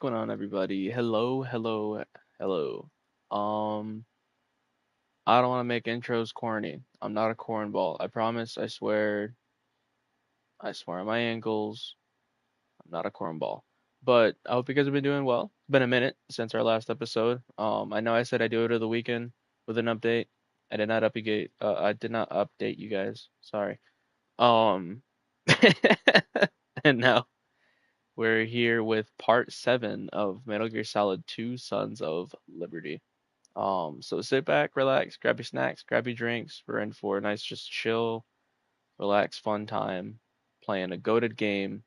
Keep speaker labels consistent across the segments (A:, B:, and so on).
A: going on, everybody? Hello, hello, hello. Um, I don't want to make intros corny. I'm not a cornball. I promise. I swear. I swear on my ankles. I'm not a cornball. But I hope you guys have been doing well. It's been a minute since our last episode. I know I said I do it over the weekend with an update. I did not update you guys. Sorry. Um, and now we're here with part 7 of Metal Gear Solid 2 Sons of Liberty. So sit back, relax, grab your snacks, grab your drinks. We're in for a nice, just chill, relax, fun time playing a goated game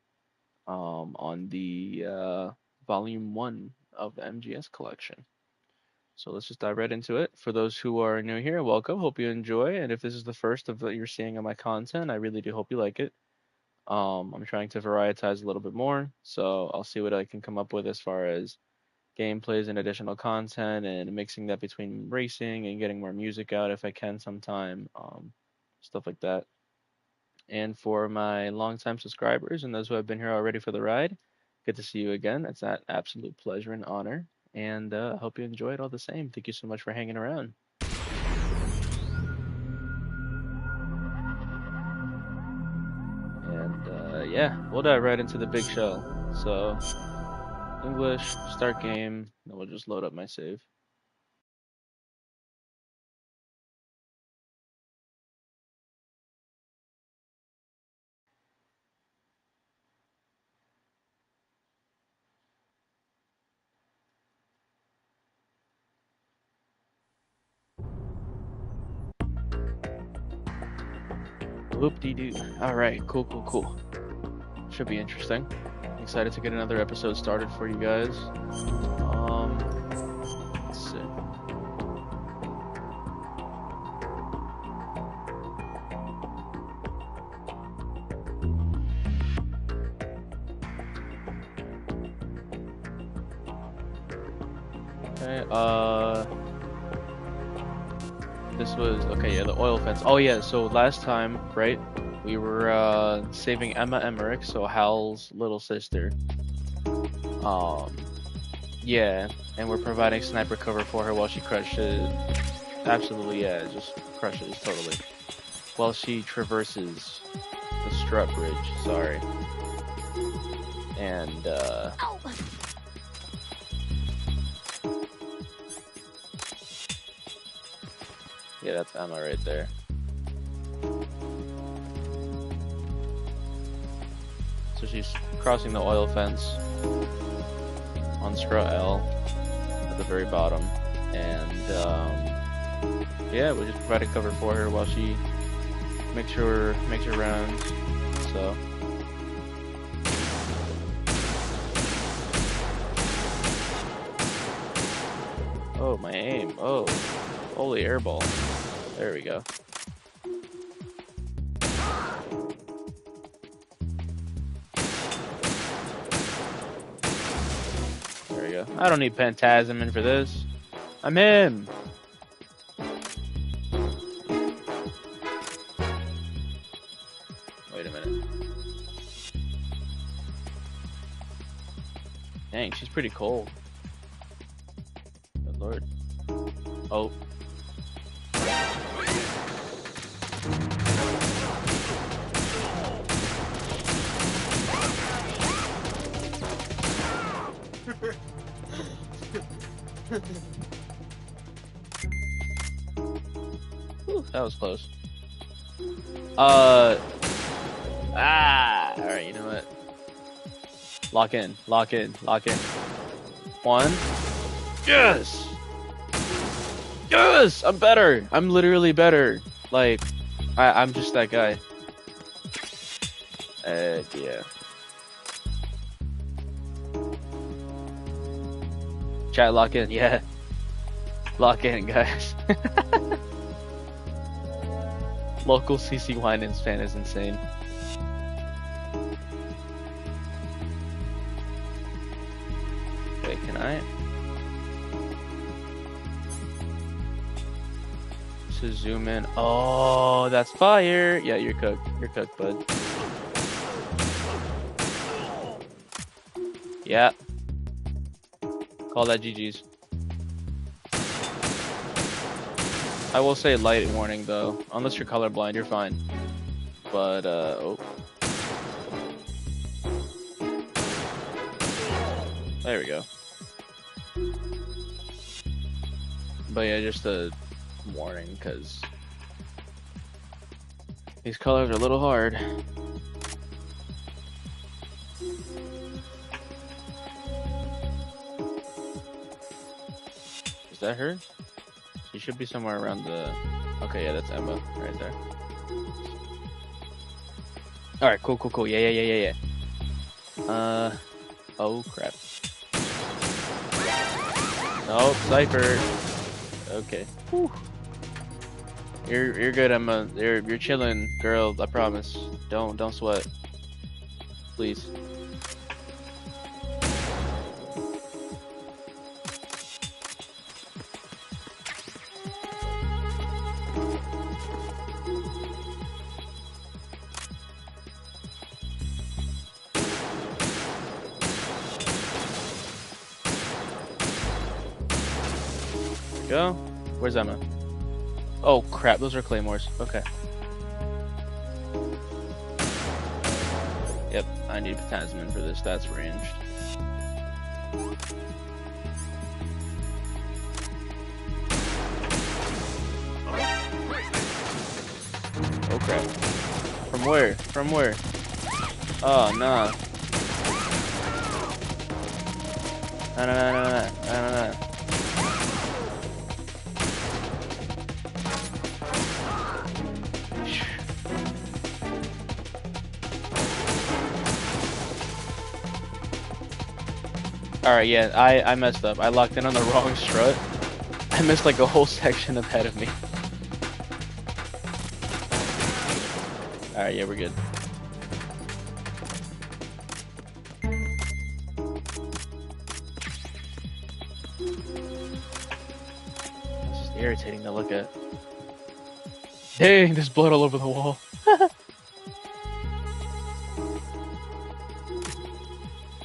A: on the volume 1 of the MGS collection. So let's just dive right into it. For those who are new here, welcome. Hope you enjoy. And if this is the first of what you're seeing on my content, I really do hope you like it. I'm trying to varietize a little bit more, so I'll see what I can come up with as far as gameplays and additional content and mixing that between racing and getting more music out if I can sometime, stuff like that. And for my longtime subscribers and those who have been here already for the ride, good to see you again. It's an absolute pleasure and honor, and I hope you enjoy it all the same. Thank you so much for hanging around. And yeah, we'll dive right into the big show. So English, start game, then we'll just load up my save. Whoop-de-doo. Alright, cool. Should be interesting. Excited to get another episode started for you guys. Let's see. Okay, this was, okay, yeah, the oil fence. Oh yeah, so last time, right, we were, saving Emma Emmerich, so Hal's little sister. Um, yeah, and we're providing sniper cover for her while she crushes, absolutely, yeah, just crushes, totally. While she traverses the strut bridge, sorry. And, yeah, that's Emma right there. So she's crossing the oil fence on strut L at the very bottom. And, yeah, we just provided cover for her while she makes her rounds. So. Oh, my aim. Oh, holy airball. There we go. There we go. I don't need Phantasm for this. I'm him. Wait a minute. Dang, she's pretty cold. Good lord. Oh. Ooh, that was close. Alright, you know what? Lock in. One. Yes! Yes! I'm better! I'm literally better. Like, I'm just that guy. Yeah. Chat, lock in, yeah. Lock in, guys. Local CC Winans fan is insane. Wait, can I? To zoom in. Oh, that's fire! Yeah, you're cooked. You're cooked, bud. Yeah. Call that GG's. I will say light warning though. Unless you're colorblind, you're fine. But, oh. There we go. But yeah, just a warning, because these colors are a little hard. Is that her? She should be somewhere around the... Okay, yeah, that's Emma right there. Alright, cool, cool, cool. Yeah. Oh, crap. Oh, Cypher. Okay. Whew. You're good, Emma. You're chilling, girl. I promise. Don't sweat. Please. Go. Where's Emma? Oh crap, those are claymores. Okay. Yep, I need pt.7 for this. That's ranged. Oh crap. From where? From where? Oh no. No. Alright, yeah, I messed up. I locked in on the wrong strut. I missed like a whole section ahead of me. Alright, yeah, we're good. This is irritating to look at. Dang, there's blood all over the wall.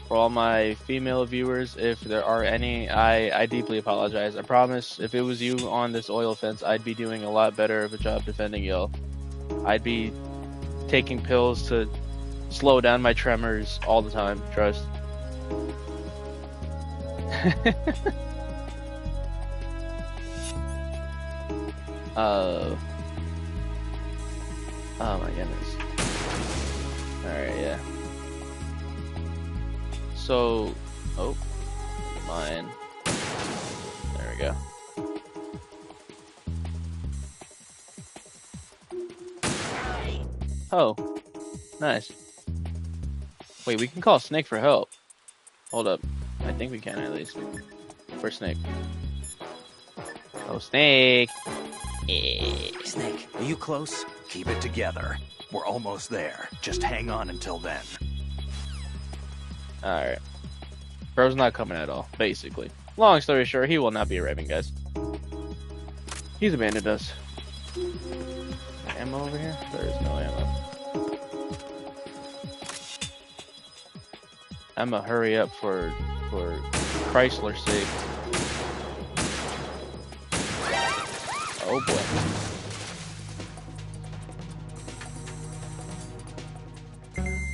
A: For all my female viewers, if there are any, I deeply apologize. I promise, if it was you on this oil fence, I'd be doing a lot better of a job defending y'all. I'd be taking pills to slow down my tremors all the time, trust. Oh my goodness. Alright, yeah. So, oh, mine. There we go. Oh, nice. Wait, we can call Snake for help. Hold up. I think we can at least. For Snake. Oh, Snake.
B: Snake, are you close? Keep it together. We're almost there. Just hang on until then.
A: Alright. Bro's not coming at all, basically. Long story short, he will not be arriving, guys. He's abandoned us. Ammo over here? There is no ammo. Emma, hurry up for Chrysler's sake. Oh boy.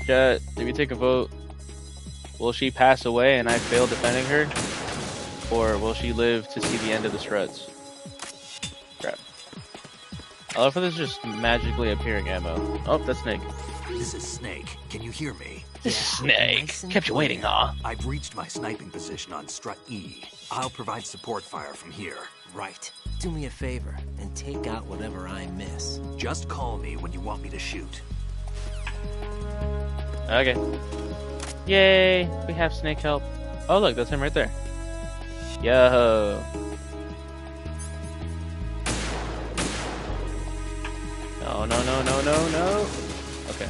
A: Chat, did we take a vote? Will she pass away and I fail defending her? Or will she live to see the end of the struts? Crap. I love how there's just magically appearing ammo. Oh, that's Snake.
B: This is Snake. Can you hear me?
A: This is Snake. Nice. Kept you waiting, huh?
B: I've reached my sniping position on strut E. I'll provide support fire from here.
C: Right. Do me a favor and take out whatever I miss.
B: Just call me when you want me to shoot.
A: Okay. Yay! We have Snake help. Oh look, that's him right there. Yo! No. Okay.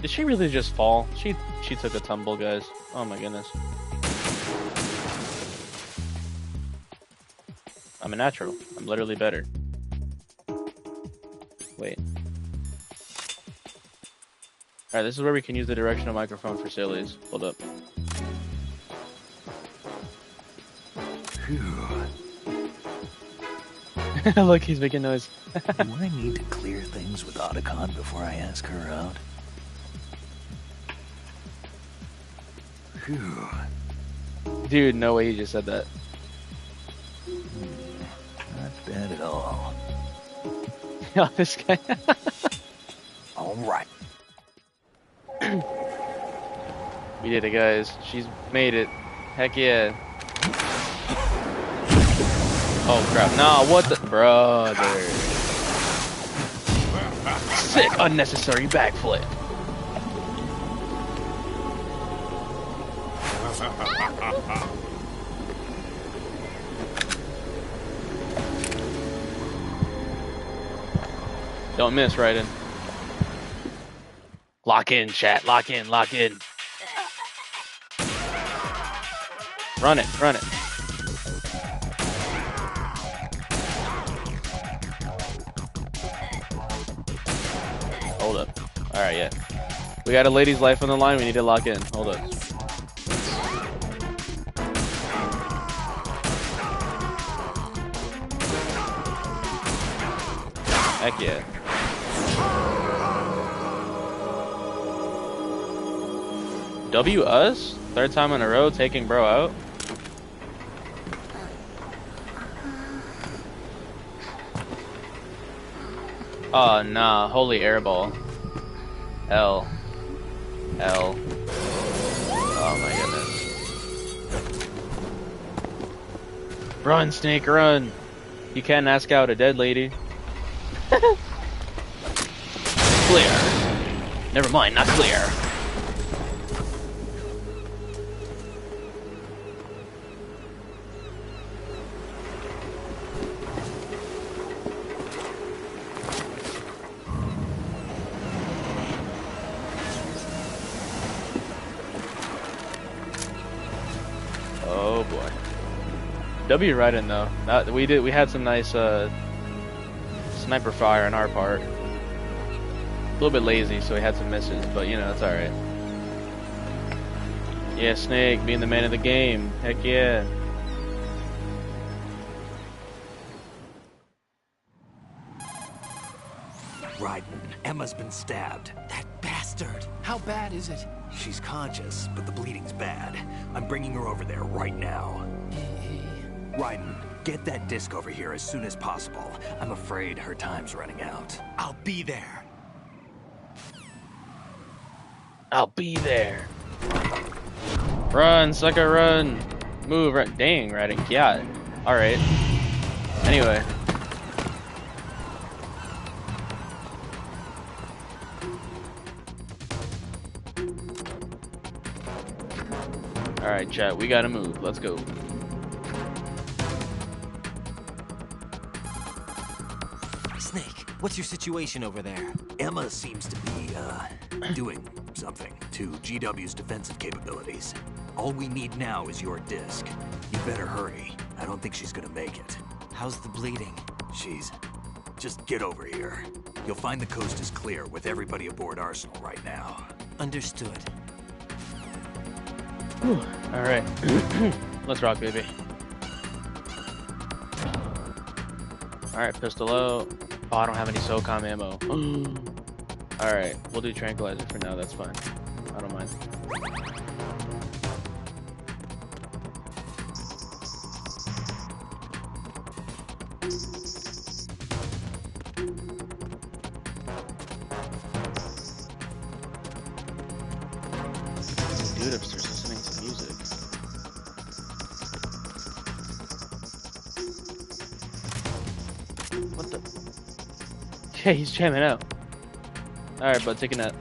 A: Did she really just fall? She took a tumble, guys. Oh my goodness. I'm a natural. I'm literally better. Wait. Alright, this is where we can use the directional microphone for sillies. Hold up. Look, he's making noise.
B: Do I need to clear things with Otacon before I ask her out? Phew.
A: Dude, no way he just said that.
B: Not bad at all.
A: Yeah, this guy.
B: All right.
A: We did it, guys. She's made it. Heck yeah. Oh crap. Nah, what the brother. Sick unnecessary backflip. Don't miss, Raiden. Lock in, chat. Lock in, lock in. Run it, run it. Hold up. Alright, yeah. We got a lady's life on the line. We need to lock in. Hold up. Heck yeah. W us? Third time in a row taking bro out? Oh nah, holy airball. L. L. Oh my goodness. Run, Snake, run! You can't ask out a dead lady. Clear. Never mind, not clear. Oh boy. W right in though. We had some nice sniper fire on our part. A little bit lazy, so we had some misses, but you know, it's alright. Yeah, Snake, being the man of the game. Heck yeah.
B: Raiden, Emma's been stabbed.
C: That bastard. How bad is it?
B: She's conscious, but the bleeding's bad. I'm bringing her over there right now. Raiden, get that disc over here as soon as possible. I'm afraid her time's running out.
C: I'll be there.
A: I'll be there. Run, sucker, run. Move, right. Dang, Raiden. Yeah. Alright. Anyway. Alright, chat. We gotta move. Let's go.
C: Snake, what's your situation over there?
B: Emma seems to be, doing something to GW's defensive capabilities. All we need now is your disc. You better hurry. I don't think she's gonna make it.
C: How's the bleeding?
B: Just get over here. You'll find the coast is clear with everybody aboard Arsenal right now.
C: Understood.
A: Alright. Let's rock, baby. Alright, pistol out. Oh, I don't have any SOCOM ammo. Alright, we'll do tranquilizer for now, that's fine. I don't mind. Dude upstairs listening to music. What the? Yeah, he's jamming out. Alright, bud, take a nap.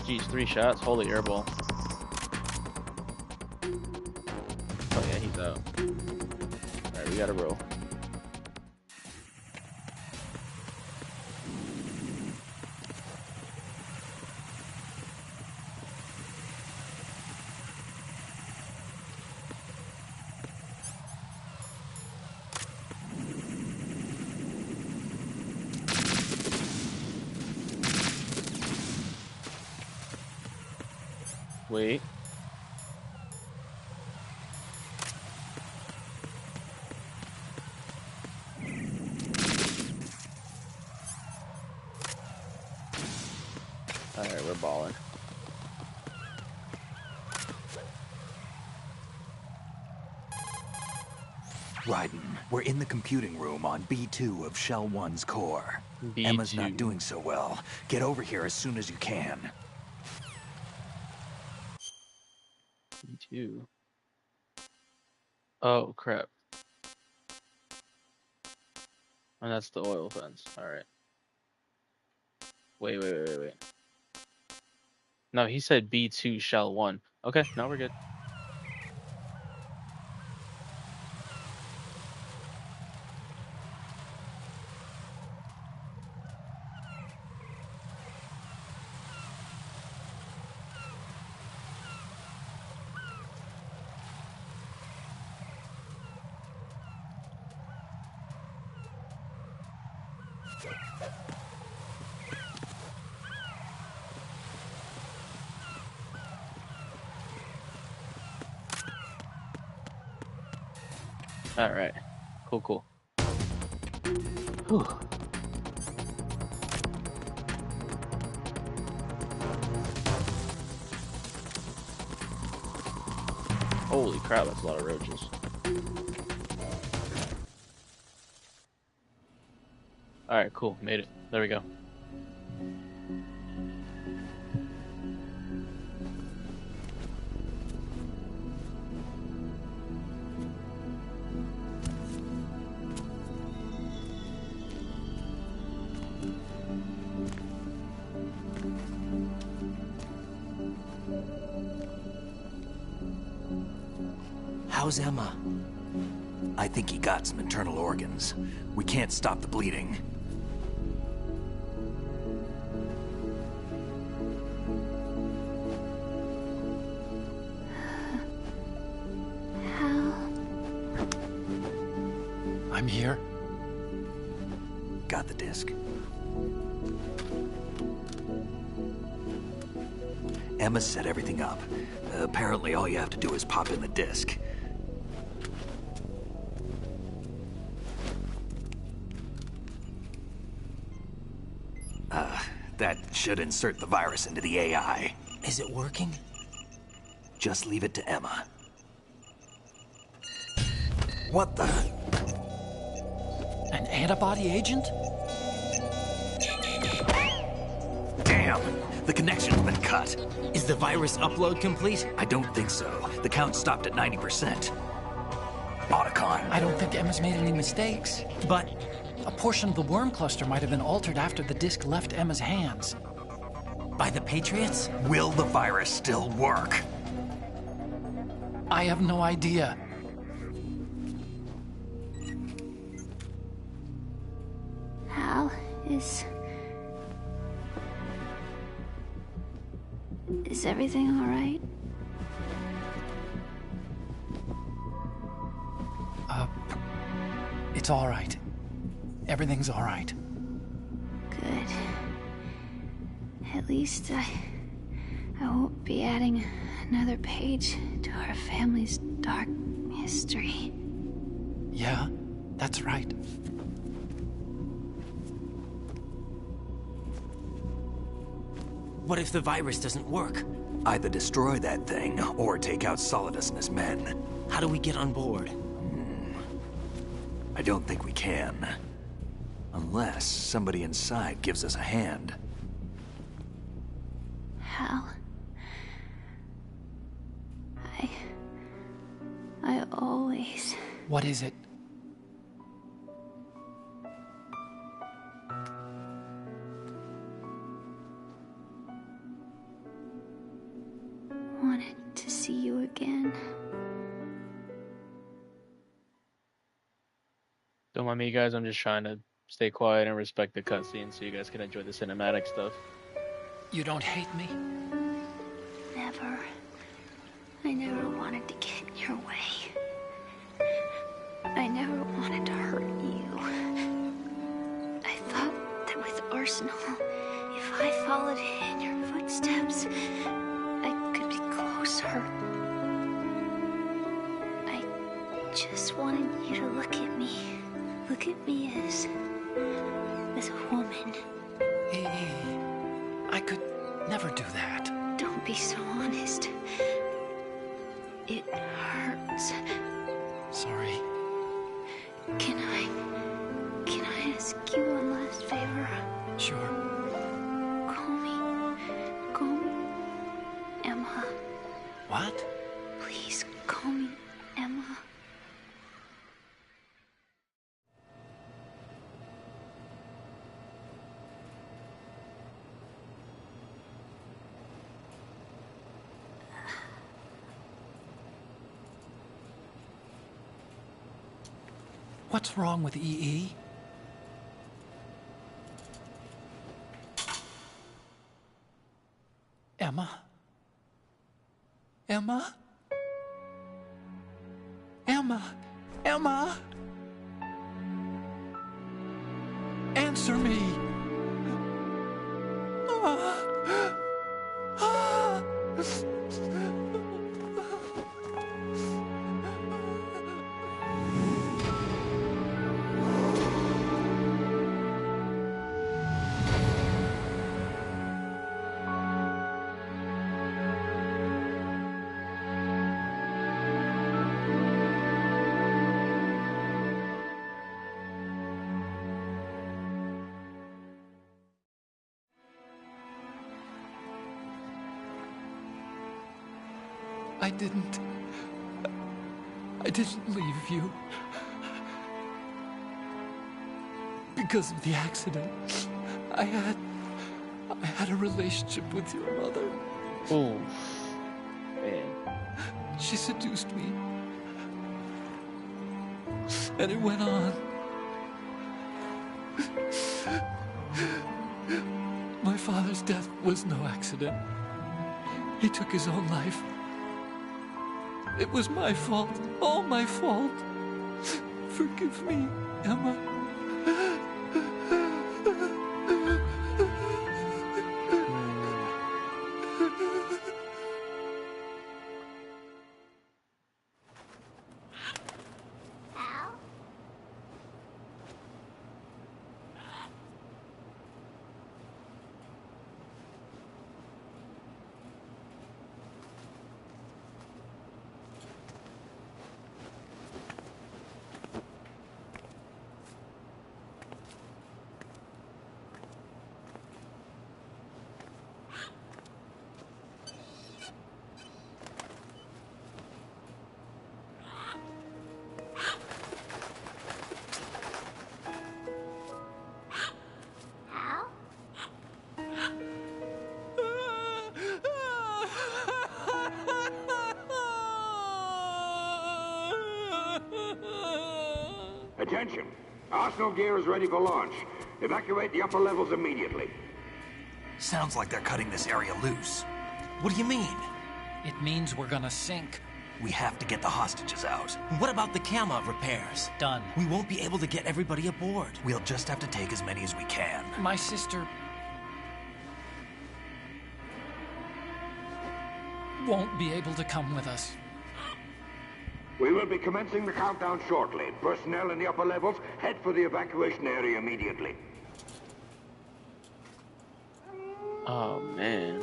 A: Jeez, 3 shots? Holy airball. Oh yeah, he's out. Alright, we gotta roll. Wait.
B: Raiden, we're in the computing room on B2 of Shell 1's core. Emma's not
A: B2.
B: doing so well. Get over here as soon as you can.
A: B2. Oh, crap. And that's the oil fence. Alright. Wait. No, he said B2 Shell 1. Okay, now we're good. Alright. Cool. Whew. Holy crap, that's a lot of roaches. Alright, cool. Made it. There we go.
C: How's Emma?
B: I think he got some internal organs. We can't stop the bleeding.
D: I'm here.
B: Got the disc. Emma set everything up. Apparently all you have to do is pop in the disc. That should insert the virus into the AI.
C: Is it working?
B: Just leave it to Emma. What the?
D: An antibody agent?
B: Damn! The connection's been cut.
C: Is the virus upload complete?
B: I don't think so. The count stopped at 90%. Otacon.
D: I don't think Emma's made any mistakes. But a portion of the worm cluster might have been altered after the disc left Emma's hands.
C: By the Patriots?
B: Will the virus still work?
D: I have no idea.
E: Hal, is everything all right?
D: It's all right. Everything's all right.
E: Good. At least I won't be adding another page to our family's dark history.
D: Yeah, that's right.
C: What if the virus doesn't work?
B: Either destroy that thing, or take out Solidus and his men.
C: How do we get on board?
B: I don't think we can. Unless somebody inside gives us a hand.
E: Hal, I always...
D: What is it?
E: wanted to see you again.
A: Don't mind me, guys. I'm just trying to stay quiet and respect the cutscene so you guys can enjoy the cinematic stuff.
D: You don't hate me?
E: Never. I never wanted to get in your way. I never wanted to hurt you. I thought that with Arsenal, if I followed in your footsteps, I could be closer. I just wanted you to look at me. Look at me as a woman.
D: Hey, I could never do that.
E: Don't be so honest. It hurts.
D: Sorry.
E: Can I ask you one last favor?
D: Sure.
E: Call me Emma.
D: What?
E: Please call me Emma.
D: What's wrong with EE? Emma? Emma? Emma? Emma? Answer me! Ah! Ah! I didn't leave you. Because of the accident, I had a relationship with your mother.
A: Oh, man.
D: She seduced me. And it went on. My father's death was no accident. He took his own life. It was my fault, all my fault. Forgive me, Emma.
F: Attention! Arsenal gear is ready for launch. Evacuate the upper levels immediately.
B: Sounds like they're cutting this area loose. What do you mean?
D: It means we're gonna sink.
B: We have to get the hostages out.
C: What about the camera repairs?
D: Done.
C: We won't be able to get everybody aboard.
B: We'll just have to take as many as we can.
D: My sister won't be able to come with us.
F: We will be commencing the countdown shortly. Personnel in the upper levels, head for the evacuation area immediately.
A: Oh, man.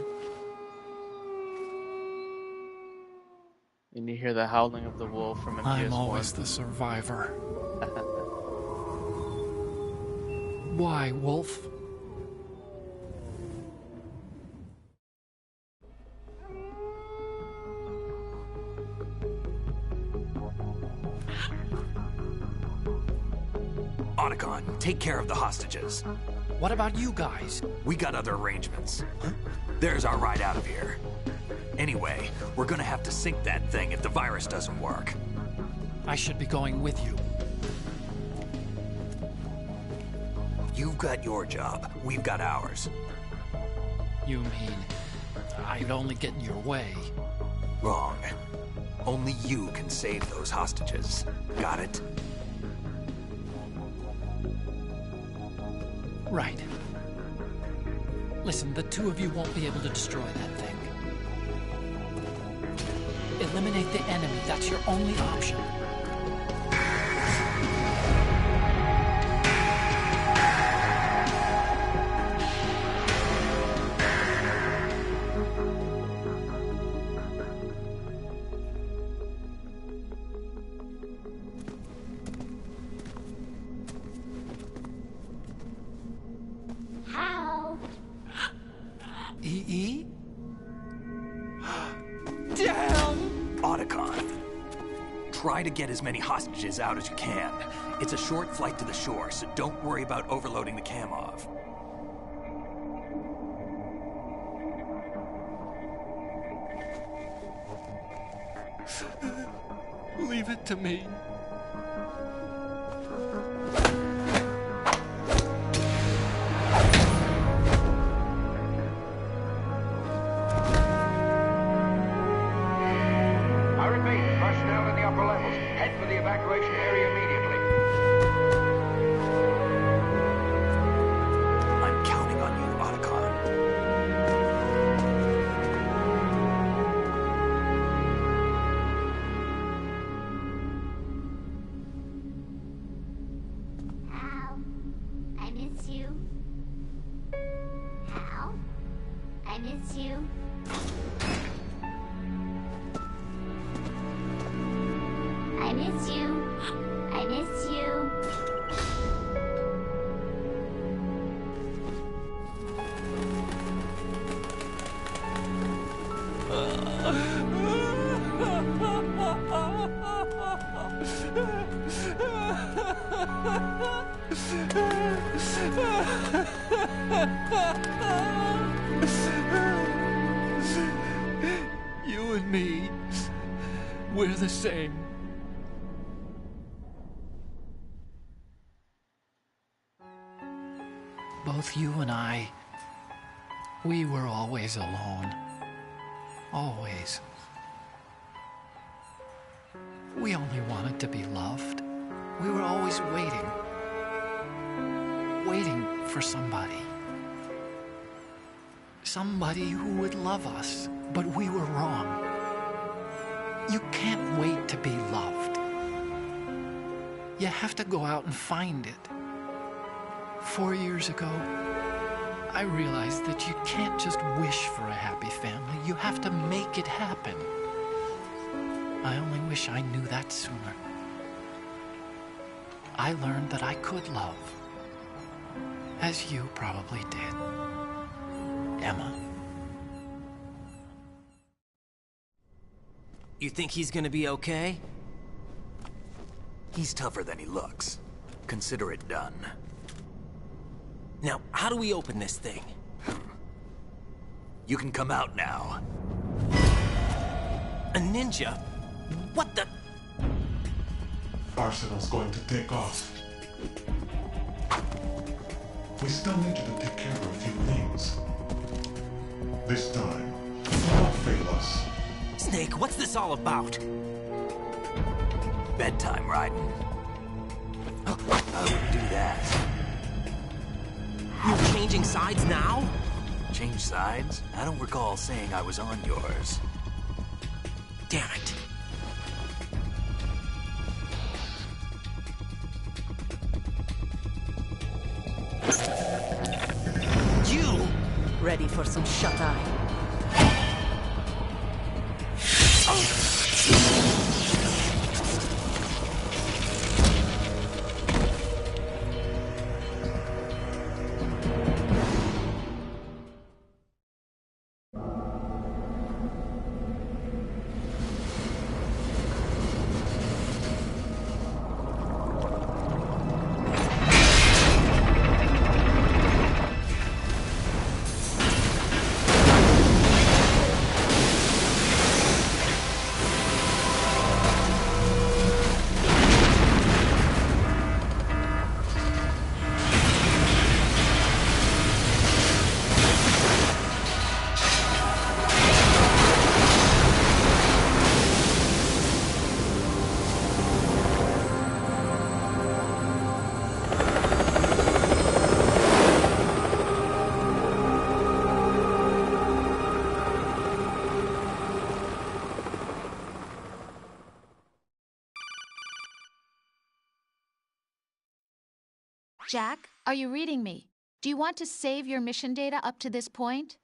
A: And you hear the howling of the wolf from MGS1.
D: I'm always the survivor. Why, Wolf?
B: Otacon, take care of the hostages.
D: What about you guys?
B: We got other arrangements. There's our ride out of here. Anyway, we're gonna have to sink that thing if the virus doesn't work.
D: I should be going with you.
B: You've got your job. We've got ours.
D: You mean I'd only get in your way?
B: Wrong. Only you can save those hostages. Got it?
D: Right. Listen, the two of you won't be able to destroy that thing. Eliminate the enemy. That's your only option.
B: Otacon. Try to get as many hostages out as you can. It's a short flight to the shore, so don't worry about overloading the Kamov.
D: Leave it to me.
F: I repeat, personnel in the upper levels, head for the evacuation area immediately.
B: I'm counting on you, Otacon.
E: Hal, I miss you. Hal, I miss you. I miss you. I miss you.
D: You and me, we're the same. Both you and I, we were always alone. Always. We only wanted to be loved. We were always waiting. Waiting for somebody. Somebody who would love us, but we were wrong. You can't wait to be loved. You have to go out and find it. 4 years ago, I realized that you can't just wish for a happy family. You have to make it happen. I only wish I knew that sooner. I learned that I could love, as you probably did, Emma.
C: You think he's gonna be okay?
B: He's tougher than he looks. Consider it done.
C: Now, how do we open this thing?
B: You can come out now.
C: A ninja? What the?
G: Arsenal's going to take off. We still need you to take care of a few things. This time, don't fail us.
C: Snake, what's this all about?
B: Bedtime, Raiden. I wouldn't do that.
C: You're changing sides now?
B: Change sides? I don't recall saying I was on yours.
C: Damn it. You!
H: Ready for some shut-eye?
I: Jack, are you reading me? Do you want to save your mission data up to this point?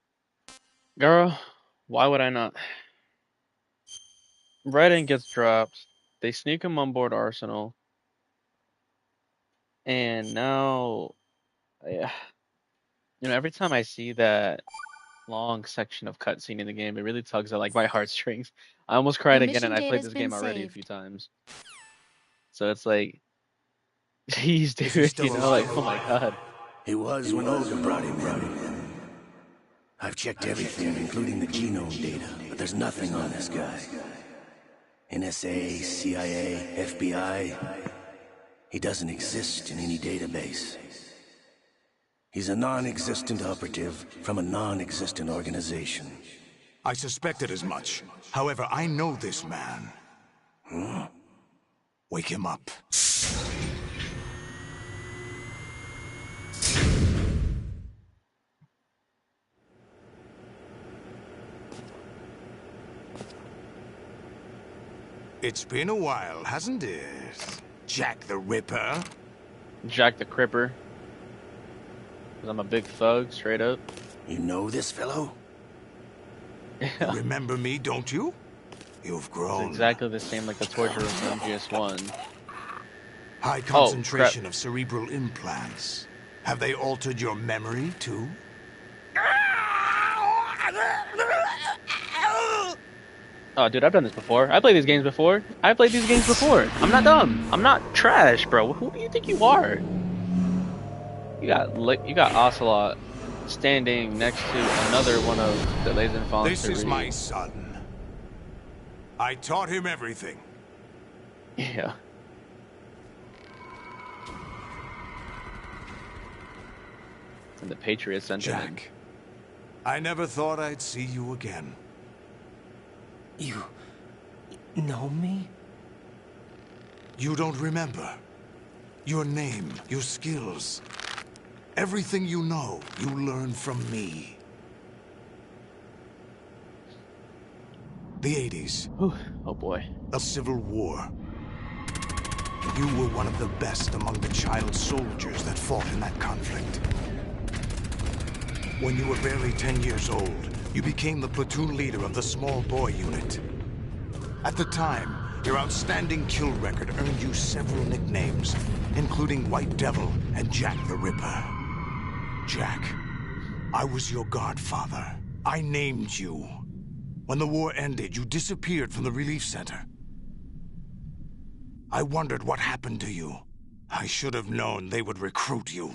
A: Girl, why would I not? Raiden gets dropped. They sneak him on board Arsenal. And now, yeah, every time I see that long section of cutscene in the game. It really tugs at like my heartstrings. I almost cried
I: Your
A: again, and
I: mission
A: I played
I: data's
A: this
I: been
A: game already a few
I: saved.
A: times. So it's like, jeez,
B: Is he
A: dude,
B: still
A: like,
B: alive?
A: oh my god.
J: He was when Olga brought him in. I've checked everything, including the genome data, but there's nothing on this guy. NSA, CIA, FBI. He doesn't exist in any database. He's a non-existent operative from a non-existent organization.
B: I suspected as much. However, I know this man. Wake him up. It's been a while, hasn't it? Jack the Ripper?
A: Jack the Cripper. Because I'm a big thug, straight up.
J: You know this fellow?
A: Yeah.
B: Remember me, don't you? You've grown.
A: It's exactly the same like the torturer from GS1.
B: High concentration of cerebral implants. Have they altered your memory, too?
A: Oh, dude, I've done this before. I played these games before. I'm not dumb. I'm not trash, bro. Who do you think you are? You got Ocelot standing next to another one of the Lazenfons.
B: This is my son. I taught him everything.
A: Yeah. And the Patriots sent him in.
B: Jack, I never thought I'd see you again.
C: You know me?
B: You don't remember. Your name, your skills. Everything you know, you learned from me. The 80s.
A: Oh boy.
B: A civil war. You were one of the best among the child soldiers that fought in that conflict. When you were barely 10 years old, you became the platoon leader of the small boy unit. At the time, your outstanding kill record earned you several nicknames, including White Devil and Jack the Ripper. Jack, I was your godfather. I named you. When the war ended, you disappeared from the relief center. I wondered what happened to you. I should have known they would recruit you.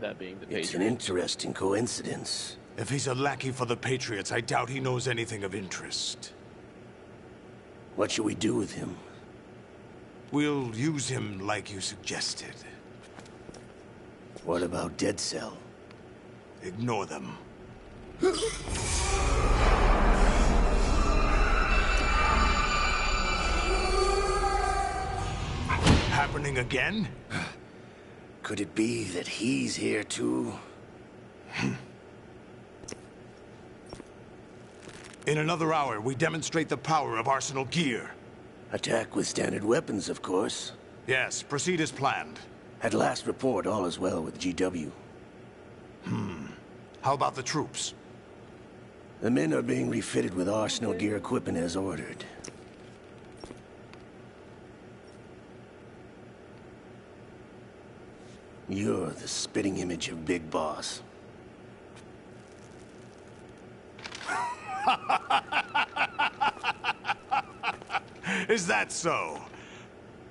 A: That being the Patriots.
J: It's an interesting coincidence.
B: If he's a lackey for the Patriots, I doubt he knows anything of interest.
J: What should we do with him?
B: We'll use him like you suggested.
J: What about Dead Cell?
B: Ignore them. Happening again?
J: Could it be that he's here too?
B: In another hour, we demonstrate the power of Arsenal gear.
J: Attack with standard weapons, of course.
B: Yes, proceed as planned.
J: At last report, all is well with GW.
B: How about the troops?
J: The men are being refitted with Arsenal gear equipment as ordered. You're the spitting image of Big Boss.
B: Is that so?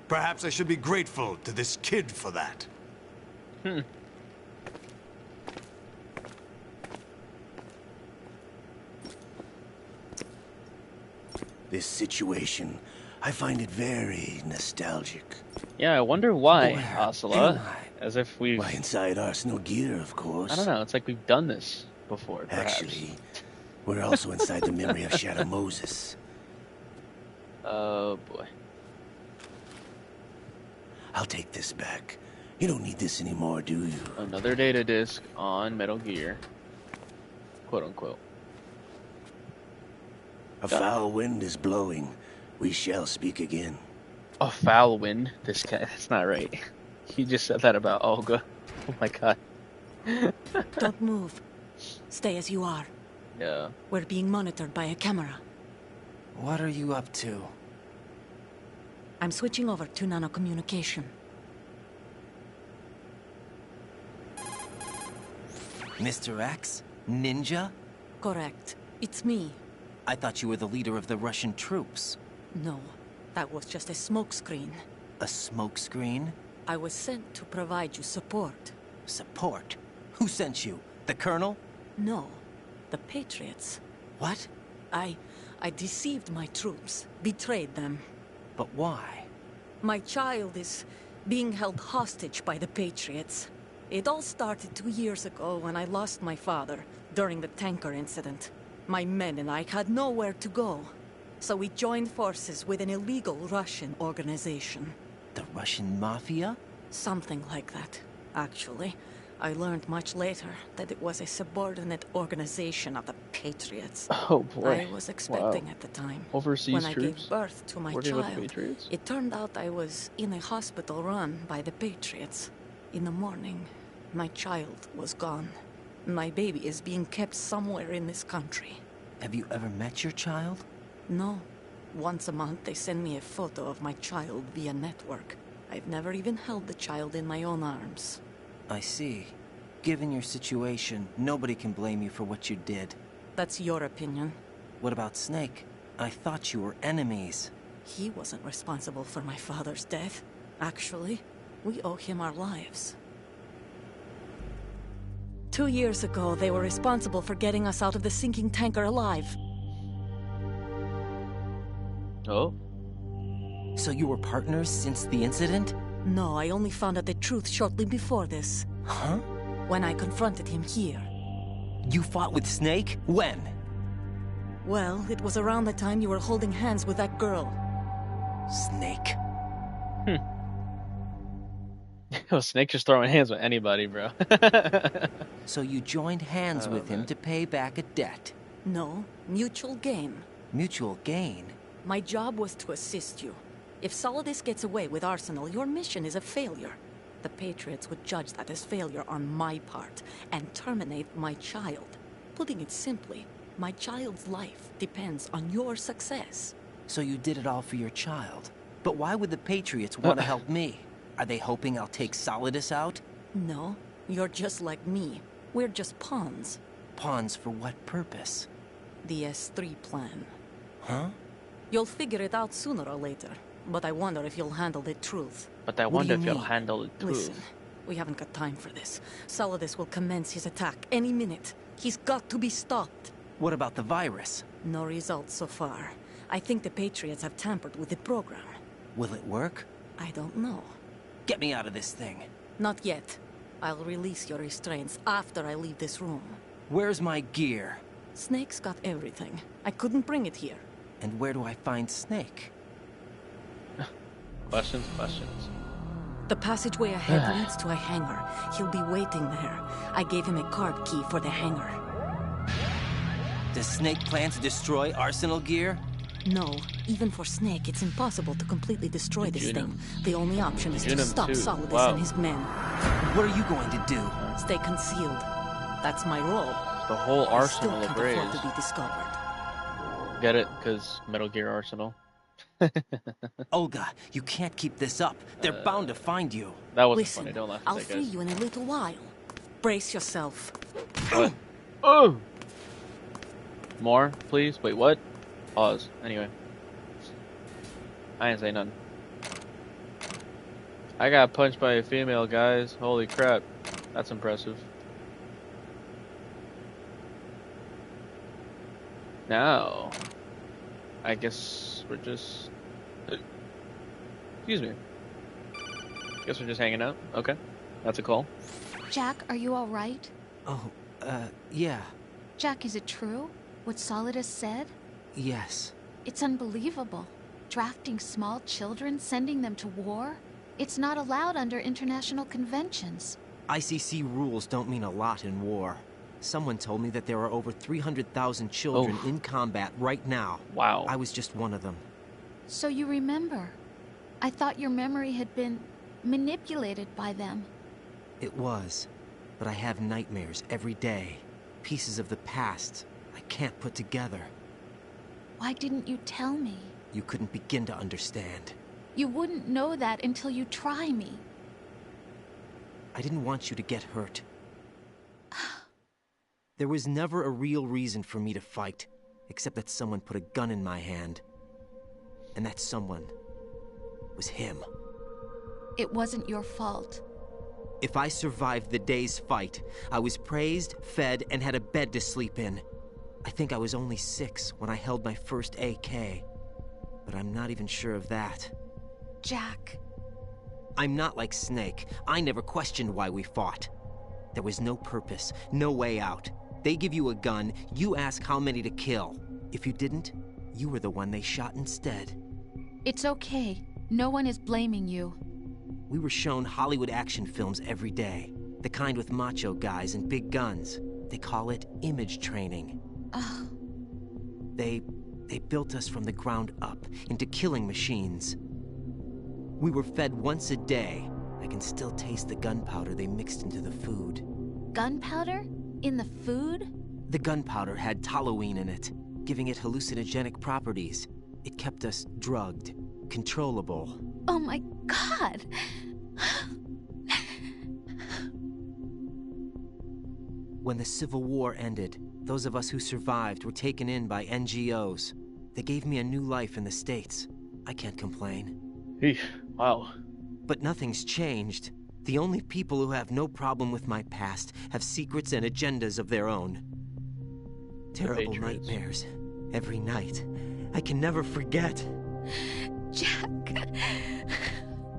B: Perhaps I should be grateful to this kid for that.
J: This situation, I find it very nostalgic.
A: Yeah, I wonder why,
J: Where
A: Ocelot.
J: am I?
A: As if we've...
J: Why, inside Arsenal gear, of course.
A: I don't know, it's like we've done this before, perhaps.
J: Actually, we're also inside the memory of Shadow Moses.
A: Oh, boy.
J: I'll take this back. You don't need this anymore, do you?
A: Another data disk on Metal Gear. Quote, unquote.
J: A foul wind is blowing. We shall speak again.
A: A foul wind? This guy, that's not right. He just said that about Olga. Oh my god.
H: Don't move. Stay as you are.
A: Yeah.
H: We're being monitored by a camera.
C: What are you up to?
H: I'm switching over to nanocommunication.
C: Mr. X? Ninja?
H: Correct. It's me.
C: I thought you were the leader of the Russian troops.
H: No, that was just a smokescreen.
C: A smokescreen?
H: I was sent to provide you support.
C: Support? Who sent you? The Colonel?
H: No, the Patriots.
C: What?
H: I deceived my troops, betrayed them.
C: But why?
H: My child is being held hostage by the Patriots. It all started 2 years ago when I lost my father during the tanker incident. My men and I had nowhere to go. So we joined forces with an illegal Russian organization.
C: The Russian Mafia?
H: Something like that, actually. I learned much later that it was a subordinate organization of the Patriots.
A: Oh boy.
H: I was expecting
A: Wow.
H: at the time.
A: Overseas
H: When I
A: troops
H: gave birth to my
A: working with the
H: child,
A: Patriots?
H: it turned out I was in a hospital run by the Patriots. In the morning, my child was gone. My baby is being kept somewhere in this country.
C: Have you ever met your child?
H: No. Once a month, they send me a photo of my child via network. I've never even held the child in my own arms.
C: I see. Given your situation, nobody can blame you for what you did.
H: That's your opinion.
C: What about Snake? I thought you were enemies.
H: He wasn't responsible for my father's death. Actually, we owe him our lives. 2 years ago, they were responsible for getting us out of the sinking tanker alive.
A: Oh?
C: So you were partners since the incident?
H: No, I only found out the truth shortly before this.
C: Huh?
H: When I confronted him here.
C: You fought with Snake? When?
H: Well, it was around the time you were holding hands with that girl.
C: Snake?
A: Yo, Snake just throwing hands with anybody, bro.
C: So you joined hands with him to pay back a debt?
H: No, mutual gain.
C: Mutual gain?
H: My job was to assist you. If Solidus gets away with Arsenal, your mission is a failure. The Patriots would judge that as failure on my part, and terminate my child. Putting it simply, my child's life depends on your success.
C: So you did it all for your child. But why would the Patriots want to help me? Are they hoping I'll take Solidus out?
H: No, you're just like me. We're just pawns.
C: Pawns for what purpose?
H: The S3 plan.
C: Huh?
H: You'll figure it out sooner or later. But I wonder if you'll handle the truth.
A: But I
C: What
A: wonder
C: do
A: if
C: you
A: you'll
C: mean?
A: handle the truth.
H: Listen, we haven't got time for this. Solidus will commence his attack any minute. He's got to be stopped.
C: What about the virus?
H: No results so far. I think the Patriots have tampered with the program.
C: Will it work?
H: I don't know.
C: Get me out of this thing.
H: Not yet. I'll release your restraints after I leave this room.
C: Where's my gear?
H: Snake's got everything. I couldn't bring it here.
C: And where do I find Snake?
A: Questions, questions.
H: The passageway ahead leads to a hangar. He'll be waiting there. I gave him a card key for the hangar.
C: Does Snake plan to destroy Arsenal gear?
H: No, even for Snake, it's impossible to completely destroy this thing. The only option is to
A: Junum
H: stop
A: too.
H: Solidus
A: Wow.
H: and his men.
C: What are you going to do?
H: Stay concealed. That's my role.
A: The whole
H: I still
A: arsenal of
H: can't afford
A: rays.
H: to be discovered.
A: Get it? Because Metal Gear Arsenal.
C: Olga, you can't keep this up. They're bound to find you.
A: That wasn't
H: Listen,
A: funny. Don't laugh
H: I'll
A: at that,
H: free
A: guys.
H: you in a little while. Brace yourself.
A: What? Oh! More, please? Wait, what? Pause. Anyway. I didn't say nothing. I got punched by a female, guys. Holy crap. That's impressive. Now, I guess we're just... Excuse me. Guess we're just hanging out. Okay. That's a call.
I: Jack, are you all right?
C: Oh, yeah.
I: Jack, is it true? What Solidus said?
C: Yes.
I: It's unbelievable. Drafting small children, sending them to war? It's not allowed under international conventions.
C: ICC rules don't mean a lot in war. Someone told me that there are over 300,000 children in combat right now.
A: Wow.
C: I was just one of them.
I: So you remember. I thought your memory had been manipulated by them.
C: It was. But I have nightmares every day. Pieces of the past I can't put together.
I: Why didn't you tell me?
C: You couldn't begin to understand.
I: You wouldn't know that until you try me.
C: I didn't want you to get hurt. There was never a real reason for me to fight, except that someone put a gun in my hand. And that someone was him.
I: It wasn't your fault.
C: If I survived the day's fight, I was praised, fed, and had a bed to sleep in. I think I was only 6 when I held my first AK. But I'm not even sure of that.
I: Jack.
C: I'm not like Snake. I never questioned why we fought. There was no purpose, no way out. They give you a gun, you ask how many to kill. If you didn't, you were the one they shot instead.
I: It's okay. No one is blaming you.
C: We were shown Hollywood action films every day. The kind with macho guys and big guns. They call it image training.
I: Ugh.
C: They built us from the ground up into killing machines. We were fed once a day. I can still taste the gunpowder they mixed into the food.
I: Gunpowder? In the food?
C: The gunpowder had toluene in it, giving it hallucinogenic properties. It kept us drugged, controllable.
I: Oh my God!
C: When the Civil War ended, those of us who survived were taken in by NGOs. They gave me a new life in the States. I can't complain.
A: Eesh, wow.
C: But nothing's changed. The only people who have no problem with my past have secrets and agendas of their own. Terrible nightmares. Every night. I can never forget.
I: Jack.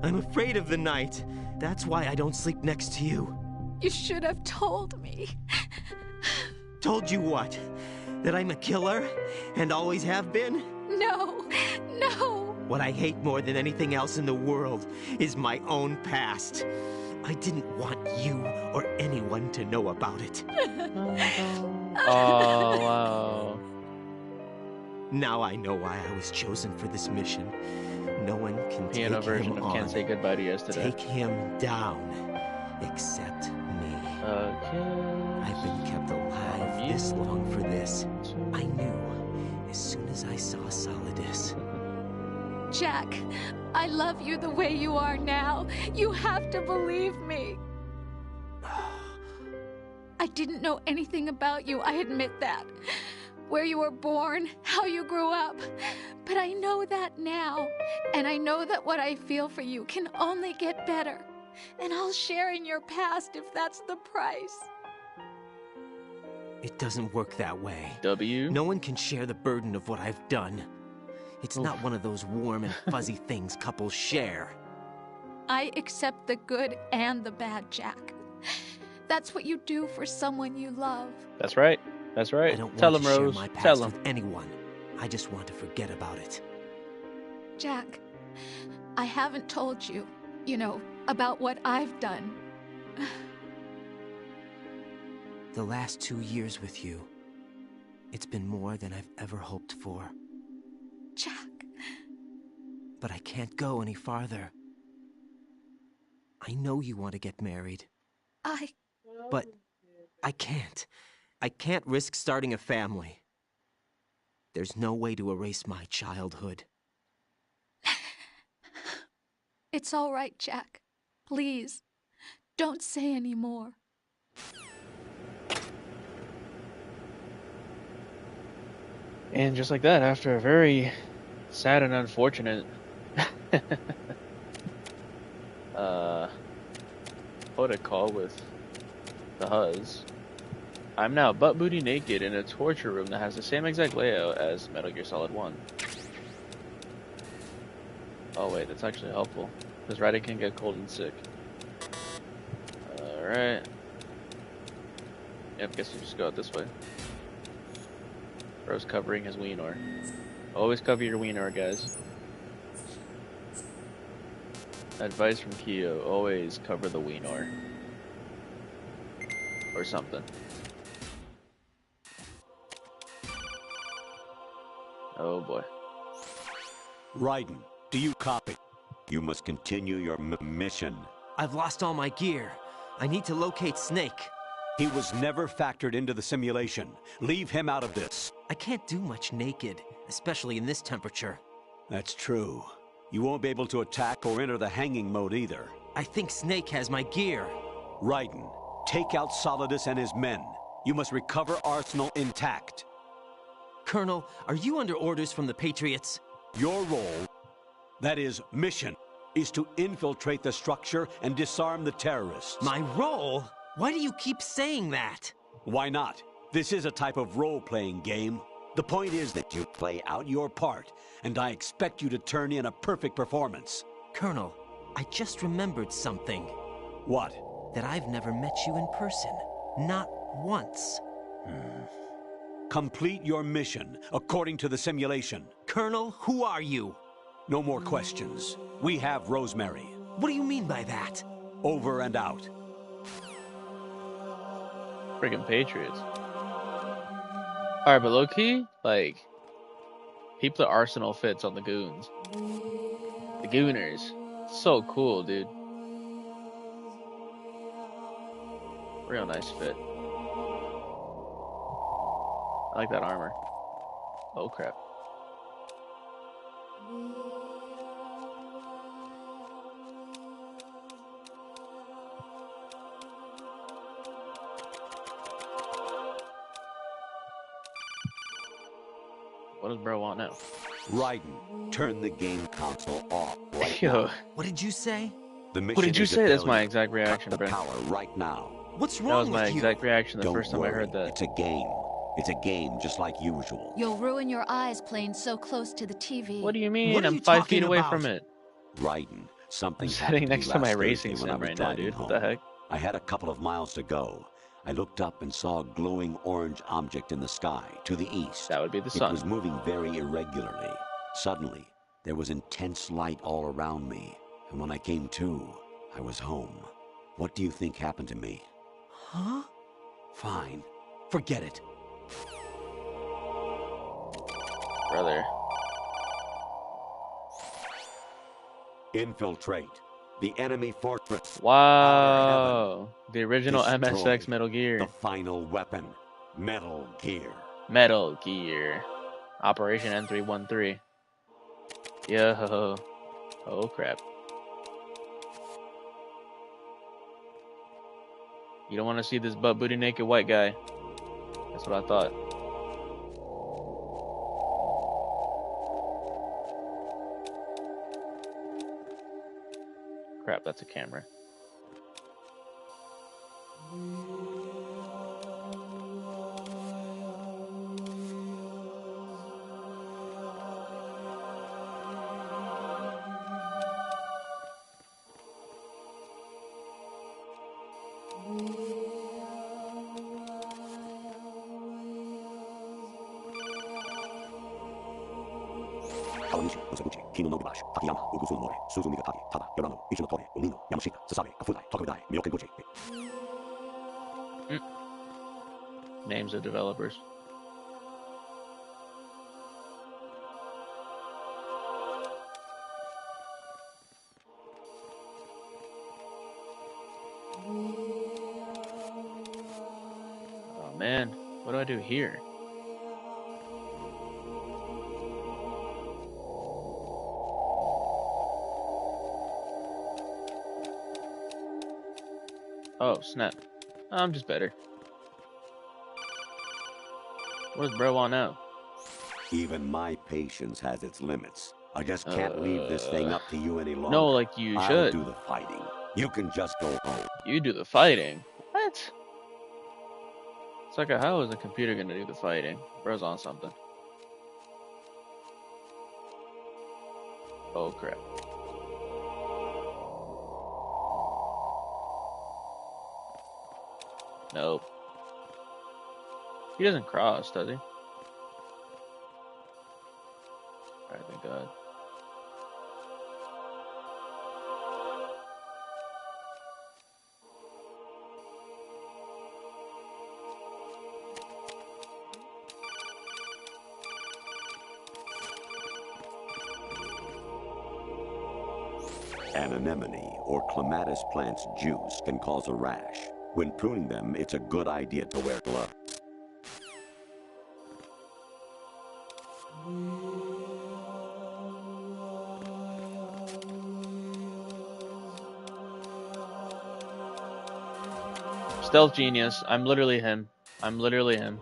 C: I'm afraid of the night. That's why I don't sleep next to you.
I: You should have told me.
C: Told you what? That I'm a killer? And always have been?
I: No, no.
C: What I hate more than anything else in the world is my own past. I didn't want you or anyone to know about it.
A: Oh, wow.
C: Now I know why I was chosen for this mission. No one can
A: Piano
C: take
A: version
C: him
A: of
C: on.
A: Can't Say Goodbye to Yesterday.
C: Take him down. Except me.
A: Okay.
C: I've been kept alive this long for this. I knew as soon as I saw Solidus.
I: Jack, I love you the way you are now. You have to believe me. I didn't know anything about you, I admit that. Where you were born, how you grew up. But I know that now. And I know that what I feel for you can only get better. And I'll share in your past if that's the price.
C: It doesn't work that way.
A: W?
C: No one can share the burden of what I've done. It's not one of those warm and fuzzy things couples share.
I: I accept the good and the bad, Jack. That's what you do for someone you love.
A: That's right. That's right.
C: I don't
A: Tell
C: want
A: him,
C: to share
A: Rose.
C: my
A: Tell
C: past
A: him.
C: with anyone. I just want to forget about it.
I: Jack, I haven't told you, about what I've done.
C: The last 2 years with you, it's been more than I've ever hoped for.
I: Jack.
C: But I can't go any farther. I know you want to get married. But I can't. I can't risk starting a family. There's no way to erase my childhood.
I: It's all right, Jack. Please, don't say any more.
A: And just like that, after a very sad and unfortunate protocol with the Huz, I'm now butt booty naked in a torture room that has the same exact layout as Metal Gear Solid 1. Oh wait, that's actually helpful, because Ryder can get cold and sick. Alright. Yep, guess we just go out this way. Bro's covering his wiener. Always cover your wiener, guys. Advice from Kyo, always cover the wiener. Or something. Oh boy.
K: Raiden, do you copy? You must continue your mission.
C: I've lost all my gear. I need to locate Snake.
K: He was never factored into the simulation. Leave him out of this.
C: I can't do much naked, especially in this temperature.
K: That's true. You won't be able to attack or enter the hanging mode either.
C: I think Snake has my gear.
K: Raiden, take out Solidus and his men. You must recover Arsenal intact.
C: Colonel, are you under orders from the Patriots?
K: Your role, that is, mission, is to infiltrate the structure and disarm the terrorists.
C: My role? Why do you keep saying that?
K: Why not? This is a type of role-playing game. The point is that you play out your part, and I expect you to turn in a perfect performance.
C: Colonel, I just remembered something.
K: What?
C: That I've never met you in person. Not once.
K: Complete your mission, according to the simulation.
C: Colonel, who are you?
K: No more questions. We have Rosemary.
C: What do you mean by that?
K: Over and out.
A: Friggin' Patriots. Alright, but low-key, like, he put Arsenal fits on the goons. The gooners. So cool, dude. Real nice fit. I like that armor. Oh crap. What does bro want now?
K: Raiden, turn the game console off right
A: Yo.
K: now.
C: What did you say?
K: The mission
A: What did you
K: is a
A: say? That's my
K: failure.
A: exact reaction,
K: Cut the
A: bro.
K: power right now.
C: What's
A: That
C: wrong
A: was my
C: with you?
A: exact reaction the
K: Don't
A: first time I
K: worry.
A: heard that.
K: It's a game. It's a game just like usual.
I: You'll ruin your eyes playing so close to the TV.
A: What do you mean?
C: What are
A: I'm
C: you
A: 5 feet
C: talking
A: away
C: about?
A: from it.
K: Raiden, something
A: I'm
K: happened
A: sitting next to
K: me
A: my
K: last
A: racing
K: Thursday when I
A: sim
K: was
A: right now,
K: driving
A: dude.
K: home.
A: What the heck?
K: I had a couple of miles to go. I looked up and saw a glowing orange object in the sky to the east.
A: That would be the
K: It
A: sun.
K: was moving very irregularly. Suddenly, there was intense light all around me, and when I came to, I was home. What do you think happened to me?
C: Huh?
K: Fine. Forget it.
A: Brother.
K: Infiltrate the enemy fortress.
A: Wow. The original
K: Destroy
A: MSX Metal Gear.
K: The final weapon, Metal Gear.
A: Metal Gear. Operation N313. Yo. Oh crap. You don't want to see this butt booty naked white guy. That's what I thought. Crap, that's a camera. Names of developers. Oh man, what do I do here? Oh snap. I'm just better. What does bro want now?
K: Even my patience has its limits. I just can't leave this thing up to you any longer.
A: No, like you
K: I'll
A: should.
K: do the fighting. You can just go home.
A: You do the fighting? What? It's like, how is the computer gonna do the fighting? Bro's on something. Oh crap. Nope. He doesn't cross, does he? Alright, thank God.
K: An anemone or clematis plant's juice can cause a rash. When pruning them, it's a good idea to wear gloves.
A: Stealth genius. I'm literally him. I'm literally him.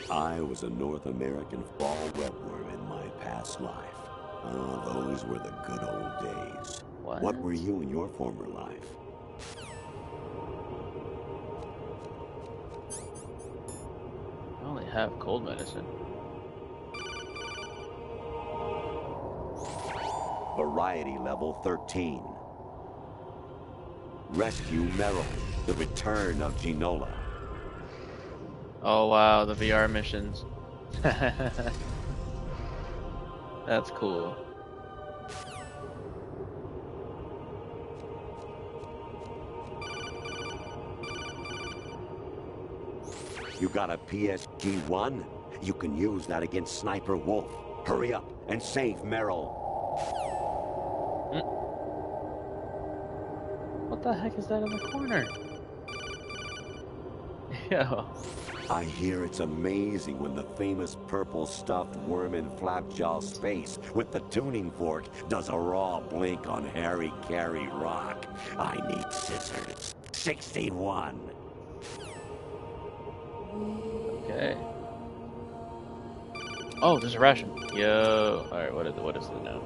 K: I was a North American fall webworm in my past life. Oh, those were the good old days. What were you in your former life?
A: I only have cold medicine.
K: Variety level 13. Rescue Merrill, the return of Ginola.
A: Oh wow, the VR missions. That's cool.
K: You got a PSG-1? You can use that against Sniper Wolf. Hurry up and save Merrill.
A: What the heck is that in the corner? Yo.
K: I hear it's amazing when the famous purple stuffed worm in Flapjaw's face with the tuning fork does a raw blink on Harry Carey rock. I need scissors. 61.
A: Okay. Oh, there's a ration. Yo. Alright, what is it now?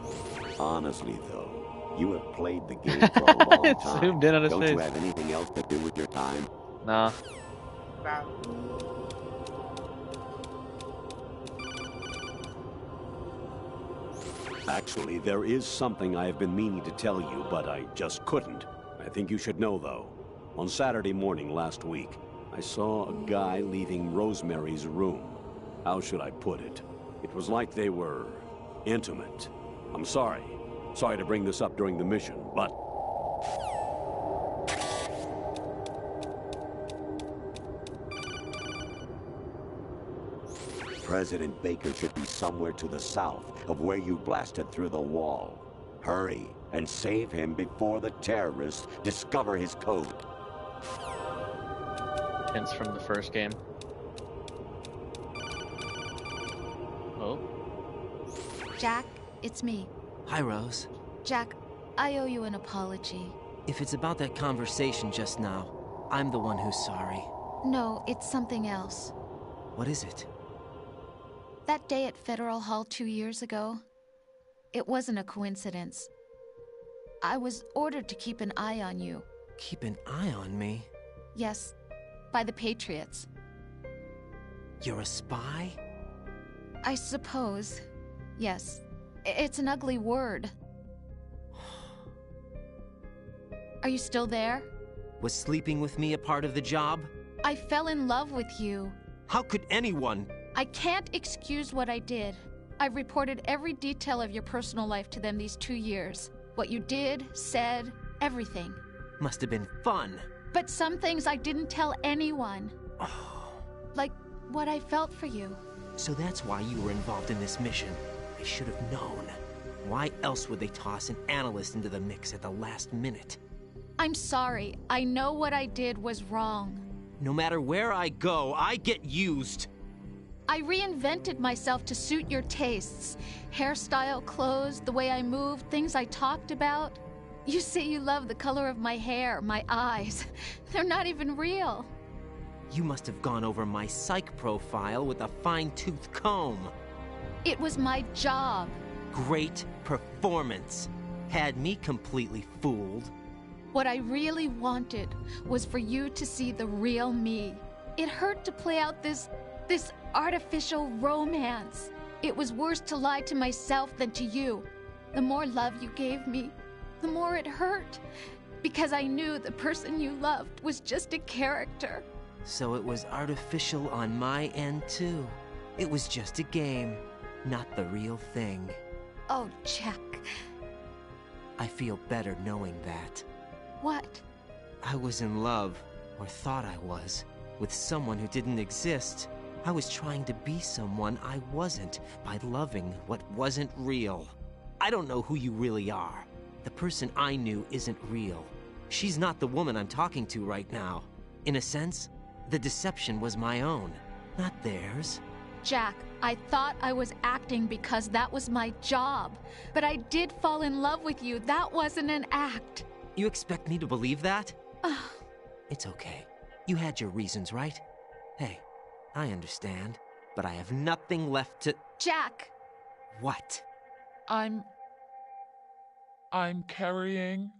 K: Honestly, though, you have played the game for a long
A: It
K: time.
A: zoomed in on his
K: Don't
A: face.
K: you have anything else to do with your time?
A: Nah.
L: Actually, there is something I have been meaning to tell you, but I just couldn't. I think you should know, though. On Saturday morning last week, I saw a guy leaving Rosemary's room. How should I put it? It was like they were intimate. I'm sorry. Sorry to bring this up during the mission, but...
K: President Baker should be somewhere to the south of where you blasted through the wall. Hurry and save him before the terrorists discover his code.
A: Hints from the first game. Oh.
I: Jack, it's me.
C: Hi, Rose.
I: Jack, I owe you an apology.
C: If it's about that conversation just now, I'm the one who's sorry.
I: No, it's something else.
C: What is it?
I: That day at Federal Hall 2 years ago, it wasn't a coincidence. I was ordered to keep an eye on you.
C: Keep an eye on me?
I: Yes, by the Patriots.
C: You're a spy?
I: I suppose. Yes. It's an ugly word. Are you still there?
C: Was sleeping with me a part of the job?
I: I fell in love with you.
C: How could anyone?
I: I can't excuse what I did. I've reported every detail of your personal life to them these 2 years. What you did, said, everything.
C: Must have been fun.
I: But some things I didn't tell anyone. Like what I felt for you.
C: So that's why you were involved in this mission. I should have known. Why else would they toss an analyst into the mix at the last minute?
I: I'm sorry. I know what I did was wrong.
C: No matter where I go, I get used.
I: I reinvented myself to suit your tastes. Hairstyle, clothes, the way I moved, things I talked about. You say you love the color of my hair, my eyes. They're not even real.
C: You must have gone over my psych profile with a fine-tooth comb.
I: It was my job.
C: Great performance. Had me completely fooled.
I: What I really wanted was for you to see the real me. It hurt to play out this artificial romance. It was worse to lie to myself than to you. The more love you gave me, the more it hurt. Because I knew the person you loved was just a character.
C: So it was artificial on my end, too. It was just a game, not the real thing.
I: Oh, Jack.
C: I feel better knowing that.
I: What?
C: I was in love, or thought I was, with someone who didn't exist. I was trying to be someone I wasn't by loving what wasn't real. I don't know who you really are. The person I knew isn't real. She's not the woman I'm talking to right now. In a sense, the deception was my own, not theirs.
I: Jack, I thought I was acting because that was my job. But I did fall in love with you. That wasn't an act.
C: You expect me to believe that? It's okay. You had your reasons, right? Hey, I understand, but I have nothing left to...
I: Jack!
C: What?
D: I'm carrying.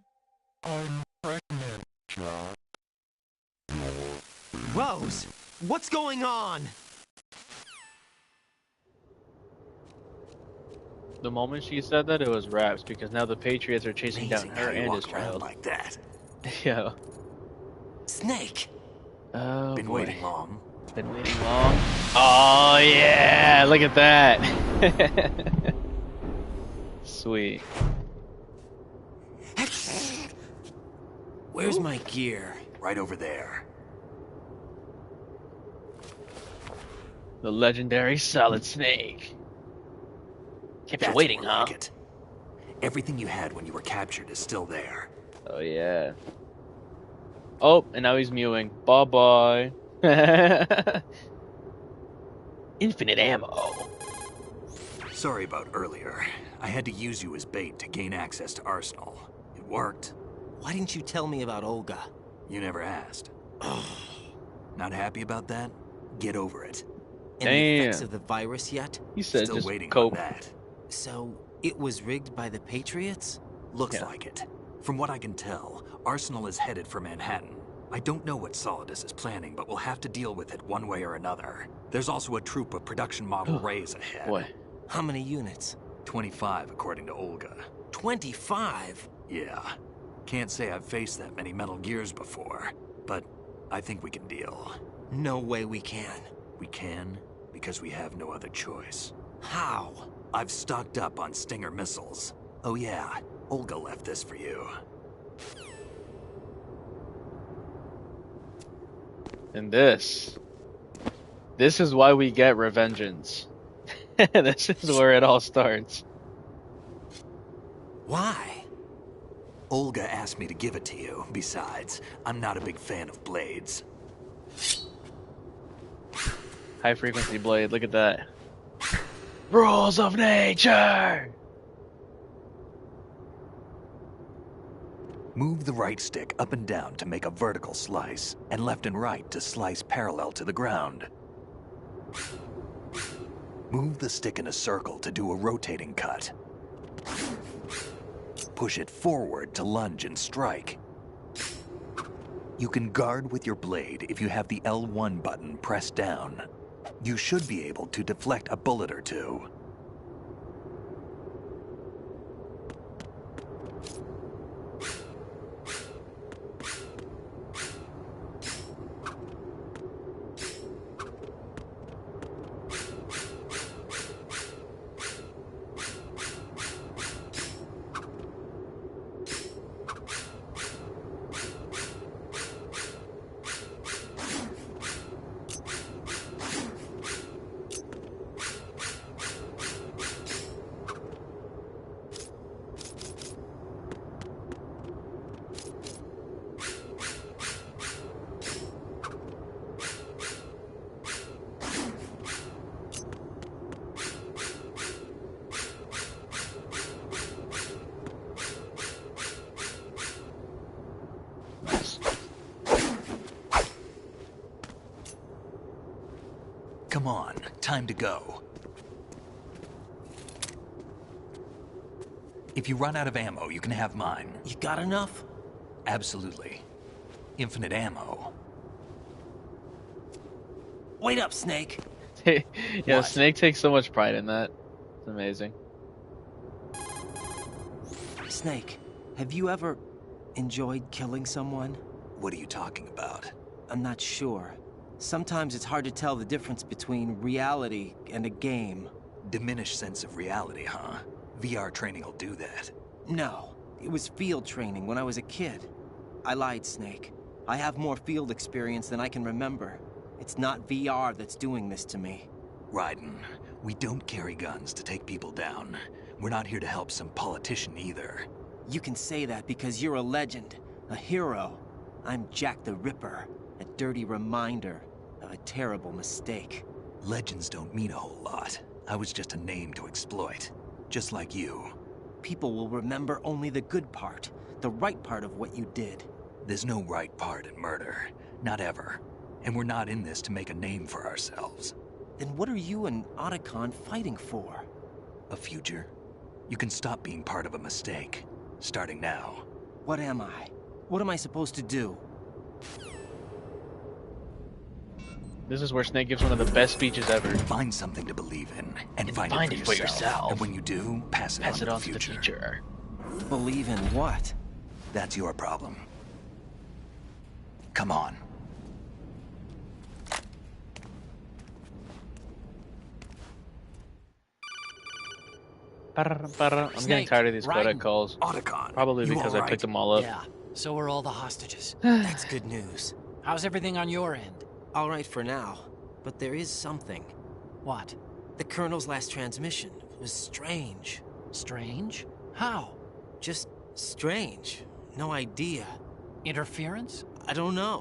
D: I'm pregnant, Jack.
C: Rose, what's going on?
A: The moment she said that, it was wraps because now the Patriots are chasing down
B: Amazing
A: her
B: how you
A: and his
B: walk around
A: child.
B: like that.
A: Yeah.
C: Snake!
A: Oh
B: Been
A: boy.
B: waiting long.
A: Been waiting long. Oh yeah! Look at that. Sweet.
C: Where's my gear?
B: Right over there.
A: The legendary Solid Snake. Kept you
B: That's
A: waiting,
B: more
A: huh?
B: like it. Everything you had when you were captured is still there.
A: Oh yeah. Oh, and now he's mewing. Bye bye. Infinite ammo.
B: Sorry about earlier. I had to use you as bait to gain access to Arsenal. It worked.
C: Why didn't you tell me about Olga?
B: You never asked. Not happy about that? Get over it.
C: Any effects of the virus yet?
A: He said
B: Still
A: just
B: waiting
A: cope.
B: on that.
C: So, it was rigged by the Patriots?
B: Looks like it. From what I can tell, Arsenal is headed for Manhattan. I don't know what Solidus is planning, but we'll have to deal with it one way or another. There's also a troop of production model Rays ahead.
A: Boy.
C: How many units?
B: 25, according to Olga.
C: 25?
B: Yeah. Can't say I've faced that many Metal Gears before, but I think we can deal.
C: No way we can.
B: We can, because we have no other choice.
C: How?
B: I've stocked up on Stinger missiles. Oh yeah, Olga left this for you.
A: And this is why we get Revengeance. This is where it all starts.
C: Why?
B: Olga asked me to give it to you. Besides, I'm not a big fan of blades.
A: High frequency blade, look at that. Rules of nature!
B: Move the right stick up and down to make a vertical slice, and left and right to slice parallel to the ground. Move the stick in a circle to do a rotating cut. Push it forward to lunge and strike. You can guard with your blade if you have the L1 button pressed down. You should be able to deflect a bullet or two. Come on, time to go. If you run out of ammo, you can have mine.
C: You got enough?
B: Absolutely. Infinite ammo.
C: Wait up, Snake.
A: Yeah,
B: What?
A: Snake takes so much pride in that. It's amazing.
C: Snake, have you ever enjoyed killing someone?
B: What are you talking about?
C: I'm not sure. Sometimes it's hard to tell the difference between reality and a game.
B: Diminished sense of reality, huh? VR training will do that.
C: No, it was field training when I was a kid. I lied, Snake. I have more field experience than I can remember. It's not VR that's doing this to me.
B: Raiden, we don't carry guns to take people down. We're not here to help some politician either.
C: You can say that because you're a legend, a hero. I'm Jack the Ripper, a dirty reminder of a terrible mistake.
B: Legends don't mean a whole lot. I was just a name to exploit. Just like you.
C: People will remember only the good part, the right part of what you did.
M: There's no right part in murder. Not ever. And we're not in this to make a name for ourselves.
C: Then what are you and Otacon fighting for?
M: A future. You can stop being part of a mistake. Starting now.
C: What am I? What am I supposed to do?
A: This is where Snake gives one of the best speeches ever.
M: Find something to believe in, and find it for yourself. And when you do, pass it on to the future.
C: Believe in what?
M: That's your problem. Come on.
A: I'm getting tired of these codec calls.
M: Otacon.
A: Probably because I picked them all up.
N: Yeah, so are all the hostages.
C: That's good news.
N: How's everything on your end?
C: All right for now, but there is something.
N: What?
C: The Colonel's last transmission was strange.
N: Strange? How?
C: Just strange. No idea.
N: Interference?
C: I don't know.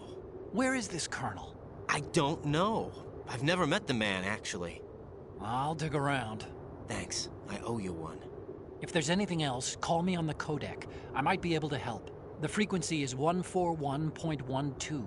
N: Where is this Colonel?
C: I don't know. I've never met the man, actually.
N: I'll dig around.
C: Thanks. I owe you one.
N: If there's anything else, call me on the codec. I might be able to help. The frequency is 141.12.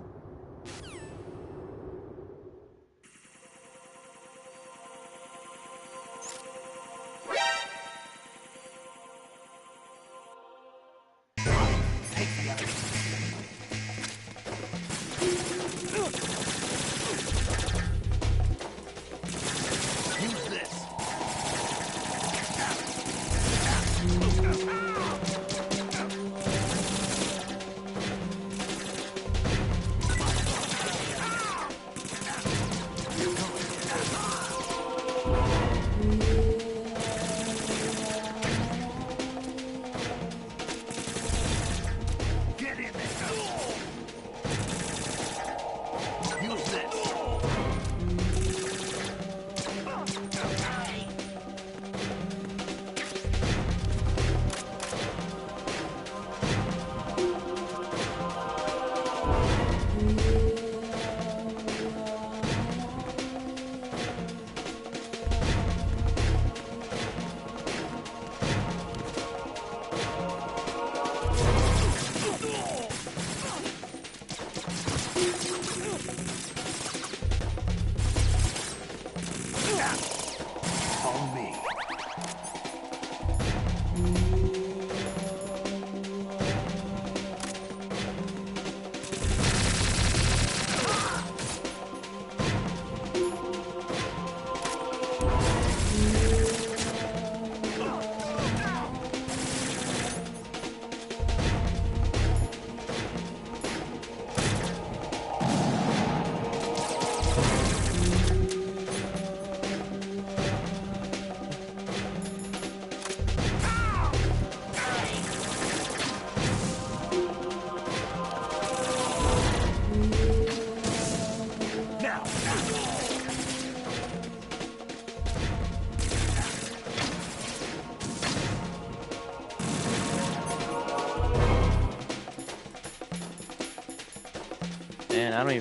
A: Man, I don't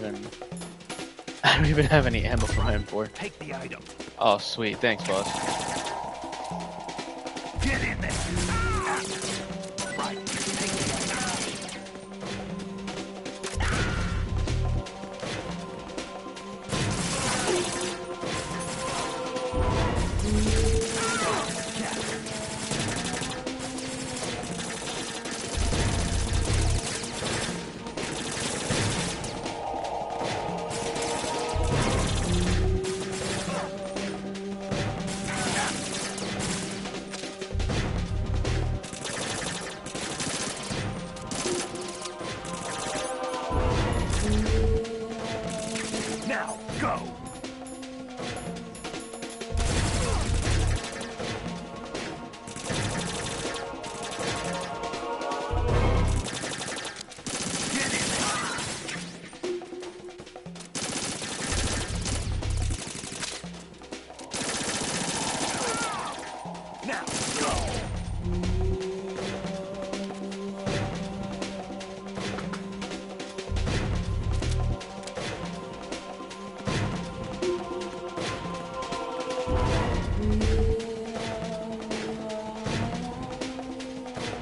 A: even have any ammo for him for.
M: Take the item.
A: Oh, sweet. Thanks, boss.
M: Get in there. Right. Take the Now, go! Now, go!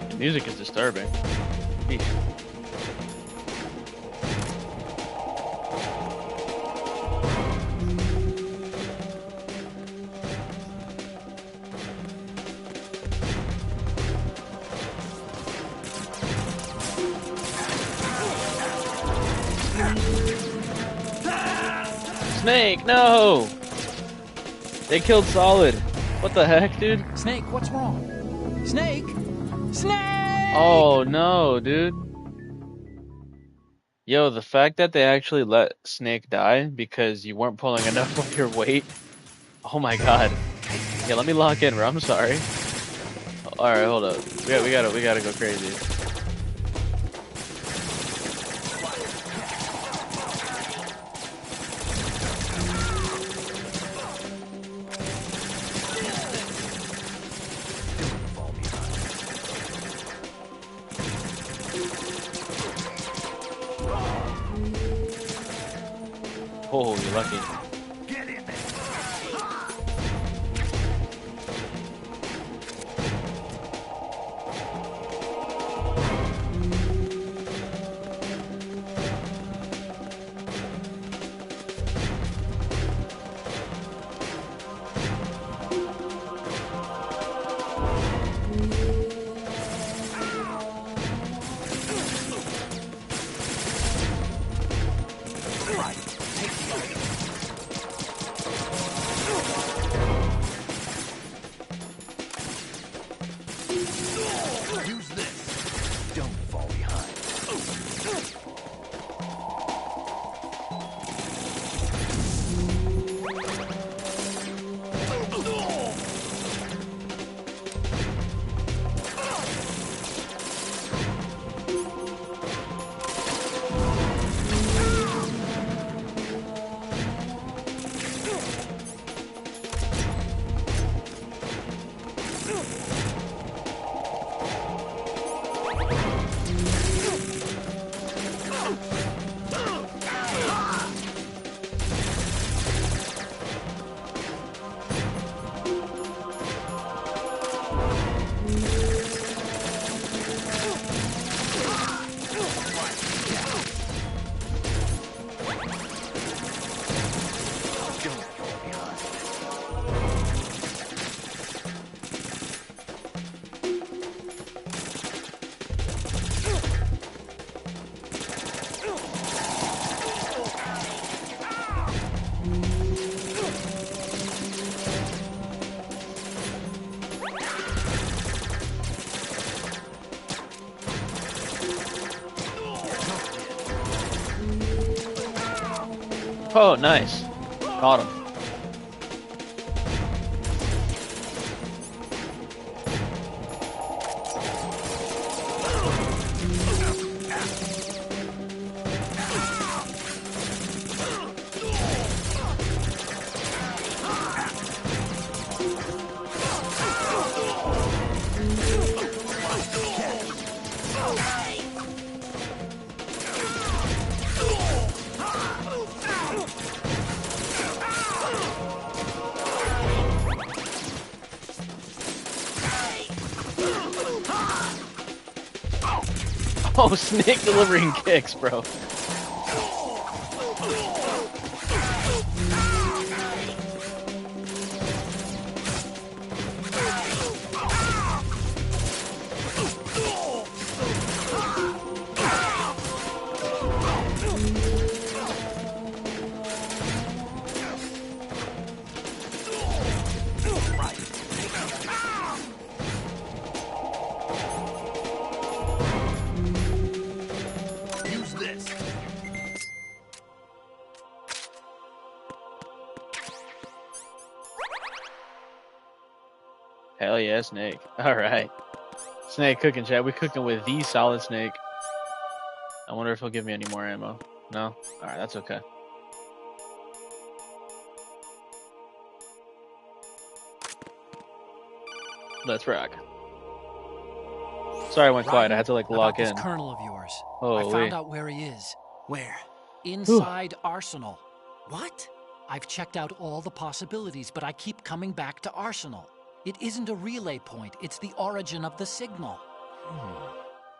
A: The music is disturbing. Sheesh. Snake, no! They killed Solid. What the heck, dude?
N: Snake, what's wrong? Snake? Snake!
A: Oh no, dude. Yo, the fact that they actually let Snake die because you weren't pulling enough of your weight. Oh my god. Yeah, let me lock in, bro. I'm sorry. Alright, hold up. We gotta go crazy. Oh, you're lucky.
M: Use this. Don't fall behind.
A: Oh, nice. Caught him. Oh, Snake delivering kicks, bro.
M: Use this.
A: Hell yeah, Snake. Alright. Snake cooking, chat. We cooking with the Solid Snake. I wonder if he'll give me any more ammo. No? Alright, that's okay. Let's rock. Sorry I went quiet. I had to like log
N: about this
A: in.
N: colonel of yours.
A: Oh,
N: I found
A: wait.
N: out where he is.
C: Where?
N: Inside Arsenal.
C: What?
N: I've checked out all the possibilities, but I keep coming back to Arsenal. It isn't a relay point, it's the origin of the signal.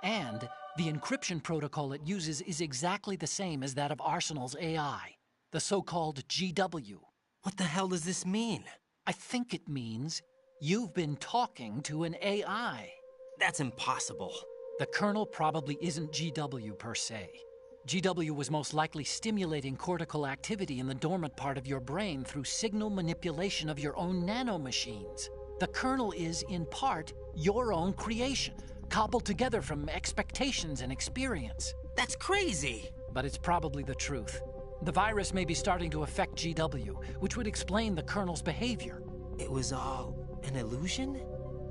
N: And The encryption protocol it uses is exactly the same as that of Arsenal's AI, the so-called GW.
C: What the hell does this mean?
N: I think it means you've been talking to an AI.
C: That's impossible.
N: The kernel probably isn't GW per se. GW was most likely stimulating cortical activity in the dormant part of your brain through signal manipulation of your own nanomachines. The kernel is, in part, your own creation, cobbled together from expectations and experience.
C: That's crazy!
N: But it's probably the truth. The virus may be starting to affect GW, which would explain the kernel's behavior.
C: It was all an illusion?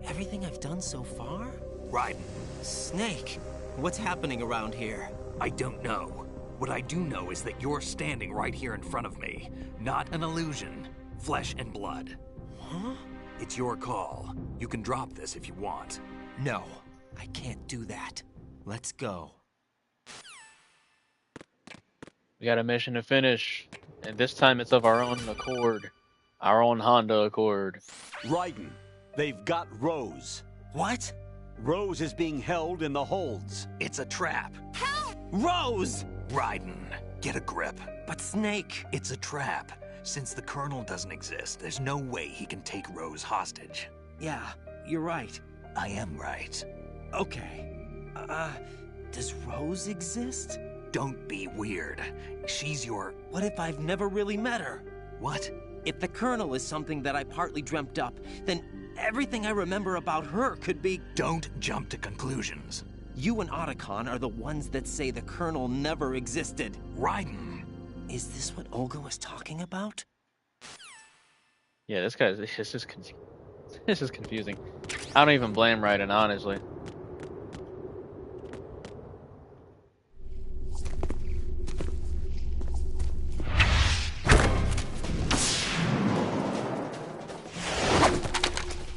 C: Everything I've done so far?
M: Raiden.
C: Snake, what's happening around here?
M: I don't know. What I do know is that you're standing right here in front of me. Not an illusion. Flesh and blood.
C: Huh?
M: It's your call. You can drop this if you want.
C: No, I can't do that. Let's go.
A: We got a mission to finish, and this time it's of our own accord. Our own Honda Accord.
L: Raiden, they've got Rose.
C: What?
L: Rose is being held in the holds.
M: It's a trap.
C: Help! Rose!
M: Raiden, get a grip.
C: But Snake...
M: It's a trap. Since the Colonel doesn't exist, there's no way he can take Rose hostage.
C: Yeah, you're right.
M: I am right.
C: Okay. Does Rose exist?
M: Don't be weird. She's your...
C: What if I've never really met her?
M: What?
C: If the Colonel is something that I partly dreamt up, then everything I remember about her could be...
M: Don't jump to conclusions.
C: You and Otacon are the ones that say the Colonel never existed.
M: Raiden.
C: Is this what Olga was talking about?
A: Yeah, this is confusing. I don't even blame Raiden, honestly.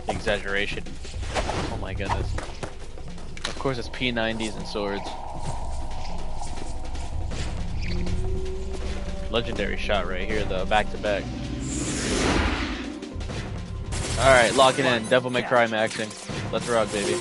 A: Exaggeration. Oh my goodness. Of course it's P90s and swords. Legendary shot right here though, back to back. Alright, lock it in. Devil May Cry maxing. Let's rock, baby.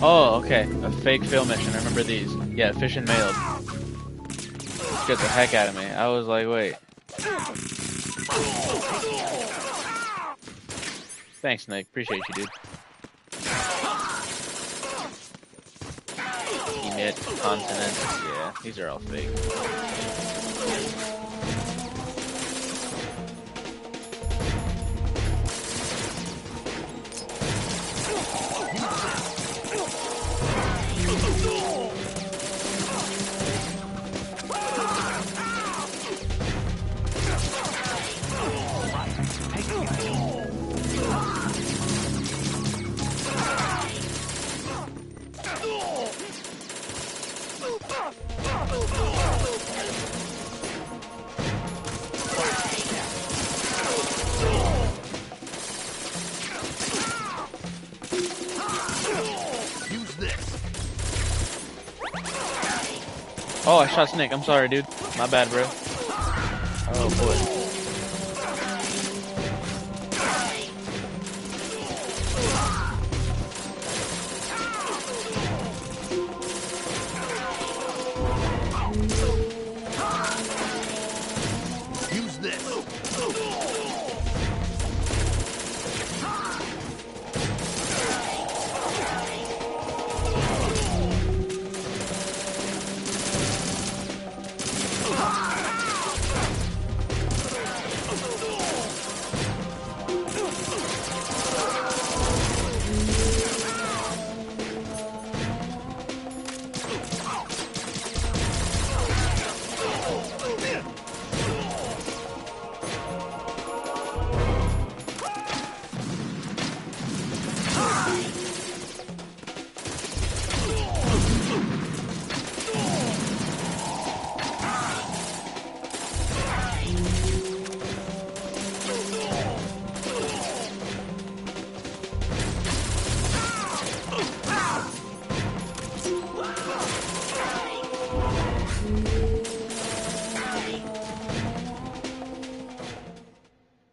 A: Oh, okay. A fake fail mission. I remember these. Yeah, fish and mailed. Scared the heck out of me. I was like, wait. Thanks, Nick. Appreciate you, dude. Emit, continent. Yeah, these are all fake. Oh, I shot Snake. I'm sorry, dude. My bad, bro. Oh, boy.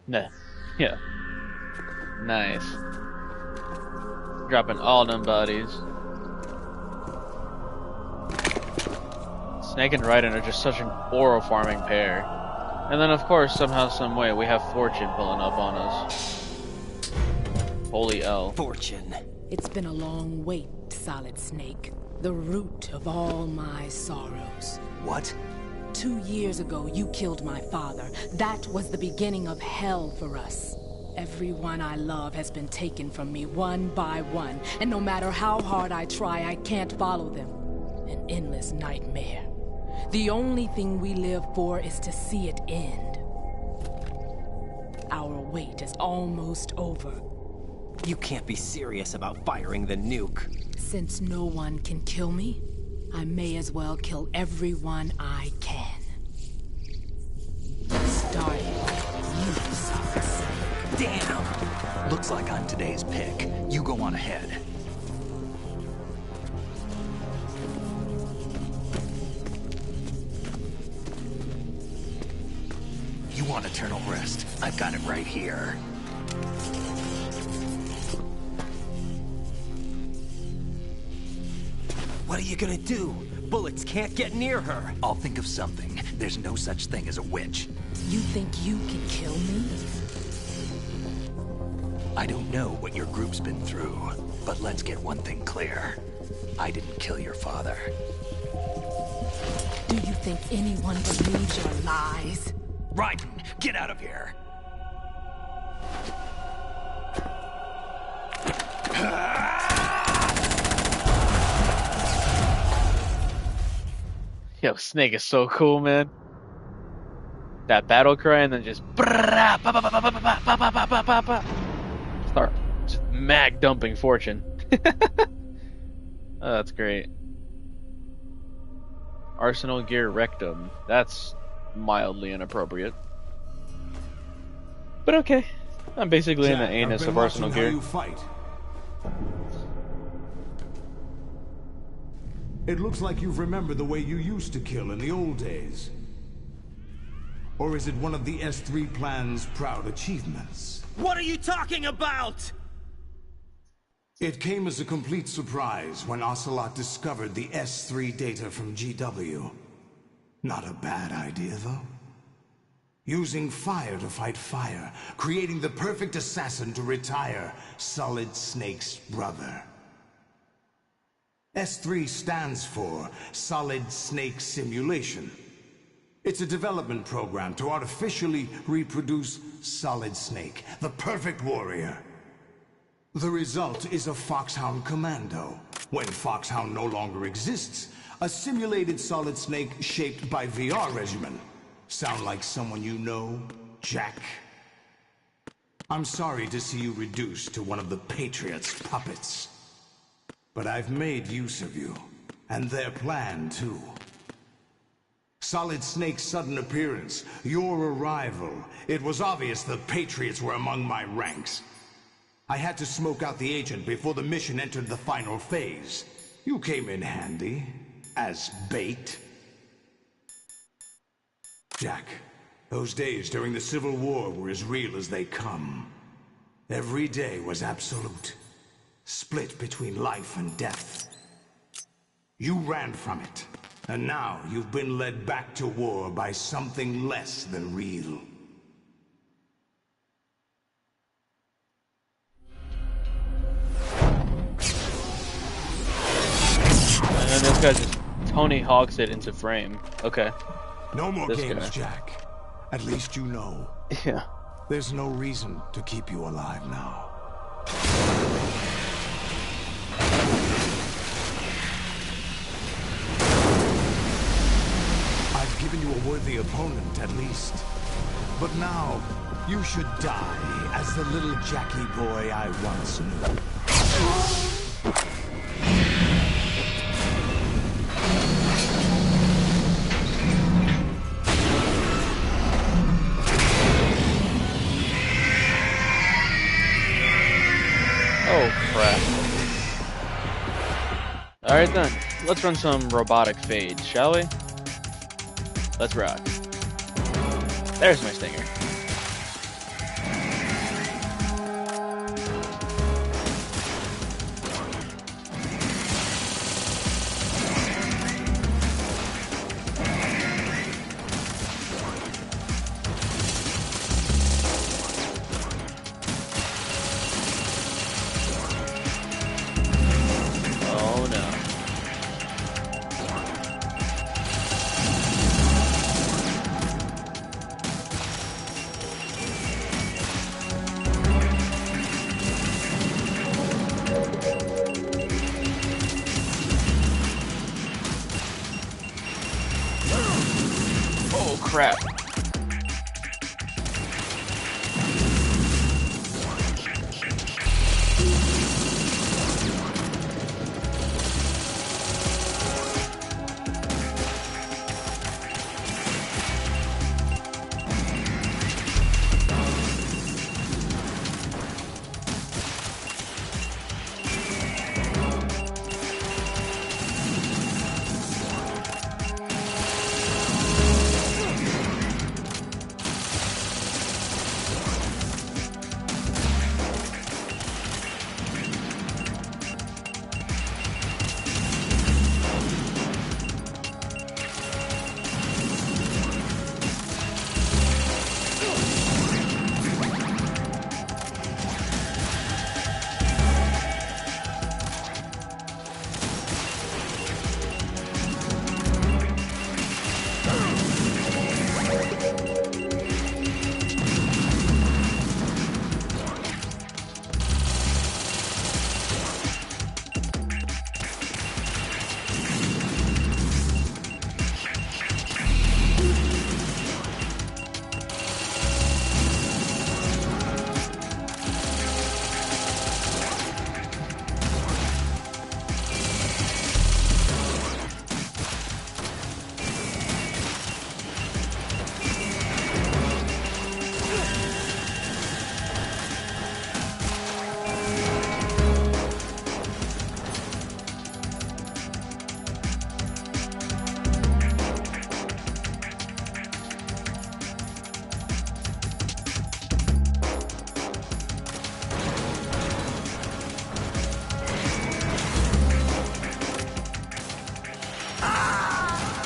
A: Nah. Yeah. Nice. Dropping all them bodies. Snake and Raiden are just such an oral farming pair. And then of course, somehow, some way, we have Fortune pulling up on us. Holy L.
C: Fortune.
O: It's been a long wait, Solid Snake. The root of all my sorrows.
M: What?
O: 2 years ago, you killed my father. That was the beginning of hell for us. Everyone I love has been taken from me one by one, and no matter how hard I try, I can't follow them. An endless nightmare. The only thing we live for is to see it end. Our wait is almost over.
C: You can't be serious about firing the nuke.
O: Since no one can kill me, I may as well kill everyone I can. Starting with you, Solid Snake.
M: Damn! Looks like I'm today's pick. You go on ahead. You want eternal rest? I've got it right here.
C: What are you gonna do? Bullets can't get near her.
M: I'll think of something. There's no such thing as a witch.
O: You think you can kill me?
M: I don't know what your group's been through, but let's get one thing clear. I didn't kill your father.
O: Do you think anyone believes your lies?
M: Raiden, get out of here!
A: Yo, Snake is so cool, man. That battle cry and then just start just mag dumping Fortune. Oh, that's great. Arsenal gear rectum. That's mildly inappropriate. But okay. I'm basically in the anus of Arsenal gear.
B: You fight. It looks like you've remembered the way you used to kill in the old days. Or is it one of the S3 plan's proud achievements?
C: What are you talking about?
B: It came as a complete surprise when Ocelot discovered the S3 data from GW. Not a bad idea, though. Using fire to fight fire, creating the perfect assassin to retire Solid Snake's brother. S3 stands for Solid Snake Simulation. It's a development program to artificially reproduce Solid Snake, the perfect warrior. The result is a Foxhound Commando. When Foxhound no longer exists, a simulated Solid Snake shaped by VR regimen. Sound like someone you know, Jack? I'm sorry to see you reduced to one of the Patriots' puppets. But I've made use of you, and their plan too. Solid Snake's sudden appearance, your arrival, it was obvious the Patriots were among my ranks. I had to smoke out the agent before the mission entered the final phase. You came in handy, as bait. Jack, those days during the Civil War were as real as they come. Every day was absolute. Split between life and death. You ran from it, and now you've been led back to war by something less than real.
A: And then this guy just Tony Hawks it into frame. Okay.
B: No more
A: This
B: games,
A: guy.
B: Jack. At least you know.
A: Yeah.
B: There's no reason to keep you alive now. I've given you a worthy opponent, at least. But now, you should die as the little Jackie boy I once knew.
A: Oh crap. Alright then, let's run some robotic fades, shall we? Let's rock. There's my stinger.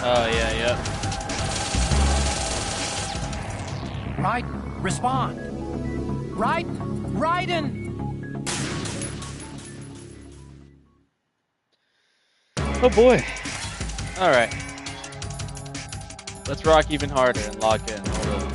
A: Oh, yeah, yep.
N: Raiden, respond. Raiden!
A: Oh boy. Alright. Let's rock even harder and lock in. Hold on.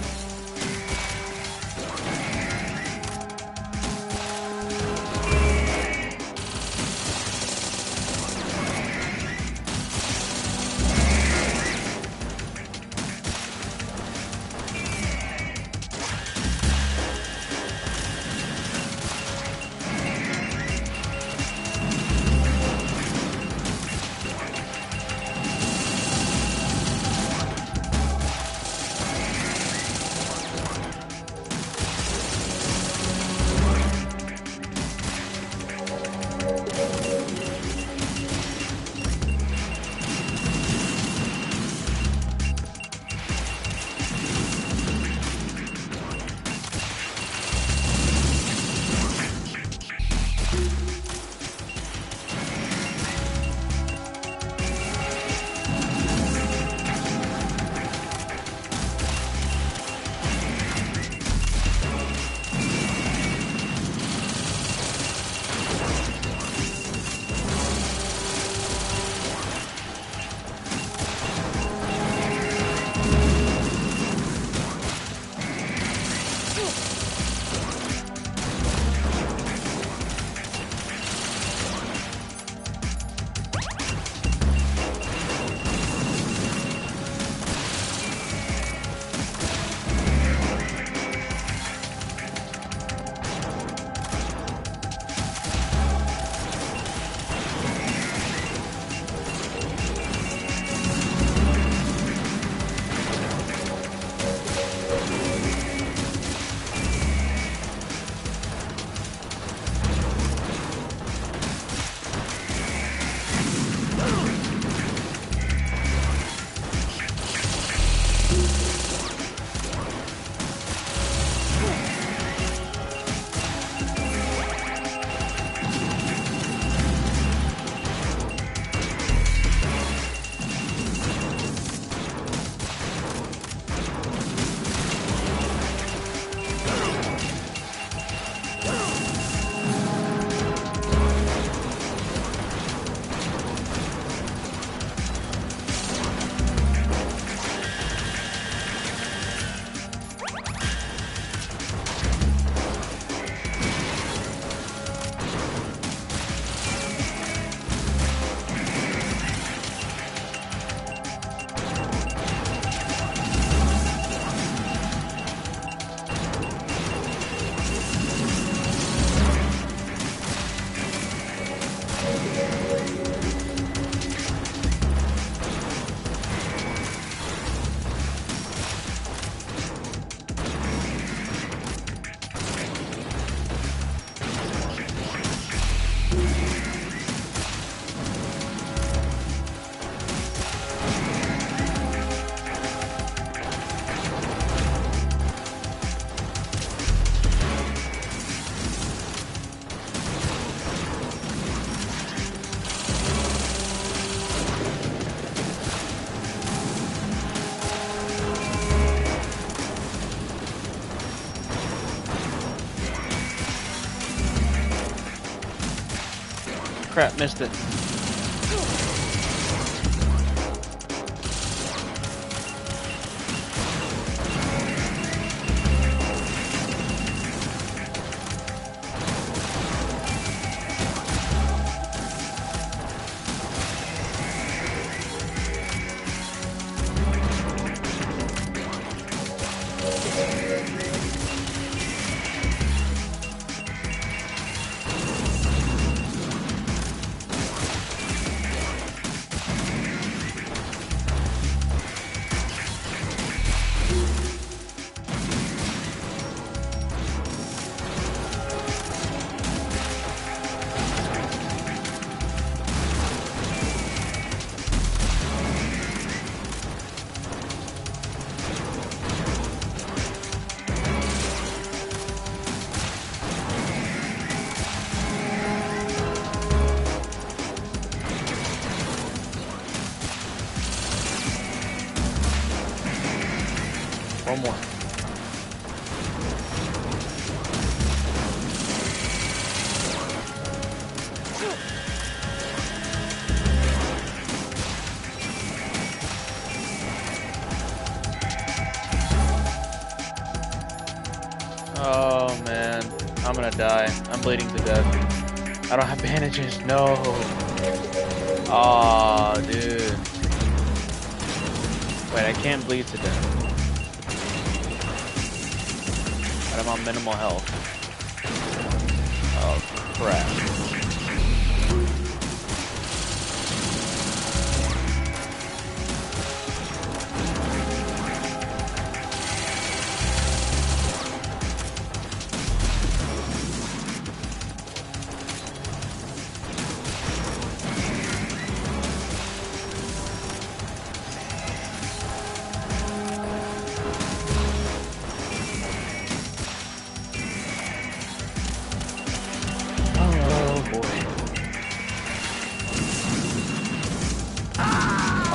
A: Crap, missed it. No more. Oh man, I'm gonna die. I'm bleeding to death. I don't have bandages. No. Aw, dude. Wait, I can't bleed to death. But I'm on minimal health. Oh crap.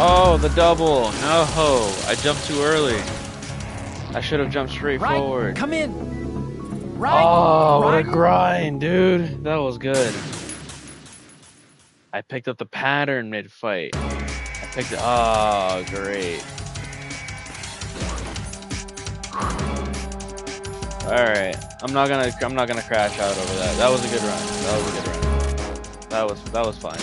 A: Oh, the double. No, I jumped too early. I should have jumped straight forward.
N: Come in. Right.
A: Oh, what a grind, dude. That was good. I picked up the pattern mid-fight. I picked it. Oh, great. All right. I'm not gonna crash out over that. That was a good run. That was a good run. That was fine.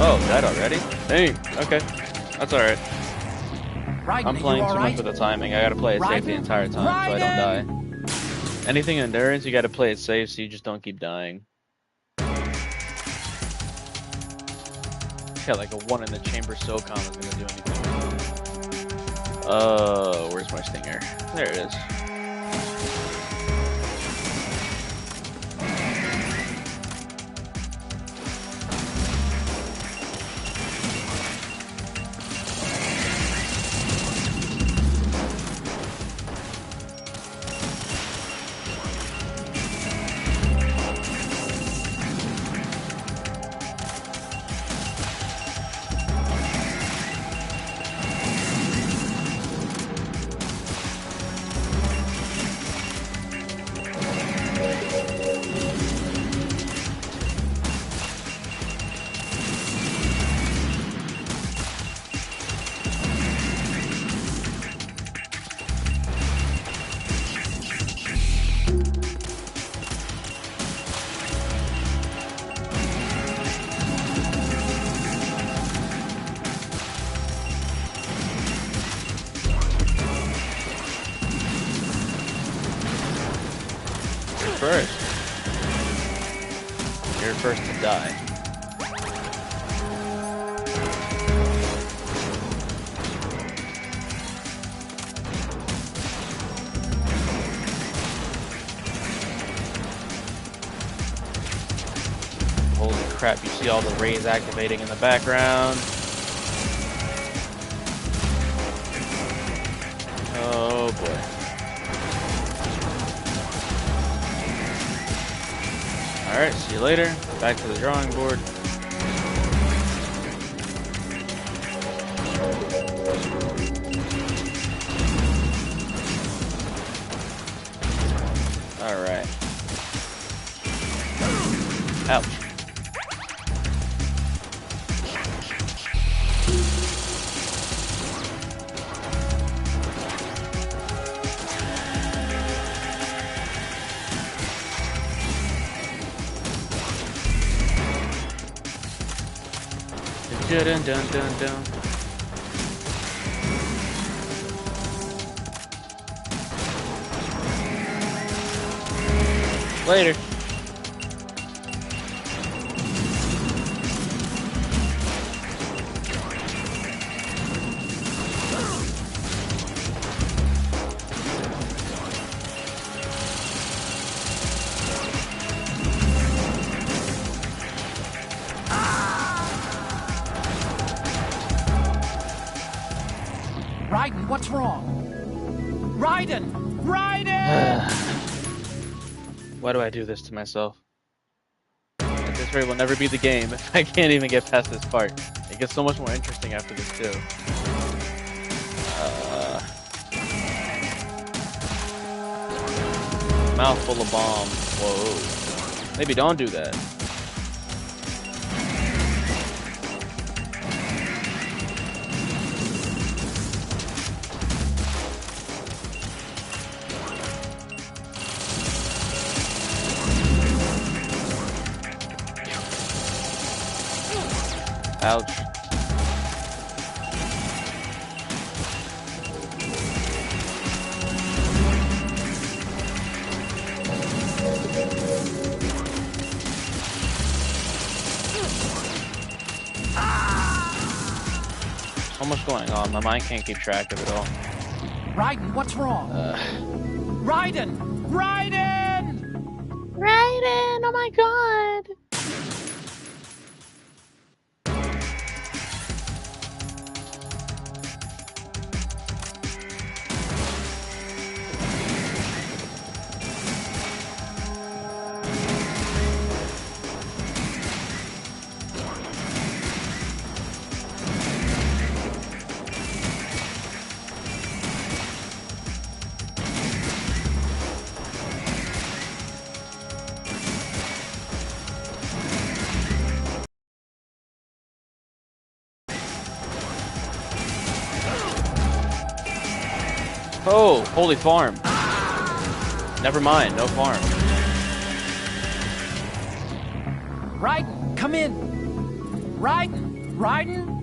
A: Oh, that already? Dang. Okay. That's alright. I'm playing too much with the timing. I gotta play it safe the entire time so I don't die. Anything endurance, you gotta play it safe so you just don't keep dying. Yeah, like a 1 in the chamber SOCOM is gonna do anything. Where's my stinger? There it is. First. You're first to die. Holy crap, you see all the rays activating in the background. Oh boy. Alright, see you later. Back to the drawing board. Alright. Ouch. Dun dun dun dun. Later.
N: Raiden, what's wrong? Raiden! Raiden!
A: Why do I do this to myself? At this rate, will never be the game if I can't even get past this part. It gets so much more interesting after this too. Mouthful of bomb. Whoa. Maybe don't do that. Ouch. So much going on, my mind can't keep track of it all.
N: Raiden, what's wrong? Raiden! Raiden!
A: Raiden! Oh my god! Oh, holy farm. Never mind, no farm.
N: Raiden, come in! Raiden! Raiden?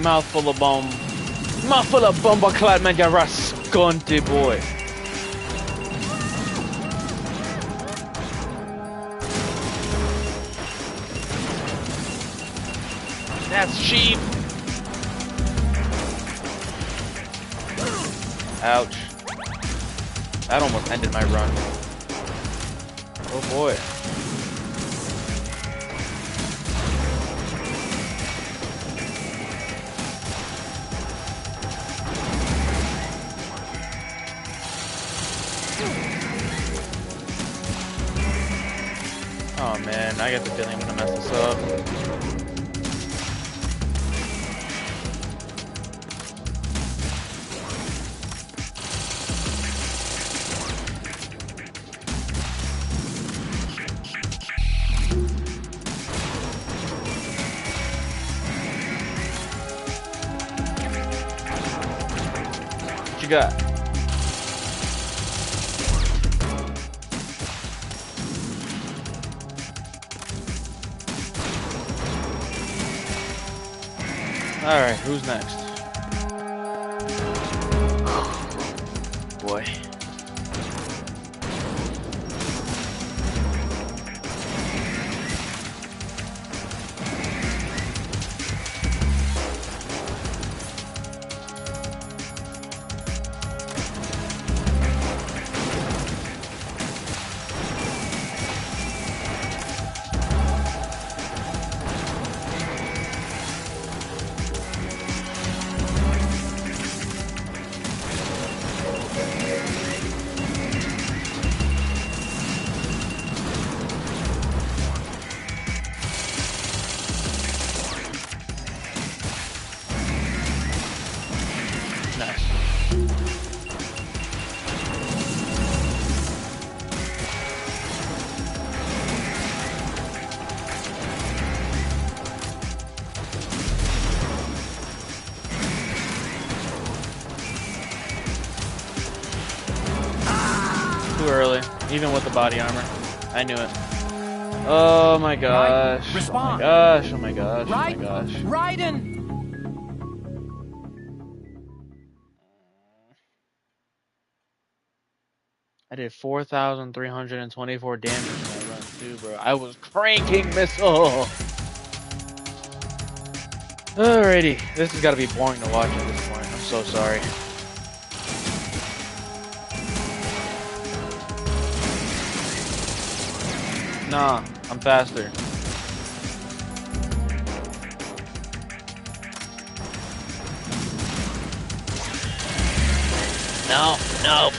N: Mouthful of bomb. Mouthful of bomber clad man, you rascunty boy. That's cheap. Ouch. That almost ended my run. Oh boy. Oh man, I get the feeling I'm gonna mess this up.
A: got? Alright, who's next? Boy. Too early, even with the body armor. I knew it. Oh my gosh. Oh my gosh. Oh my gosh. Oh my gosh.
N: Raiden!
A: I did 4,324 damage in that run too, bro. I was cranking missile. Alrighty, this has got to be boring to watch at this point. I'm so sorry. Nah, I'm faster. No, no.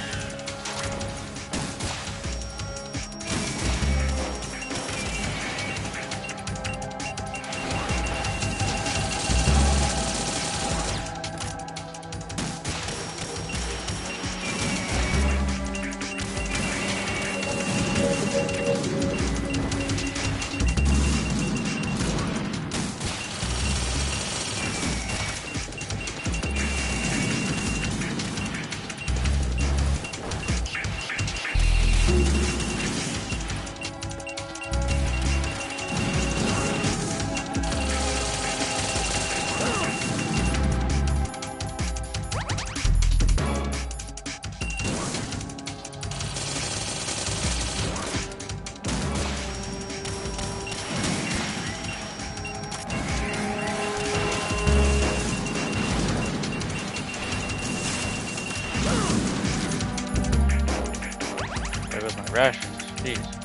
A: There goes my rations. Jeez.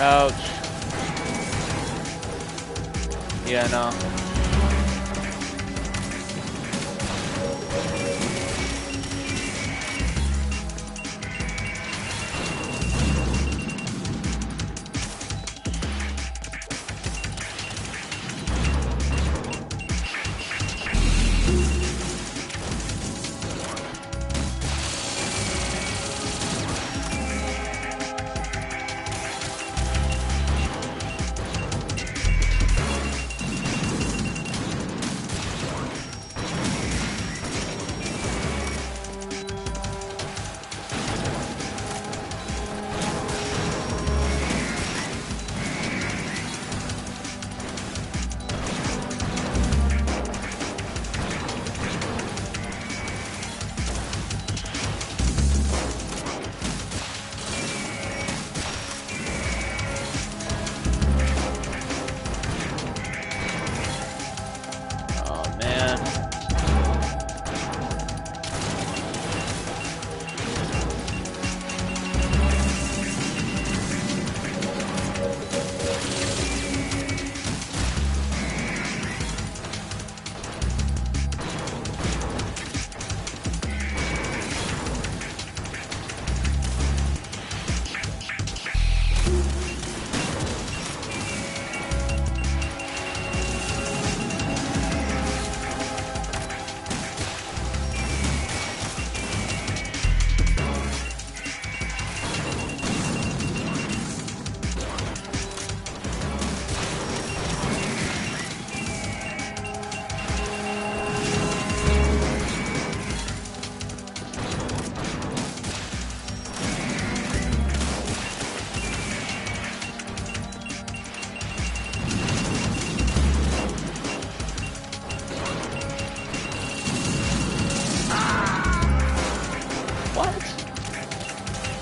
A: Ouch. Yeah, no.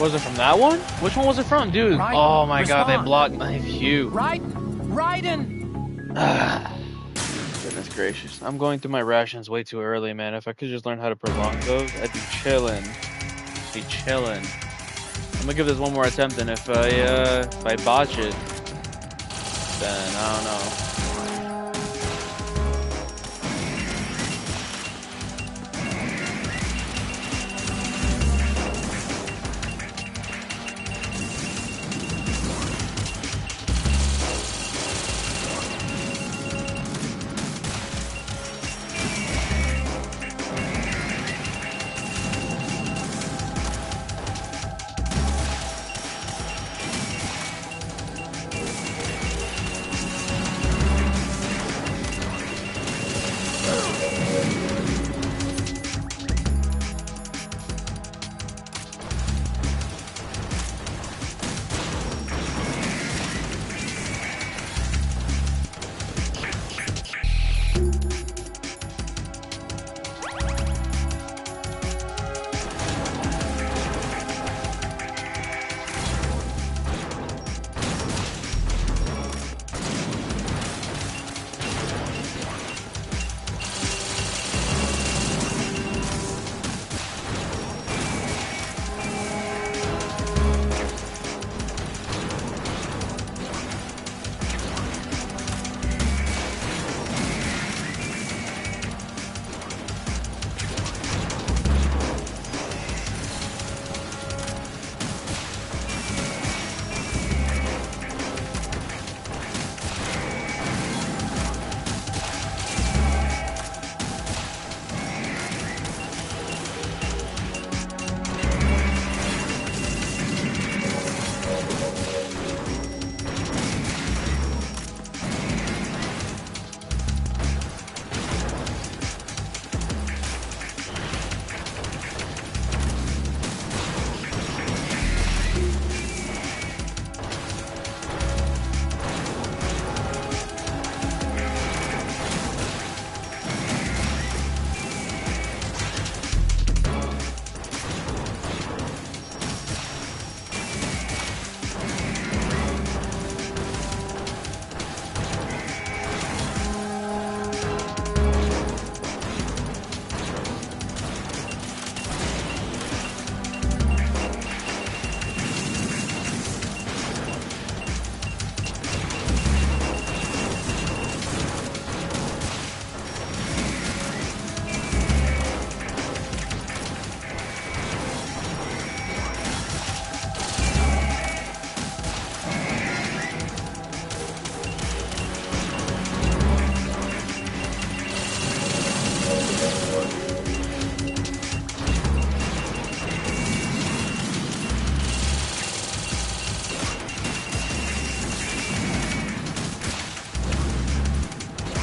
A: Was it from that one? Which one was it from, dude?
N: Raiden,
A: Oh my god, they
N: respond.
A: blocked my view.
N: Raiden!
A: Goodness gracious. I'm going through my rations way too early, man. If I could just learn how to prolong those, I'd be chilling. Be chilling. I'm gonna give this one more attempt, and if I botch it, then I don't know.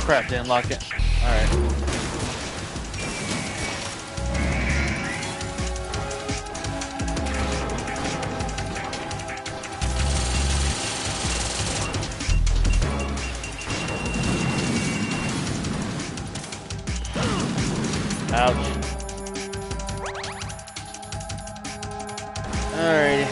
A: Crap, didn't lock it. Alright. Ouch. Alrighty.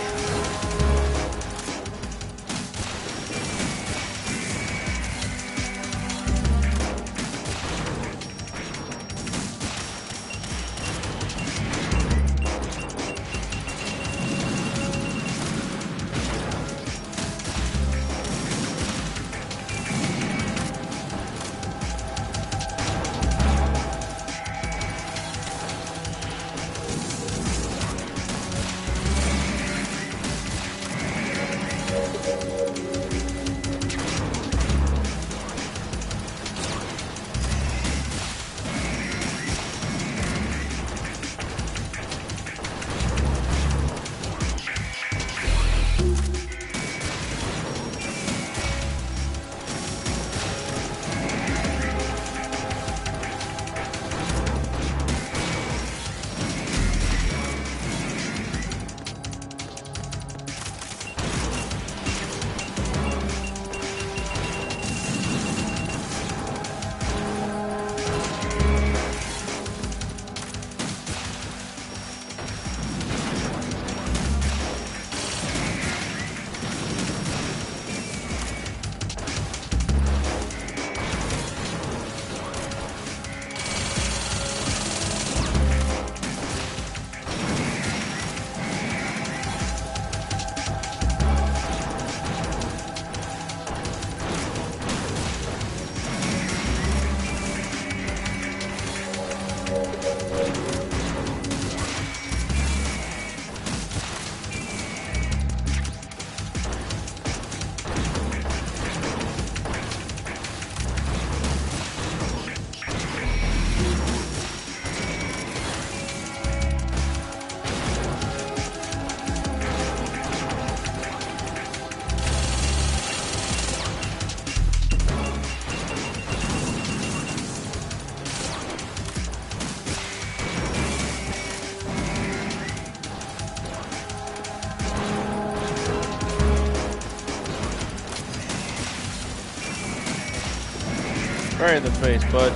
A: Right in the face, bud.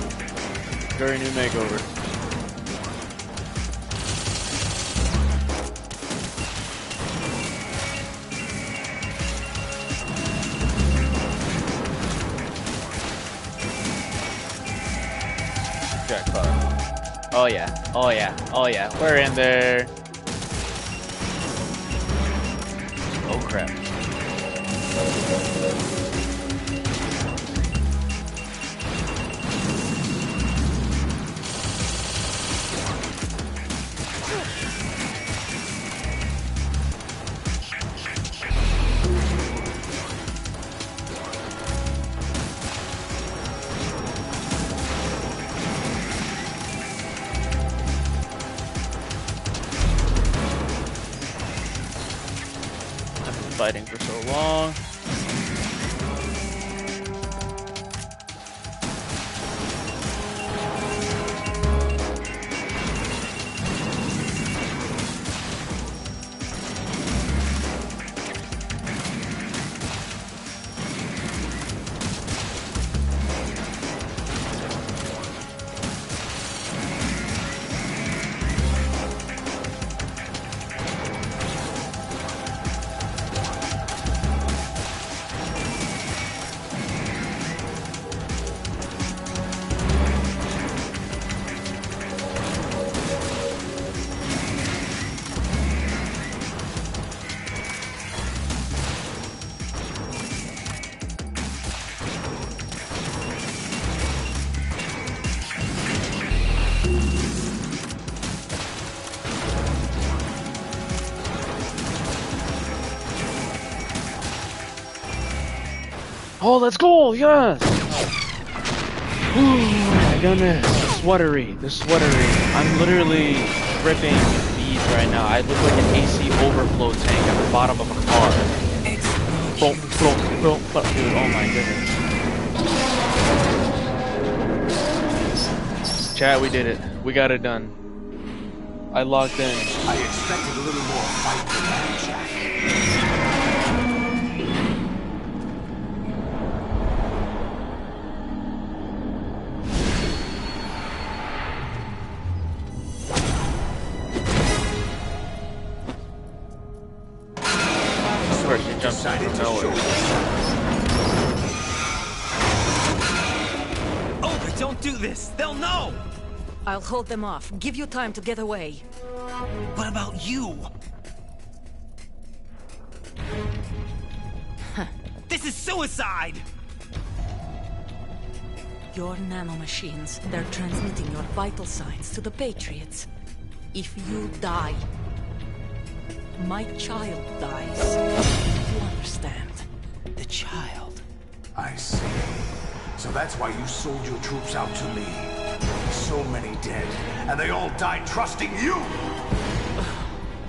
A: Very new makeover. Jackpot. Oh yeah. Oh yeah. Oh yeah. We're in there. Oh crap. Fighting for so long. Oh, let's go! Yes! Oh my goodness. The sweatery. I'm literally ripping beads right now. I look like an AC overflow tank at the bottom of a car. Dude, oh my goodness. Chat, we did it. We got it done. I logged in.
B: I expected a little more fight than that, Jack.
A: Decided to show
C: Oh, but don't do this! They'll know!
H: I'll hold them off. Give you time to get away.
C: What about you? This is suicide!
H: Your nanomachines, they're transmitting your vital signs to the Patriots. If you die, my child dies. You understand?
C: The child.
B: I see. So that's why you sold your troops out to me. So many dead, and they all died trusting you!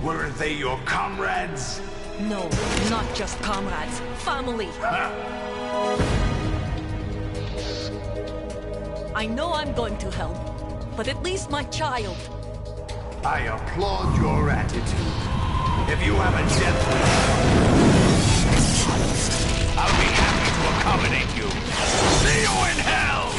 B: Weren't they your comrades?
H: No, not just comrades. Family! I know I'm going to help, but at least my child.
B: I applaud your attitude. If you have a death wish, I'll be happy to accommodate you. See you in hell!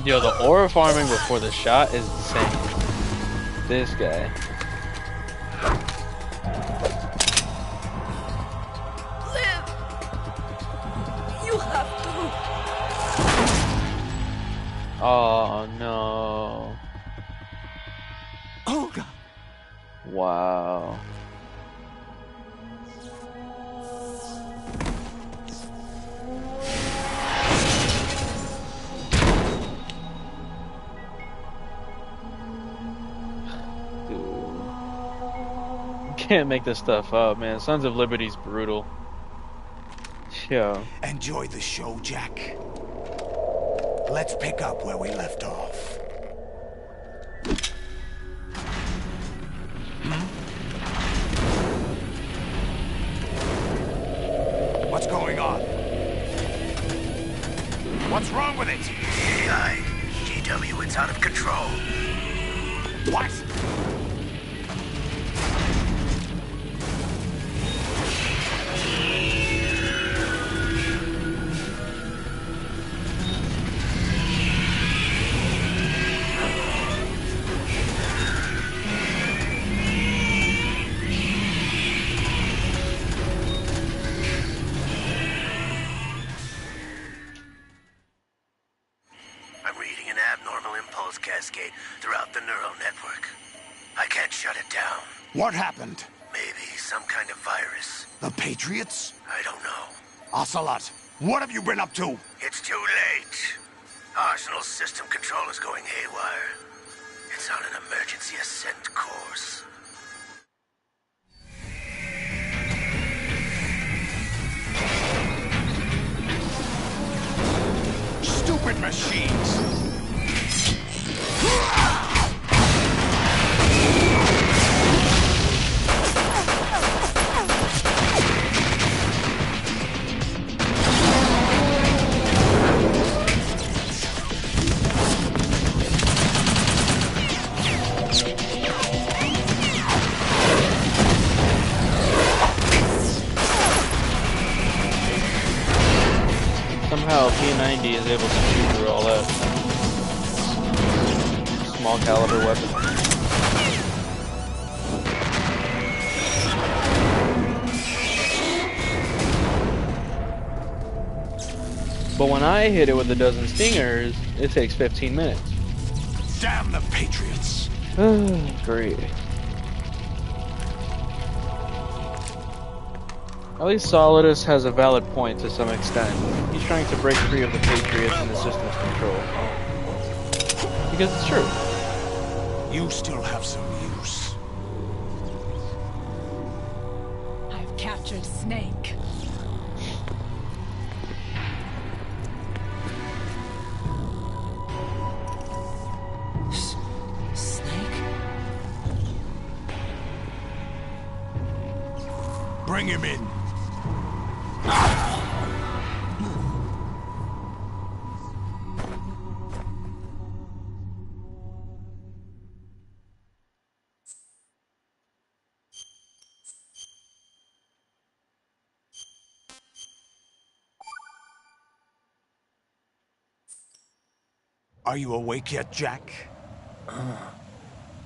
A: Yo, the aura farming before the shot is insane. This guy.
H: Live! You have to!
A: Oh no.
C: Oh god.
A: Wow. Can't make this stuff up, man. Sons of Liberty's brutal. Yo.
B: Enjoy the show, Jack. Let's pick up where we left off. What's going on? What's wrong with it?
J: AI, GW, it's out of control.
B: What?
J: I'm reading an abnormal impulse cascade throughout the neural network. I can't shut it down.
B: What happened?
J: Maybe some kind of virus.
B: The Patriots?
J: I don't know.
B: Ocelot, what have you been up to?
J: It's too late. Arsenal's system control is going haywire. It's on an emergency ascent course.
B: Stupid machines!
A: Somehow P90 is able to shoot through all that. Small caliber weapon. But when I hit it with a dozen stingers, it takes 15 minutes.
B: Damn the Patriots!
A: Great. At least Solidus has a valid point to some extent. He's trying to break free of the Patriots and the system's control. Because it's true.
B: You still have some use.
O: I've captured Snake.
C: Snake?
B: Bring him in. Are you awake yet, Jack?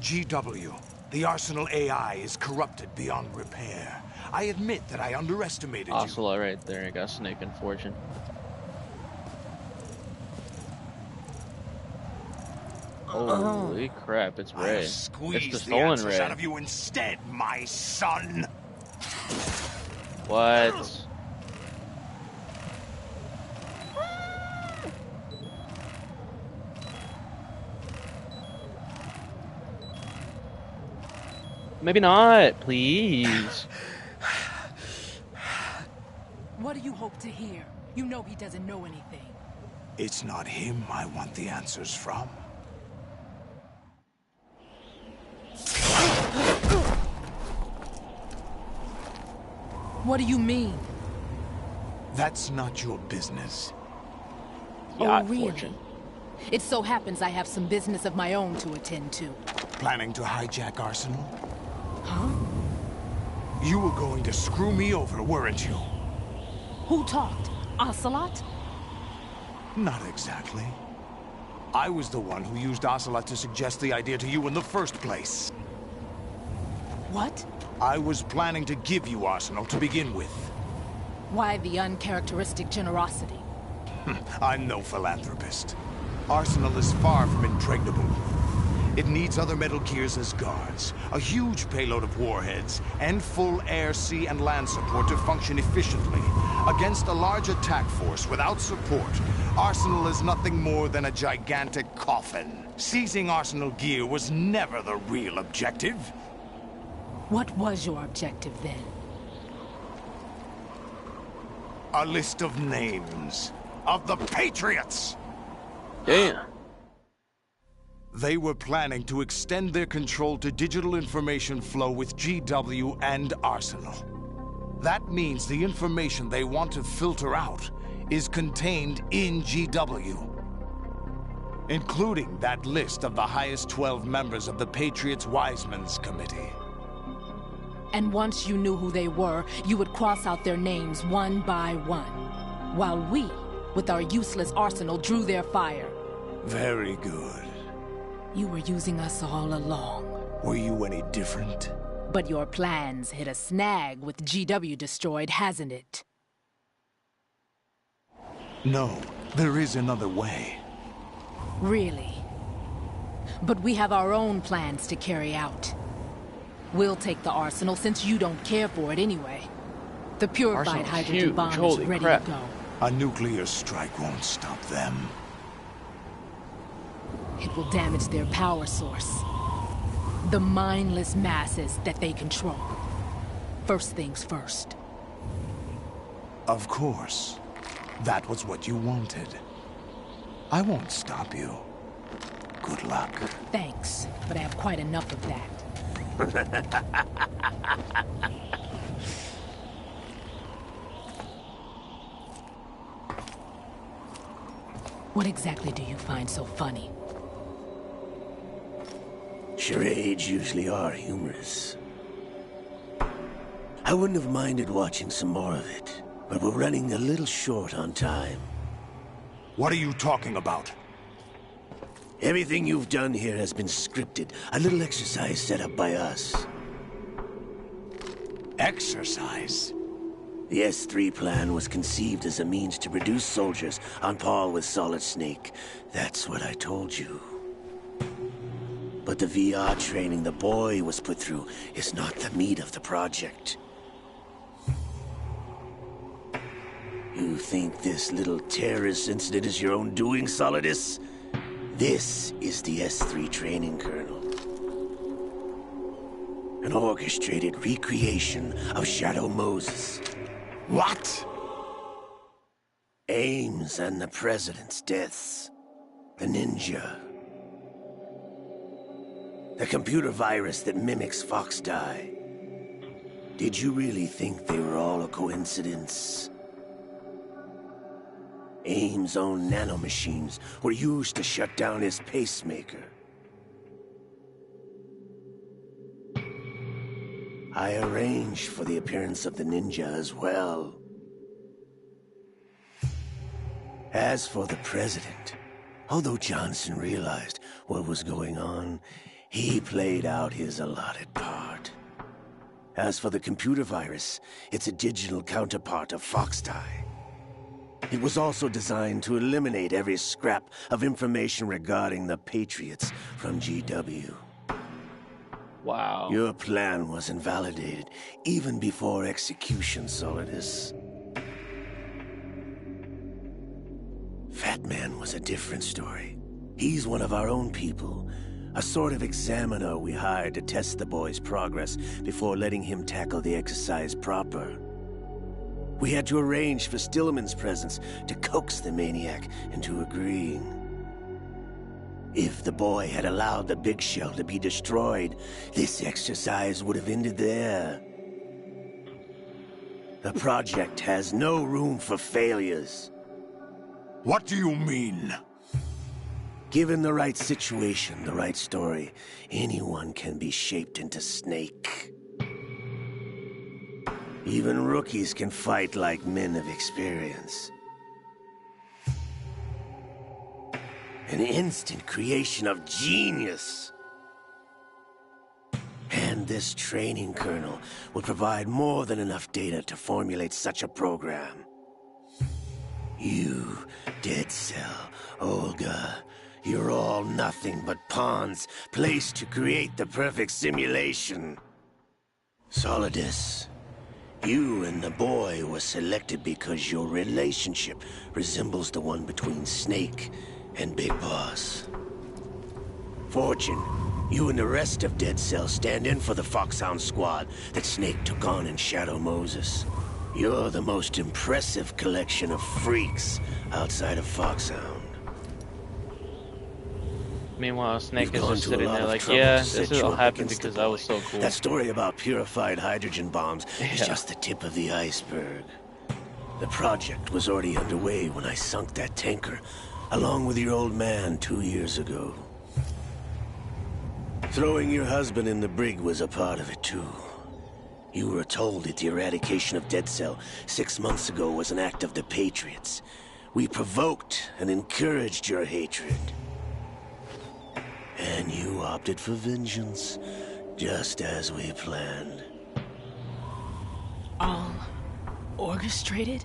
B: GW, the Arsenal AI is corrupted beyond repair. I admit that I underestimated you.
A: Ocelot right there, I got Snake and Fortune. Holy crap, it's Ray. It's the stolen Ray.
B: Out of you instead, my son.
A: What? Maybe not, please.
O: What do you hope to hear? You know he doesn't know anything.
B: It's not him I want the answers from.
O: What do you mean?
B: That's not your business.
O: Oh, really? It so happens I have some business of my own to attend to.
B: Planning to hijack Arsenal?
O: Huh?
B: You were going to screw me over, weren't you?
O: Who talked? Ocelot?
B: Not exactly. I was the one who used Ocelot to suggest the idea to you in the first place.
O: What?
B: I was planning to give you Arsenal to begin with.
O: Why the uncharacteristic generosity?
B: I'm no philanthropist. Arsenal is far from impregnable. It needs other Metal Gears as guards, a huge payload of warheads, and full air, sea, and land support to function efficiently. Against a large attack force without support, Arsenal is nothing more than a gigantic coffin. Seizing Arsenal gear was never the real objective.
O: What was your objective then?
B: A list of names of the Patriots!
A: Damn.
B: They were planning to extend their control to digital information flow with GW and Arsenal. That means the information they want to filter out is contained in GW, including that list of the highest 12 members of the Patriots' Wiseman's Committee.
O: And once you knew who they were, you would cross out their names one by one, while we, with our useless arsenal, drew their fire.
B: Very good.
O: You were using us all along.
B: Were you any different?
O: But your plans hit a snag with GW destroyed, hasn't it?
B: No, there is another way.
O: Really? But we have our own plans to carry out. We'll take the arsenal since you don't care for it anyway. The purified hydrogen bomb is ready to go.
B: A nuclear strike won't stop them.
O: It will damage their power source. The mindless masses that they control. First things first.
B: Of course. That was what you wanted. I won't stop you. Good luck.
O: Thanks, but I have quite enough of that. What exactly do you find so funny?
J: Charades usually are humorous. I wouldn't have minded watching some more of it, but we're running a little short on time.
B: What are you talking about?
J: Everything you've done here has been scripted. A little exercise set up by us.
B: Exercise?
J: The S3 plan was conceived as a means to produce soldiers on par with Solid Snake. That's what I told you. But the VR training the boy was put through is not the meat of the project. You think this little terrorist incident is your own doing, Solidus? This is the S3 training kernel. An orchestrated recreation of Shadow Moses.
B: What?
J: Ames and the President's deaths. The ninja. The computer virus that mimics Foxdie. Did you really think they were all a coincidence? Ames' own nanomachines were used to shut down his pacemaker. I arranged for the appearance of the ninja as well. As for the President, although Johnson realized what was going on, he played out his allotted part. As for the computer virus, it's a digital counterpart of Foxdie. It was also designed to eliminate every scrap of information regarding the Patriots from GW.
A: Wow.
J: Your plan was invalidated even before execution, Solidus. Fat Man was a different story. He's one of our own people. A sort of examiner we hired to test the boy's progress before letting him tackle the exercise proper. We had to arrange for Stillman's presence to coax the maniac into agreeing. If the boy had allowed the big shell to be destroyed, this exercise would have ended there. The project has no room for failures.
B: What do you mean?
J: Given the right situation, the right story, anyone can be shaped into Snake. Even rookies can fight like men of experience. An instant creation of genius. And this training kernel will provide more than enough data to formulate such a program. You, Dead Cell, Olga, you're all nothing but pawns placed to create the perfect simulation. Solidus, you and the boy were selected because your relationship resembles the one between Snake and Big Boss. Fortune, you and the rest of Dead Cell stand in for the Foxhound squad that Snake took on in Shadow Moses. You're the most impressive collection of freaks outside of Foxhound.
A: Meanwhile, Snake is just sitting there like, yeah, this all happened because I was so cool.
J: That story about purified hydrogen bombs is just the tip of the iceberg. The project was already underway when I sunk that tanker, along with your old man 2 years ago. Throwing your husband in the brig was a part of it, too. You were told that the eradication of Dead Cell 6 months ago was an act of the Patriots. We provoked and encouraged your hatred. And you opted for vengeance, just as we planned.
O: All orchestrated?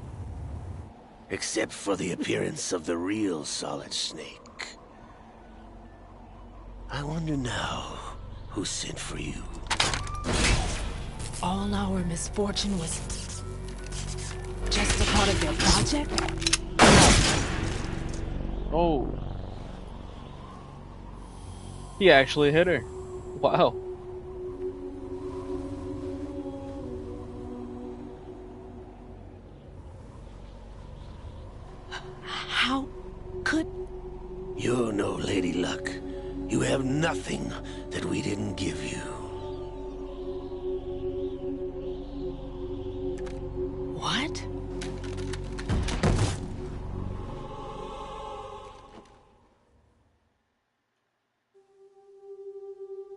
J: Except for the appearance of the real Solid Snake. I wonder now who sent for you.
O: All our misfortune was just a part of their project?
A: Oh. He actually hit her. Wow.
O: How could...
J: You're no Lady Luck. You have nothing that we didn't give you.
O: What?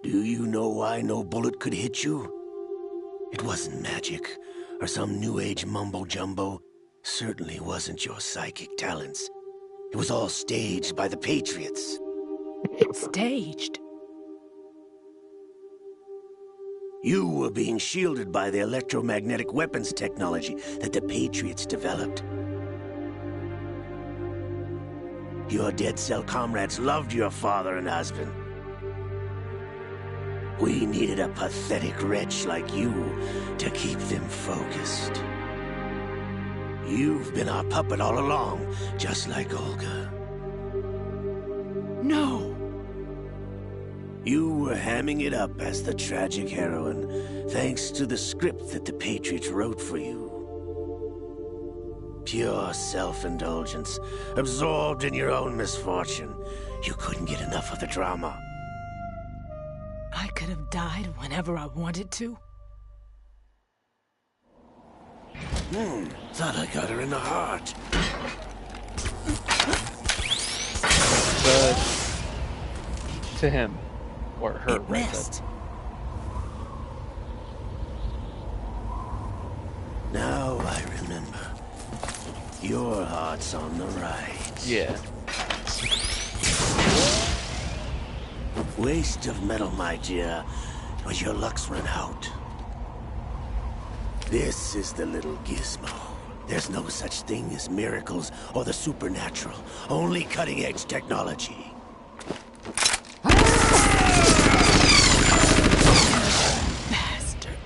J: Do you know why no bullet could hit you? It wasn't magic, or some new age mumbo-jumbo. Certainly wasn't your psychic talents. It was all staged by the Patriots.
O: Staged?
J: You were being shielded by the electromagnetic weapons technology that the Patriots developed. Your Dead Cell comrades loved your father and husband. We needed a pathetic wretch like you to keep them focused. You've been our puppet all along, just like Olga.
O: No!
J: You were hamming it up as the tragic heroine, thanks to the script that the Patriots wrote for you. Pure self-indulgence, absorbed in your own misfortune. You couldn't get enough of the drama.
O: I could have died whenever I wanted to.
J: Thought I got her in the heart.
A: To him. Or her,
J: it missed. Now I remember. Your heart's on the right.
A: Yeah.
J: Waste of metal, my dear, but your luck's run out. This is the little gizmo. There's no such thing as miracles or the supernatural. Only cutting-edge technology.
O: Bastard.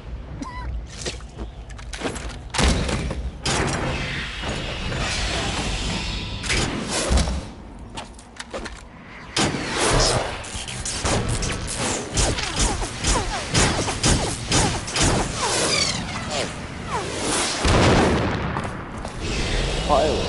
A: Pilot.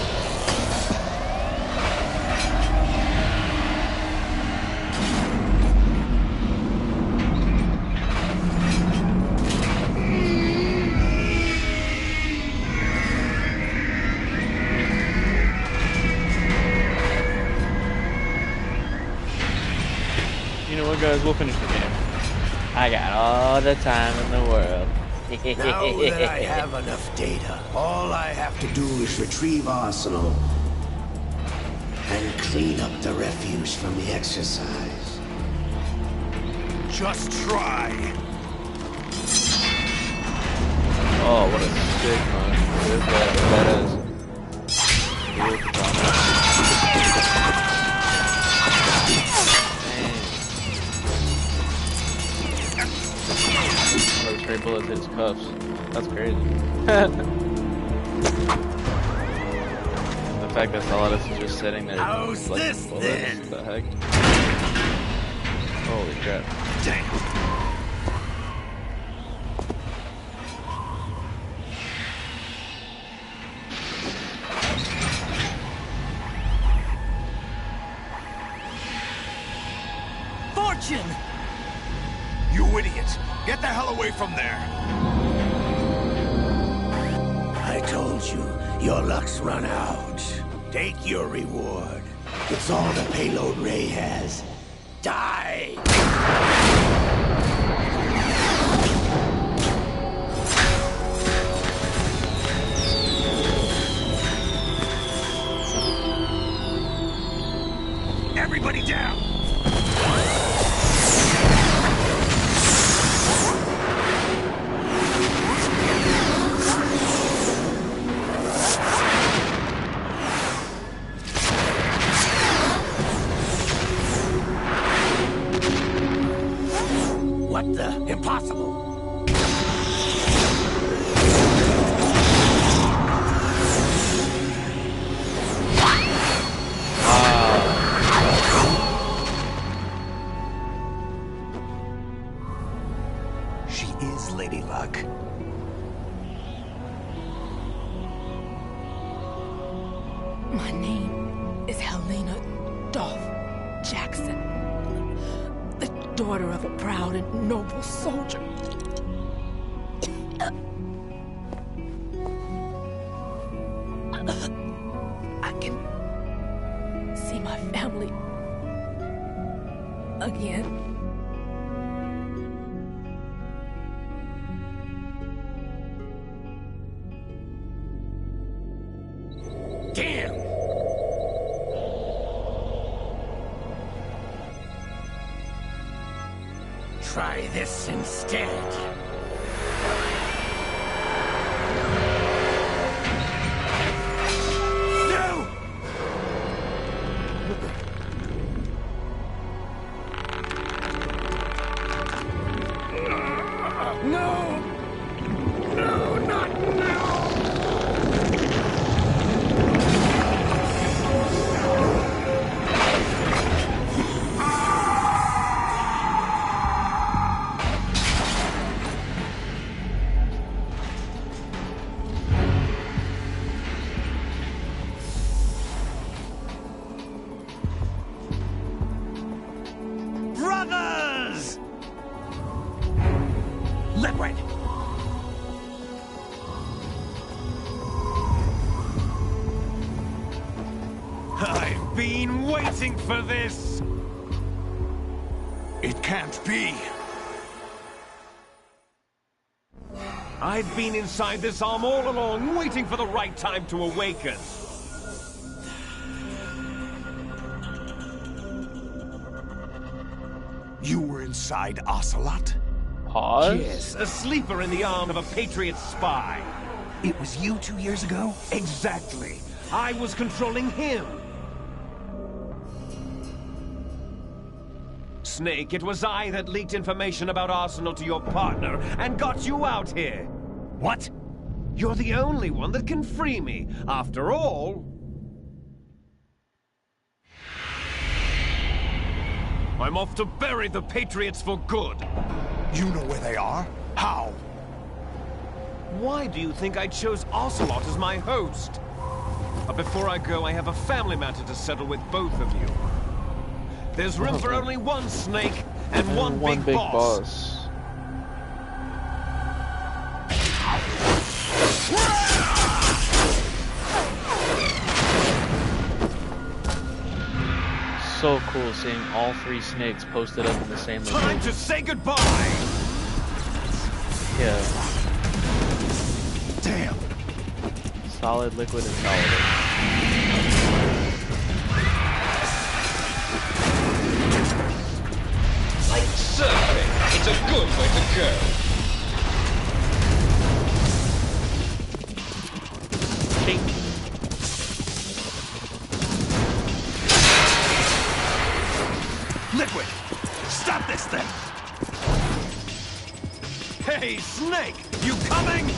A: You know what, guys? We'll finish the game. I got all the time in the world.
J: Now that I have enough data, all I have to do is retrieve Arsenal and clean up the refuse from the exercise.
B: Just try.
A: Oh, what a sick one. Look at that. One of those straight bullets hits cuffs. That's crazy. The fact that Solidus is just sitting there.
J: How's
A: like,
J: this
A: bullets,
J: then?
A: What the heck? Holy crap.
J: Damn.
O: Fortune!
B: You idiot! Get the hell away from there!
J: I told you, your luck's run out. Take your reward. It's all the payload Ray has. Die!
M: Everybody down!
J: What the? Impossible!
M: She is Lady Luck.
O: My name is Helena Dolph Jackson, the daughter of a proud and noble soldier. I can see my family again.
J: Damn! Try this instead. No! No! No, not now!
M: Brothers! Liquid! I've been waiting for this!
B: It can't be.
P: I've been inside this arm all along, waiting for the right time to awaken.
B: You were inside Ocelot?
A: Pause?
P: Yes, a sleeper in the arm of a Patriot spy.
M: It was you 2 years ago?
P: Exactly. I was controlling him. Snake, it was I that leaked information about Arsenal to your partner and got you out here.
M: What?
P: You're the only one that can free me. After all, I'm off to bury the Patriots for good.
B: You know where they are? How?
P: Why do you think I chose Ocelot as my host? But before I go, I have a family matter to settle with both of you. There's room for only one Snake and one big boss.
A: So cool seeing all three snakes posted up in the same location.
P: Time to say goodbye!
A: Yeah.
B: Damn.
A: Solid Liquid and Solid.
Q: Like surfing, it's a good way to go.
M: Liquid! Stop this thing!
P: Hey, Snake! You coming?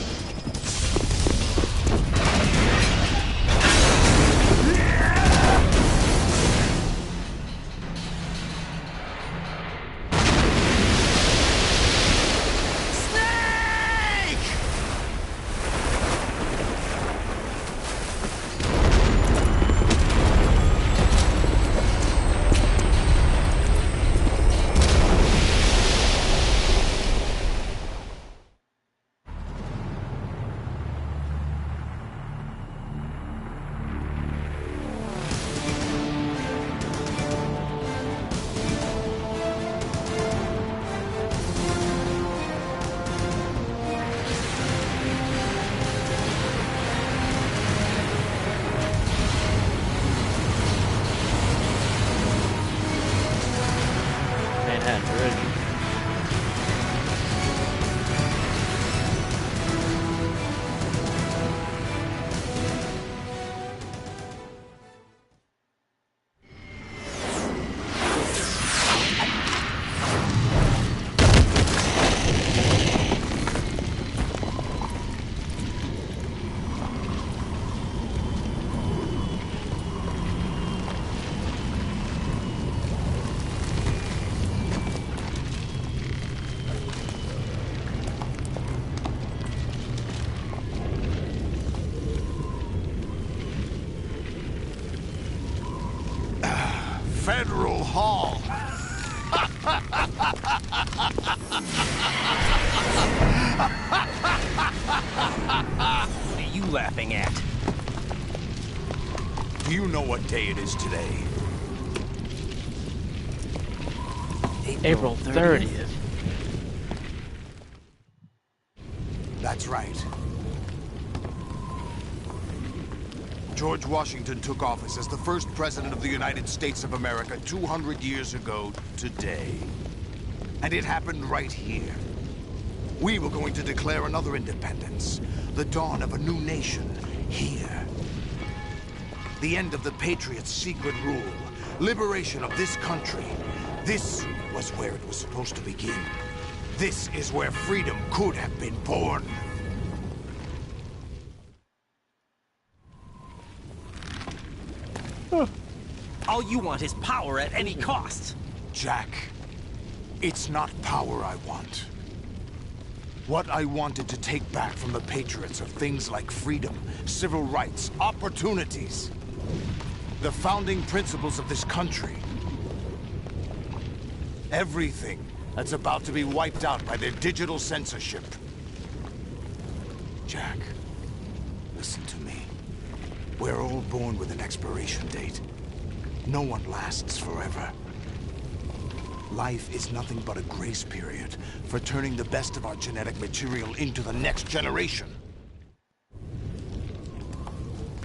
B: Federal Hall.
C: What are you laughing at?
B: Do you know what day it is today?
A: April 30th.
B: That's right. George Washington took office as the first president of the United States of America 200 years ago today. And it happened right here. We were going to declare another independence, the dawn of a new nation, here. The end of the Patriots' secret rule, liberation of this country. This was where it was supposed to begin. This is where freedom could have been born.
C: All you want is power at any cost.
B: Jack, it's not power I want. What I wanted to take back from the Patriots are things like freedom, civil rights, opportunities. The founding principles of this country. Everything that's about to be wiped out by their digital censorship. Jack, listen to me. We're all born with an expiration date. No one lasts forever. Life is nothing but a grace period for turning the best of our genetic material into the next generation.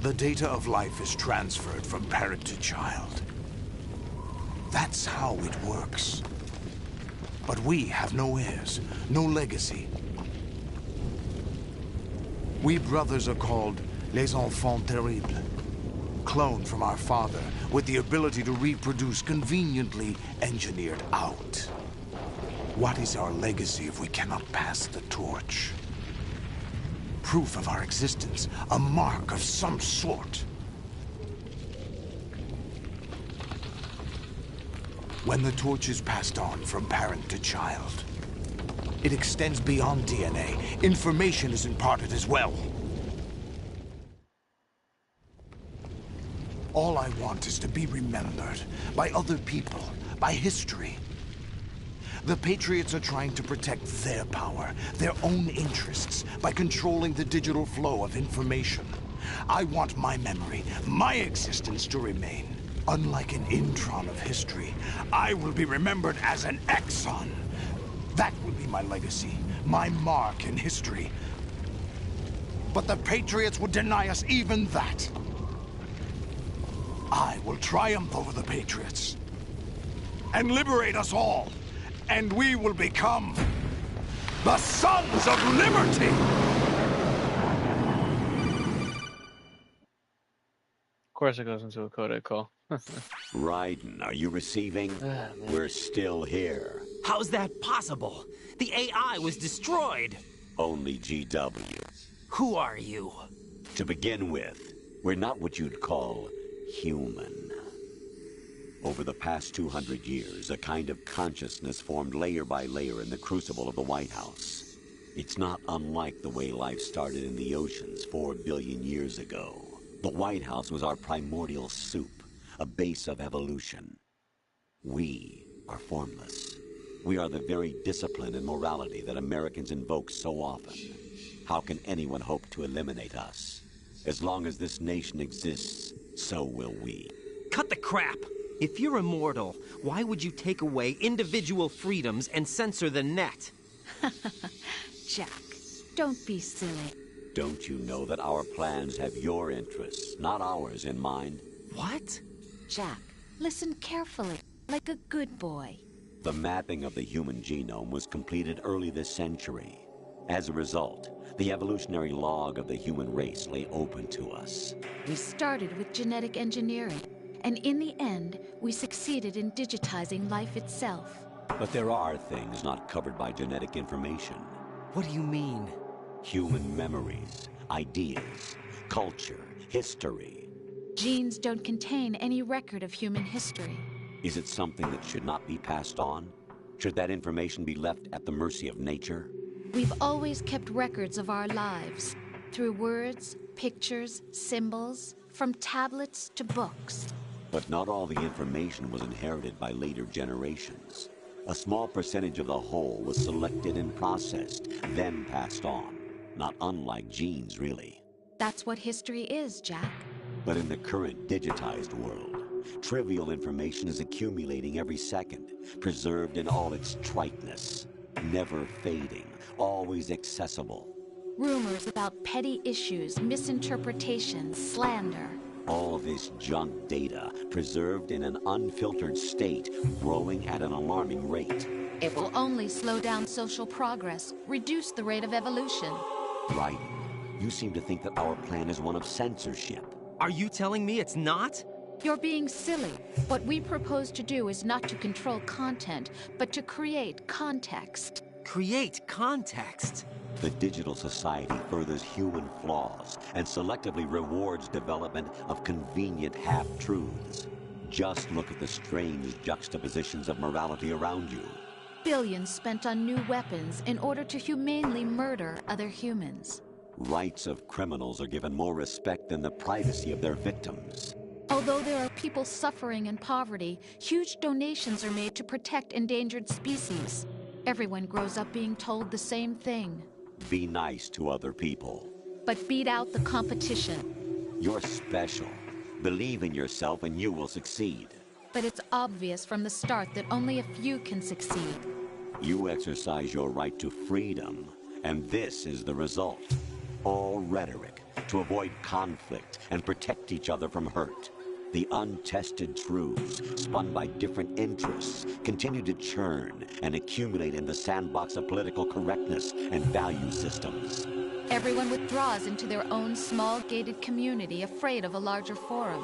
B: The data of life is transferred from parent to child. That's how it works. But we have no heirs, no legacy. We brothers are called les enfants terribles. Cloned from our father, with the ability to reproduce conveniently engineered out. What is our legacy if we cannot pass the torch? Proof of our existence, a mark of some sort. When the torch is passed on from parent to child, it extends beyond DNA. Information is imparted as well. All I want is to be remembered by other people, by history. The Patriots are trying to protect their power, their own interests, by controlling the digital flow of information. I want my memory, my existence to remain. Unlike an intron of history, I will be remembered as an exon. That will be my legacy, my mark in history. But the Patriots would deny us even that. I will triumph over the Patriots and liberate us all, and we will become the Sons of Liberty!
A: Of course it goes into a codec call.
L: Raiden, are you receiving? We're still here.
C: How's that possible? The AI was destroyed.
L: Only GW.
C: Who are you?
L: To begin with, we're not what you'd call human. Over the past 200 years, a kind of consciousness formed layer by layer in the crucible of the White House. It's not unlike the way life started in the oceans 4 billion years ago. The White House was our primordial soup, a base of evolution. We are formless. We are the very discipline and morality that Americans invoke so often. How can anyone hope to eliminate us? As long as this nation exists, so will we.
C: Cut the crap! If you're immortal, why would you take away individual freedoms and censor the net?
R: Jack, don't be silly.
L: Don't you know that our plans have your interests, not ours, in mind?
C: What?
R: Jack, listen carefully, like a good boy.
L: The mapping of the human genome was completed early this century. As a result, the evolutionary log of the human race lay open to us.
R: We started with genetic engineering, and in the end, we succeeded in digitizing life itself.
L: But there are things not covered by genetic information.
C: What do you mean?
L: Human memories, ideas, culture, history.
R: Genes don't contain any record of human history.
L: Is it something that should not be passed on? Should that information be left at the mercy of nature?
R: We've always kept records of our lives, through words, pictures, symbols, from tablets to books.
K: But not all the information was inherited by later generations. A small percentage of the whole was selected and processed, then passed on. Not unlike genes, really.
R: That's what history is, Jack.
K: But in the current digitized world, trivial information is accumulating every second, preserved in all its triteness, never fading, always accessible.
R: Rumors about petty issues, misinterpretations, slander.
K: All this junk data, preserved in an unfiltered state, growing at an alarming rate.
R: It will only slow down social progress, reduce the rate of evolution.
K: Right. You seem to think that our plan is one of censorship.
C: Are you telling me it's not?
R: You're being silly. What we propose to do is not to control content, but to create context.
C: Create context?
K: The digital society furthers human flaws and selectively rewards development of convenient half-truths. Just look at the strange juxtapositions of morality around you.
R: Billions spent on new weapons in order to humanely murder other humans.
K: Rights of criminals are given more respect than the privacy of their victims.
R: Although there are people suffering in poverty, huge donations are made to protect endangered species. Everyone grows up being told the same thing.
K: Be nice to other people.
R: But beat out the competition.
K: You're special. Believe in yourself and you will succeed.
R: But it's obvious from the start that only a few can succeed.
K: You exercise your right to freedom, and this is the result. All rhetoric to avoid conflict and protect each other from hurt. The untested truths, spun by different interests, continue to churn and accumulate in the sandbox of political correctness and value systems.
R: Everyone withdraws into their own small gated community, afraid of a larger forum.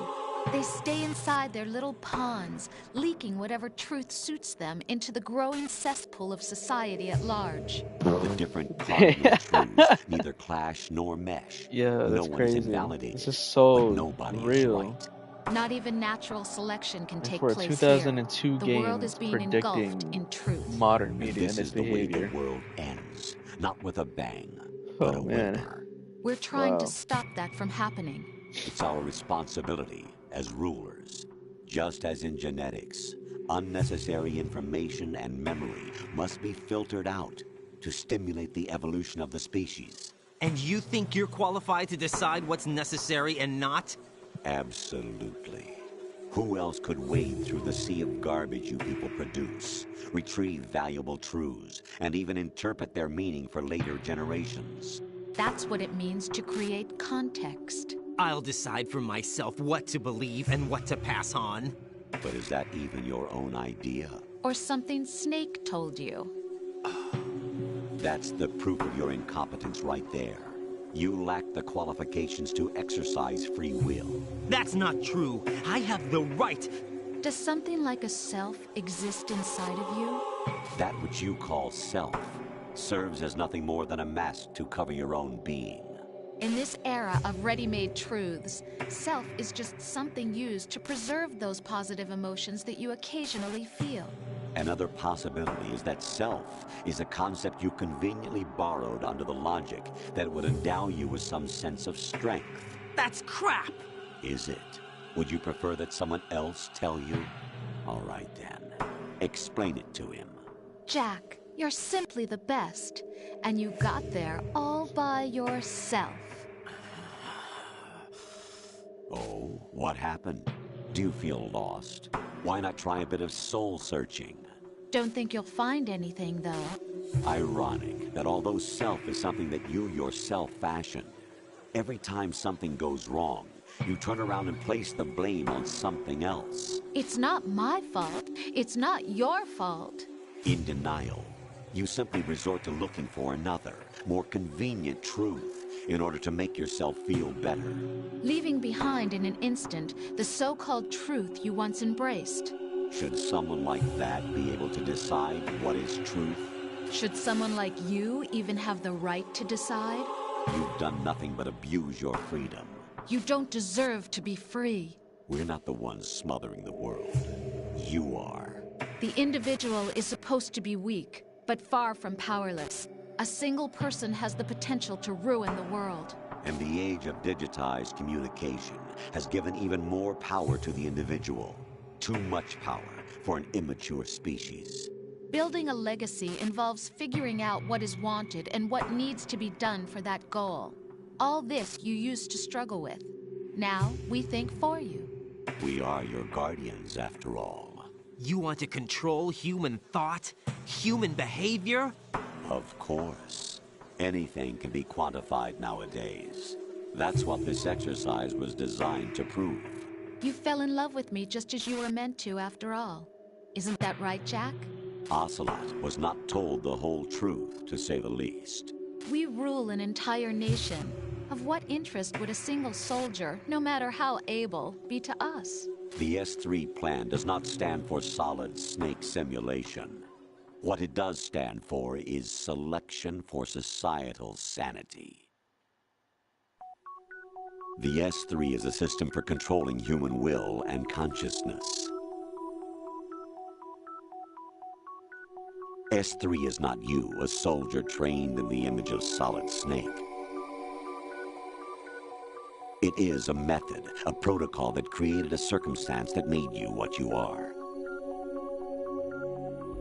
R: They stay inside their little ponds, leaking whatever truth suits them into the growing cesspool of society at large.
K: The different cardinal truths neither clash nor mesh.
A: Yeah, that's
K: no one
A: crazy.
K: is invalidated.
A: This is so
K: but nobody
A: real.
K: is right.
R: Not even natural selection can take
A: For a
R: place
A: 2002
R: here.
A: game
R: The world is being engulfed in truth.
A: modern media
K: This
A: and its
K: is the way
A: behavior.
K: the world ends. Not with a bang,
A: Oh
K: but a
A: man.
K: whimper.
R: We're trying to
A: Wow.
R: stop that from happening.
K: It's our responsibility as rulers. Just as in genetics, unnecessary information and memory must be filtered out to stimulate the evolution of the species.
C: And you think you're qualified to decide what's necessary and not?
K: Absolutely. Who else could wade through the sea of garbage you people produce, retrieve valuable truths, and even interpret their meaning for later generations?
R: That's what it means to create context.
C: I'll decide for myself what to believe and what to pass on.
K: But is that even your own idea?
R: Or something Snake told you.
K: That's the proof of your incompetence right there. You lack the qualifications to exercise free will.
C: That's not true. I have the right.
R: Does something like a self exist inside of you?
K: That which you call self serves as nothing more than a mask to cover your own being.
R: In this era of ready-made truths, self is just something used to preserve those positive emotions that you occasionally feel.
K: Another possibility is that self is a concept you conveniently borrowed under the logic that would endow you with some sense of strength.
C: That's crap!
K: Is it? Would you prefer that someone else tell you? All right then. Explain it to him.
R: Jack, you're simply the best, and you got there all by yourself.
K: Oh, what happened? Do you feel lost? Why not try a bit of soul-searching?
R: Don't think you'll find anything, though.
K: Ironic that although self is something that you yourself fashioned, every time something goes wrong, you turn around and place the blame on something else.
R: It's not my fault. It's not your fault.
K: In denial, you simply resort to looking for another, more convenient truth in order to make yourself feel better.
R: Leaving behind in an instant the so-called truth you once embraced.
K: Should someone like that be able to decide what is truth?
R: Should someone like you even have the right to decide?
K: You've done nothing but abuse your freedom.
R: You don't deserve to be free.
K: We're not the ones smothering the world. You are.
R: The individual is supposed to be weak, but far from powerless. A single person has the potential to ruin the world.
K: In the age of digitized communication, has given even more power to the individual. Too much power for an immature species.
R: Building a legacy involves figuring out what is wanted and what needs to be done for that goal. All this you used to struggle with. Now, we think for you.
K: We are your guardians, after all.
C: You want to control human thought? Human behavior?
K: Of course. Anything can be quantified nowadays. That's what this exercise was designed to prove.
R: You fell in love with me just as you were meant to, after all. Isn't that right, Jack?
K: Ocelot was not told the whole truth, to say the least.
R: We rule an entire nation. Of what interest would a single soldier, no matter how able, be to us?
K: The S3 plan does not stand for solid snake simulation. What it does stand for is selection for societal sanity. The S3 is a system for controlling human will and consciousness. S3 is not you, a soldier trained in the image of Solid Snake. It is a method, a protocol that created a circumstance that made you what you are.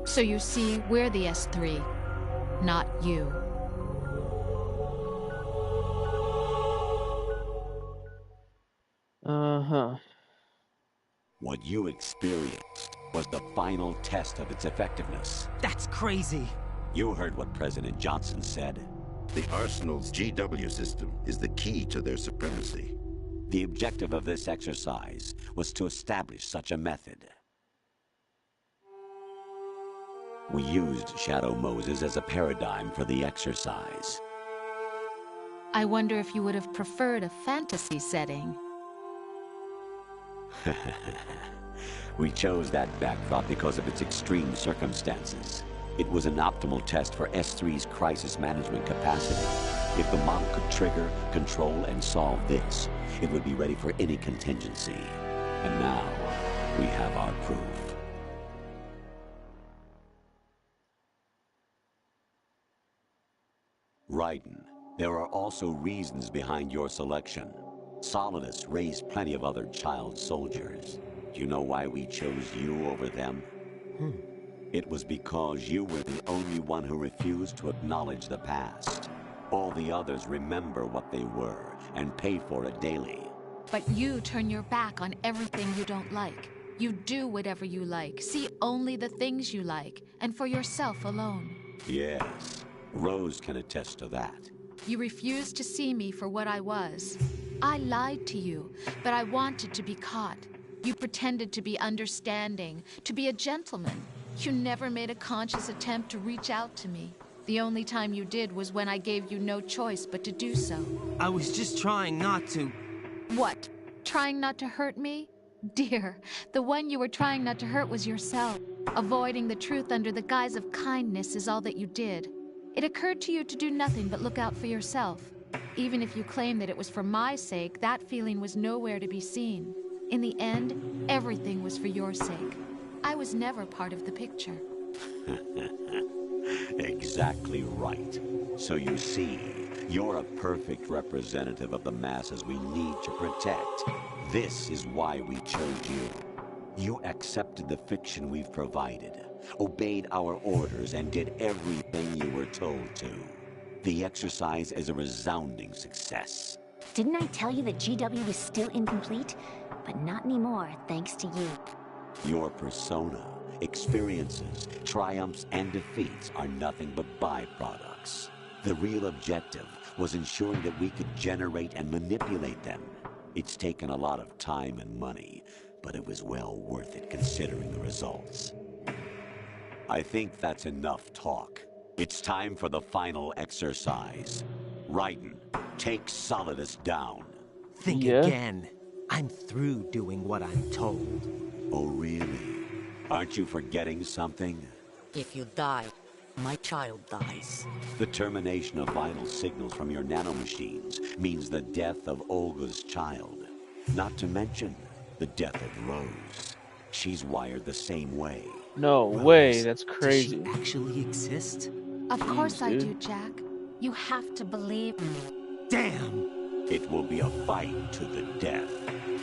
R: So you see, we're the S3, not you.
A: Uh-huh.
K: What you experienced was the final test of its effectiveness.
C: That's crazy.
K: You heard what President Johnson said.
S: The Arsenal's GW system is the key to their supremacy.
K: The objective of this exercise was to establish such a method. We used Shadow Moses as a paradigm for the exercise.
R: I wonder if you would have preferred a fantasy setting.
K: We chose that backdrop because of its extreme circumstances. It was an optimal test for S3's crisis management capacity. If the model could trigger, control, and solve this, it would be ready for any contingency. And now, we have our proof. Raiden, there are also reasons behind your selection. Solidus raised plenty of other child soldiers. Do you know why we chose you over them? It was because you were the only one who refused to acknowledge the past. All the others remember what they were and pay for it daily.
R: But you turn your back on everything you don't like. You do whatever you like, see only the things you like, and for yourself alone.
K: Yes, Rose can attest to that.
R: You refused to see me for what I was. I lied to you, but I wanted to be caught. You pretended to be understanding, to be a gentleman. You never made a conscious attempt to reach out to me. The only time you did was when I gave you no choice but to do so.
C: I was just trying not to...
R: What? Trying not to hurt me? Dear, the one you were trying not to hurt was yourself. Avoiding the truth under the guise of kindness is all that you did. It occurred to you to do nothing but look out for yourself. Even if you claim that it was for my sake, that feeling was nowhere to be seen. In the end, everything was for your sake. I was never part of the picture.
K: Exactly right. So you see, you're a perfect representative of the masses we need to protect. This is why we chose you. You accepted the fiction we've provided, obeyed our orders, and did everything you were told to. The exercise is a resounding success.
T: Didn't I tell you that GW was still incomplete? But not anymore, thanks to you.
K: Your persona, experiences, triumphs, and defeats are nothing but byproducts. The real objective was ensuring that we could generate and manipulate them. It's taken a lot of time and money, but it was well worth it considering the results. I think that's enough talk. It's time for the final exercise. Raiden, take Solidus down.
C: Think again. I'm through doing what I'm told.
K: Oh, really? Aren't you forgetting something?
H: If you die, my child dies.
K: The termination of vital signals from your nanomachines means the death of Olga's child. Not to mention the death of Rose. She's wired the same way.
A: No way, that's crazy.
C: Does she actually exist?
R: Of course I do, Jack. You have to believe me.
C: Damn!
L: It will be a fight to the death.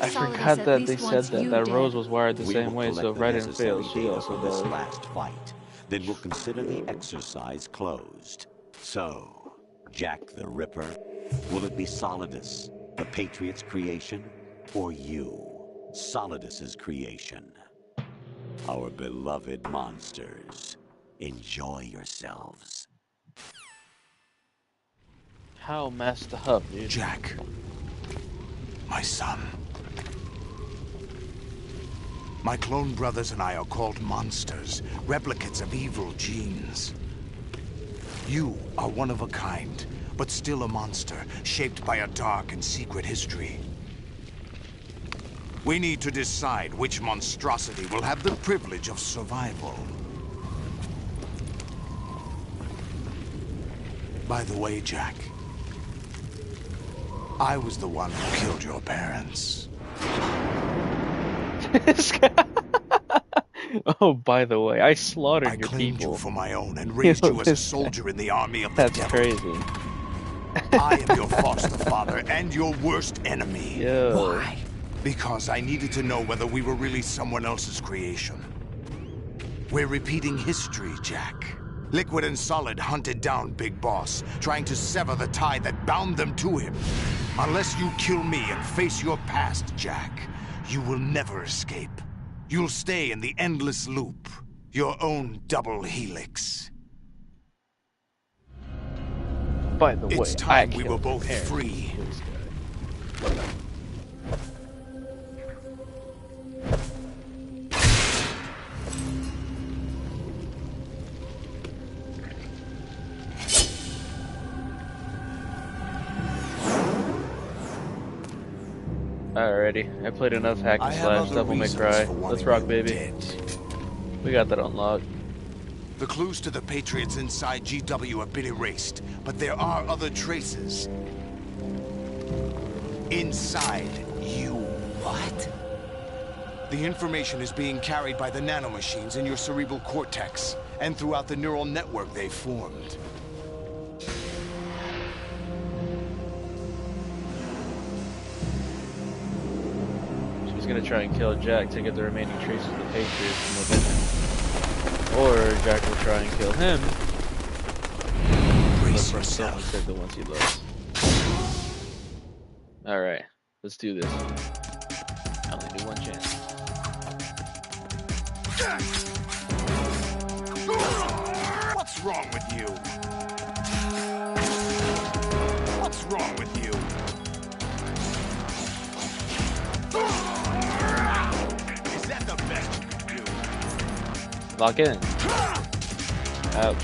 A: I
R: Solidus
A: forgot
R: at
A: that
R: least
A: they said
R: wants
A: that
R: you
A: that
R: dead.
A: Rose was wired the
L: We
A: same
L: will
A: way, so
L: collect
A: if
L: the
A: Raiden
L: necessary
A: fails, she
L: data
A: also
L: from this
A: does.
L: last fight. Then we'll consider the exercise closed. So, Jack the Ripper, will it be Solidus, the Patriot's creation, or you, Solidus's creation? Our beloved monsters, enjoy yourselves.
A: How messed up, dude.
B: Jack, my son. My clone brothers and I are called monsters, replicates of evil genes. You are one of a kind, but still a monster, shaped by a dark and secret history. We need to decide which monstrosity will have the privilege of survival. By the way, Jack, I was the one who killed your parents.
A: Oh, by the way, I slaughtered
B: I
A: your
B: claimed
A: people.
B: you for my own and raised you as a soldier in the army of the
A: That's
B: devil.
A: crazy.
B: I am your foster father and your worst enemy.
A: Yo.
B: Why? Because I needed to know whether we were really someone else's creation. We're repeating history, Jack. Liquid and Solid hunted down Big Boss, trying to sever the tie that bound them to him. Unless you kill me and face your past, Jack, you will never escape. You'll stay in the endless loop, your own double helix.
A: By the way,
B: it's time we were both free.
A: Alrighty, I played enough hack and slash, Devil May Cry. Let's rock, baby. We got that unlocked.
B: The clues to the Patriots inside GW have been erased, but there are other traces. Inside you. What? The information is being carried by the nanomachines in your cerebral cortex, and throughout the neural network they formed.
A: She's gonna try and kill Jack to get the remaining traces of the Patriots from within him. Or Jack will try and kill him.
B: Brace
A: from
B: yourself.
A: instead the ones he loves. Alright, let's do this. I only need one chance.
B: What's wrong with you? What's wrong with you? Is that the best you can do?
A: Lock in. Ouch.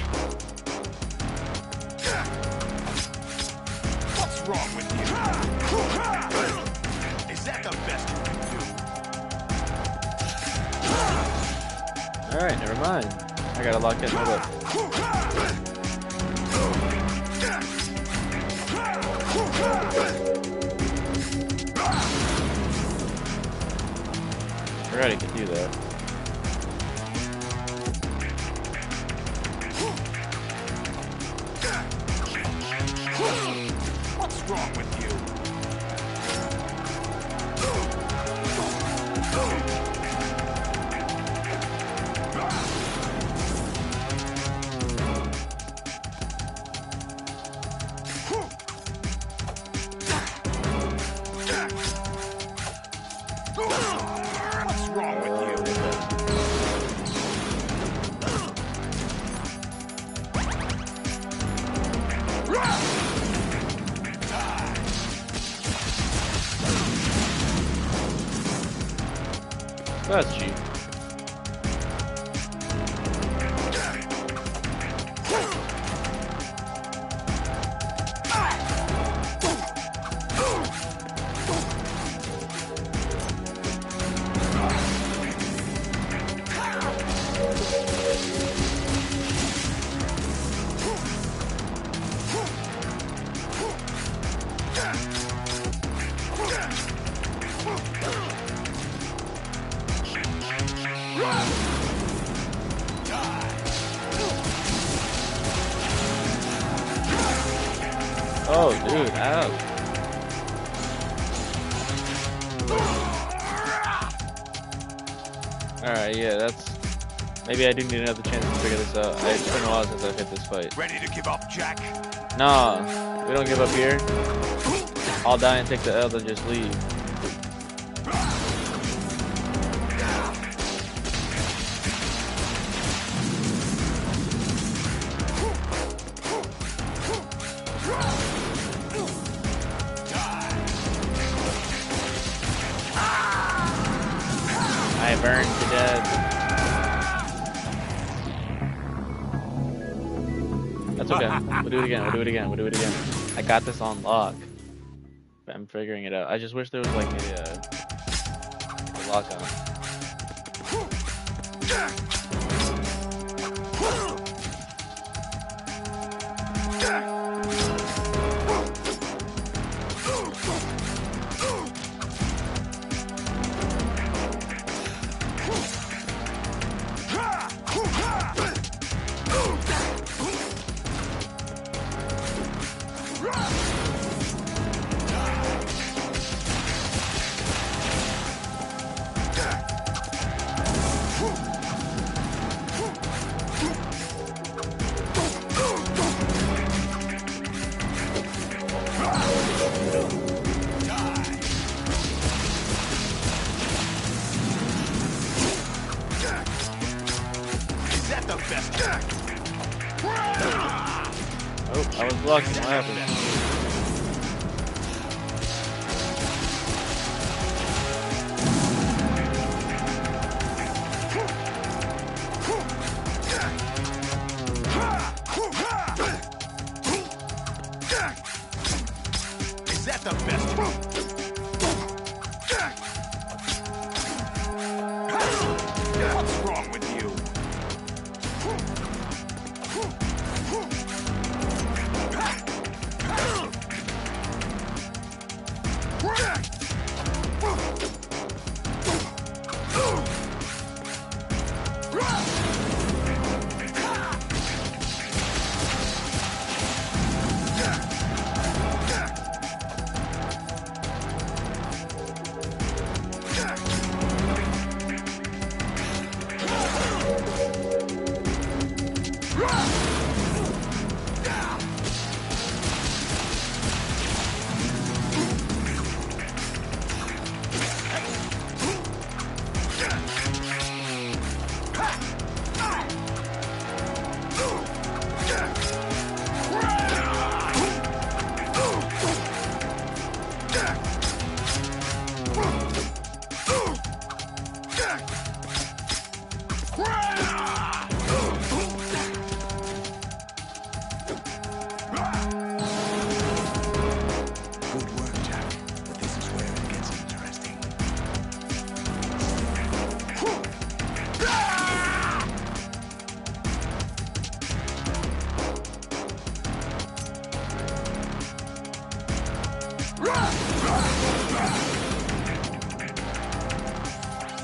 B: What's wrong with you? Is that the best you can do?
A: Alright, never mind. I gotta lock in. Hold up. Alright, I can do that.
B: What's wrong with you? What's wrong with you?
A: That's cheap. Oh, dude, ouch. Alright, yeah, that's... Maybe I do need another chance to figure this out. It's been a while since I've hit this fight.
B: Ready to give up, Jack?
A: Nah, we don't give up here. I'll die and take the L and just leave. I burned to death. That's okay. We'll do it again. We'll do it again. We'll do it again. I got this on lock. I'm figuring it out. I just wish there was like a lock on. Oh, I was blocking. What happened?
B: Is that the best? What's wrong with you?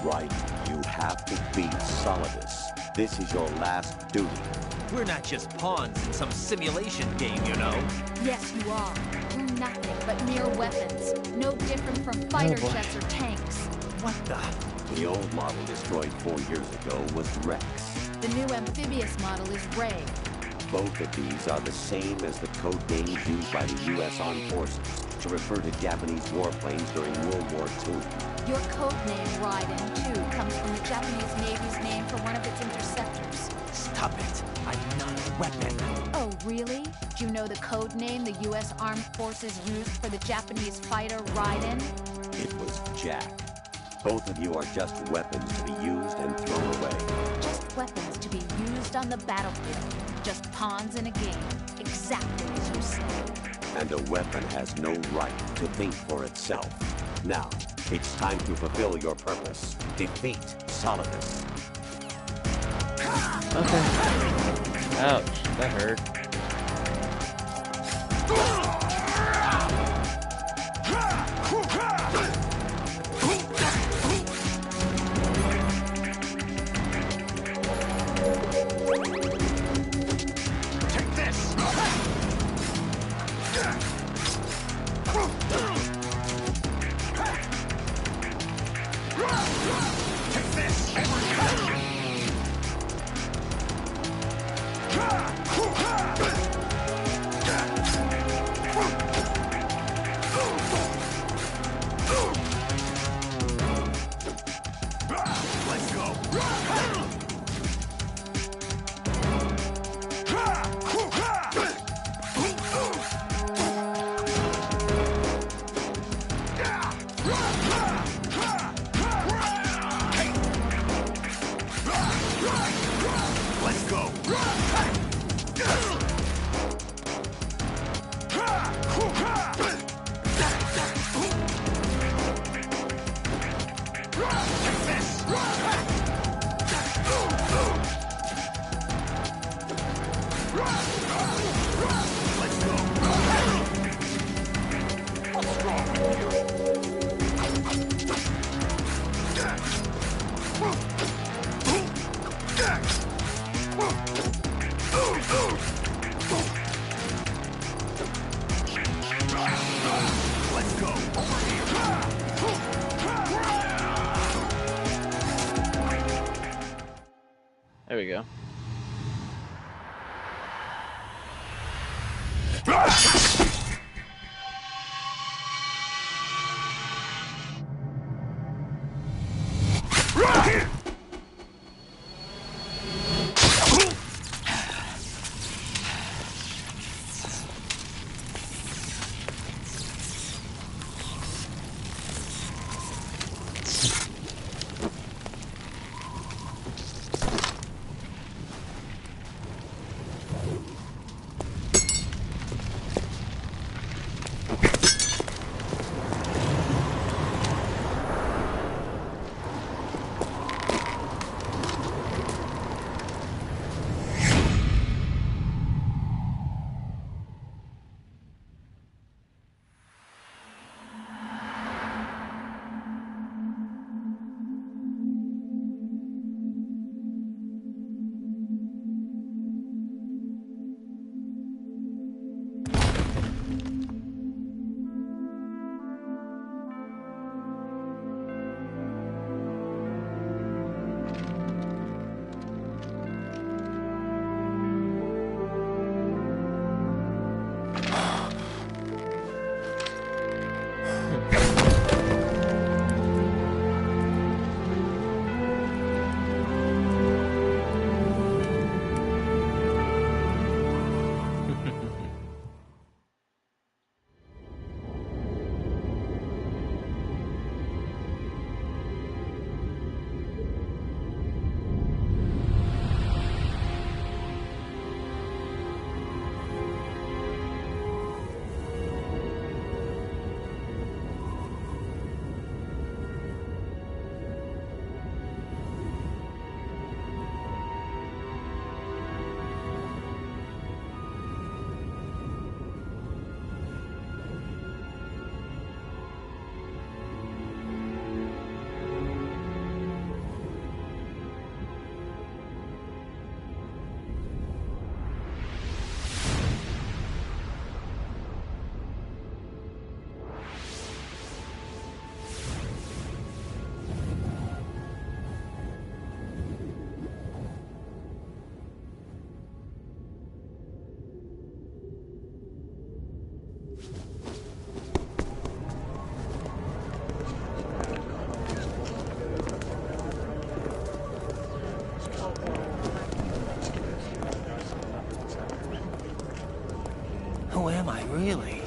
J: Right, you have to beat Solidus. This is your last duty.
M: We're not just pawns in some simulation game, you know.
R: Yes, you are. We're nothing but mere weapons. No different from fighter
J: boy.
R: jets or tanks.
M: What the?
J: The old model destroyed 4 years ago was Rex.
R: The new amphibious model is Ray.
J: Both of these are the same as the code names used by the U.S. Armed Forces to refer to Japanese warplanes during World War II.
R: Your code name, Raiden, too, comes from the Japanese Navy's name for one of its interceptors.
M: Stop it. I'm not a weapon.
R: Oh, really? Do you know the code name the U.S. Armed Forces used for the Japanese fighter Raiden?
J: It was Jack. Both of you are just weapons to be used and thrown away.
R: Just weapons to be used on the battlefield. Just pawns in a game. Exactly as you said.
J: And a weapon has no right to think for itself. Now, it's time to fulfill your purpose. Defeat Solidus.
A: Okay. Ouch, that hurt.
B: Take this! Take this!
A: There we go.
M: Who am I, really?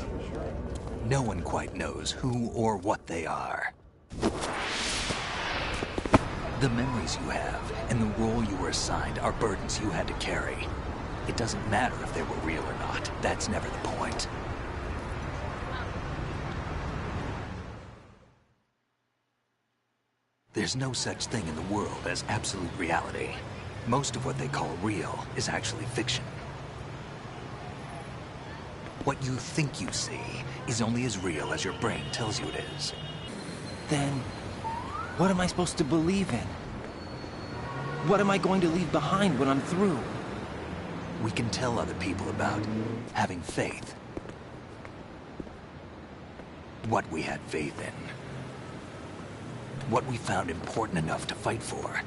M: No one quite knows who or what they are. The memories you have and the role you were assigned are burdens you had to carry. It doesn't matter if they were real or not. That's never the point. There's no such thing in the world as absolute reality. Most of what they call real is actually fiction. What you think you see is only as real as your brain tells you it is.
C: Then, what am I supposed to believe in? What am I going to leave behind when I'm through?
M: We can tell other people about having faith. What we had faith in. What we found important enough to fight for.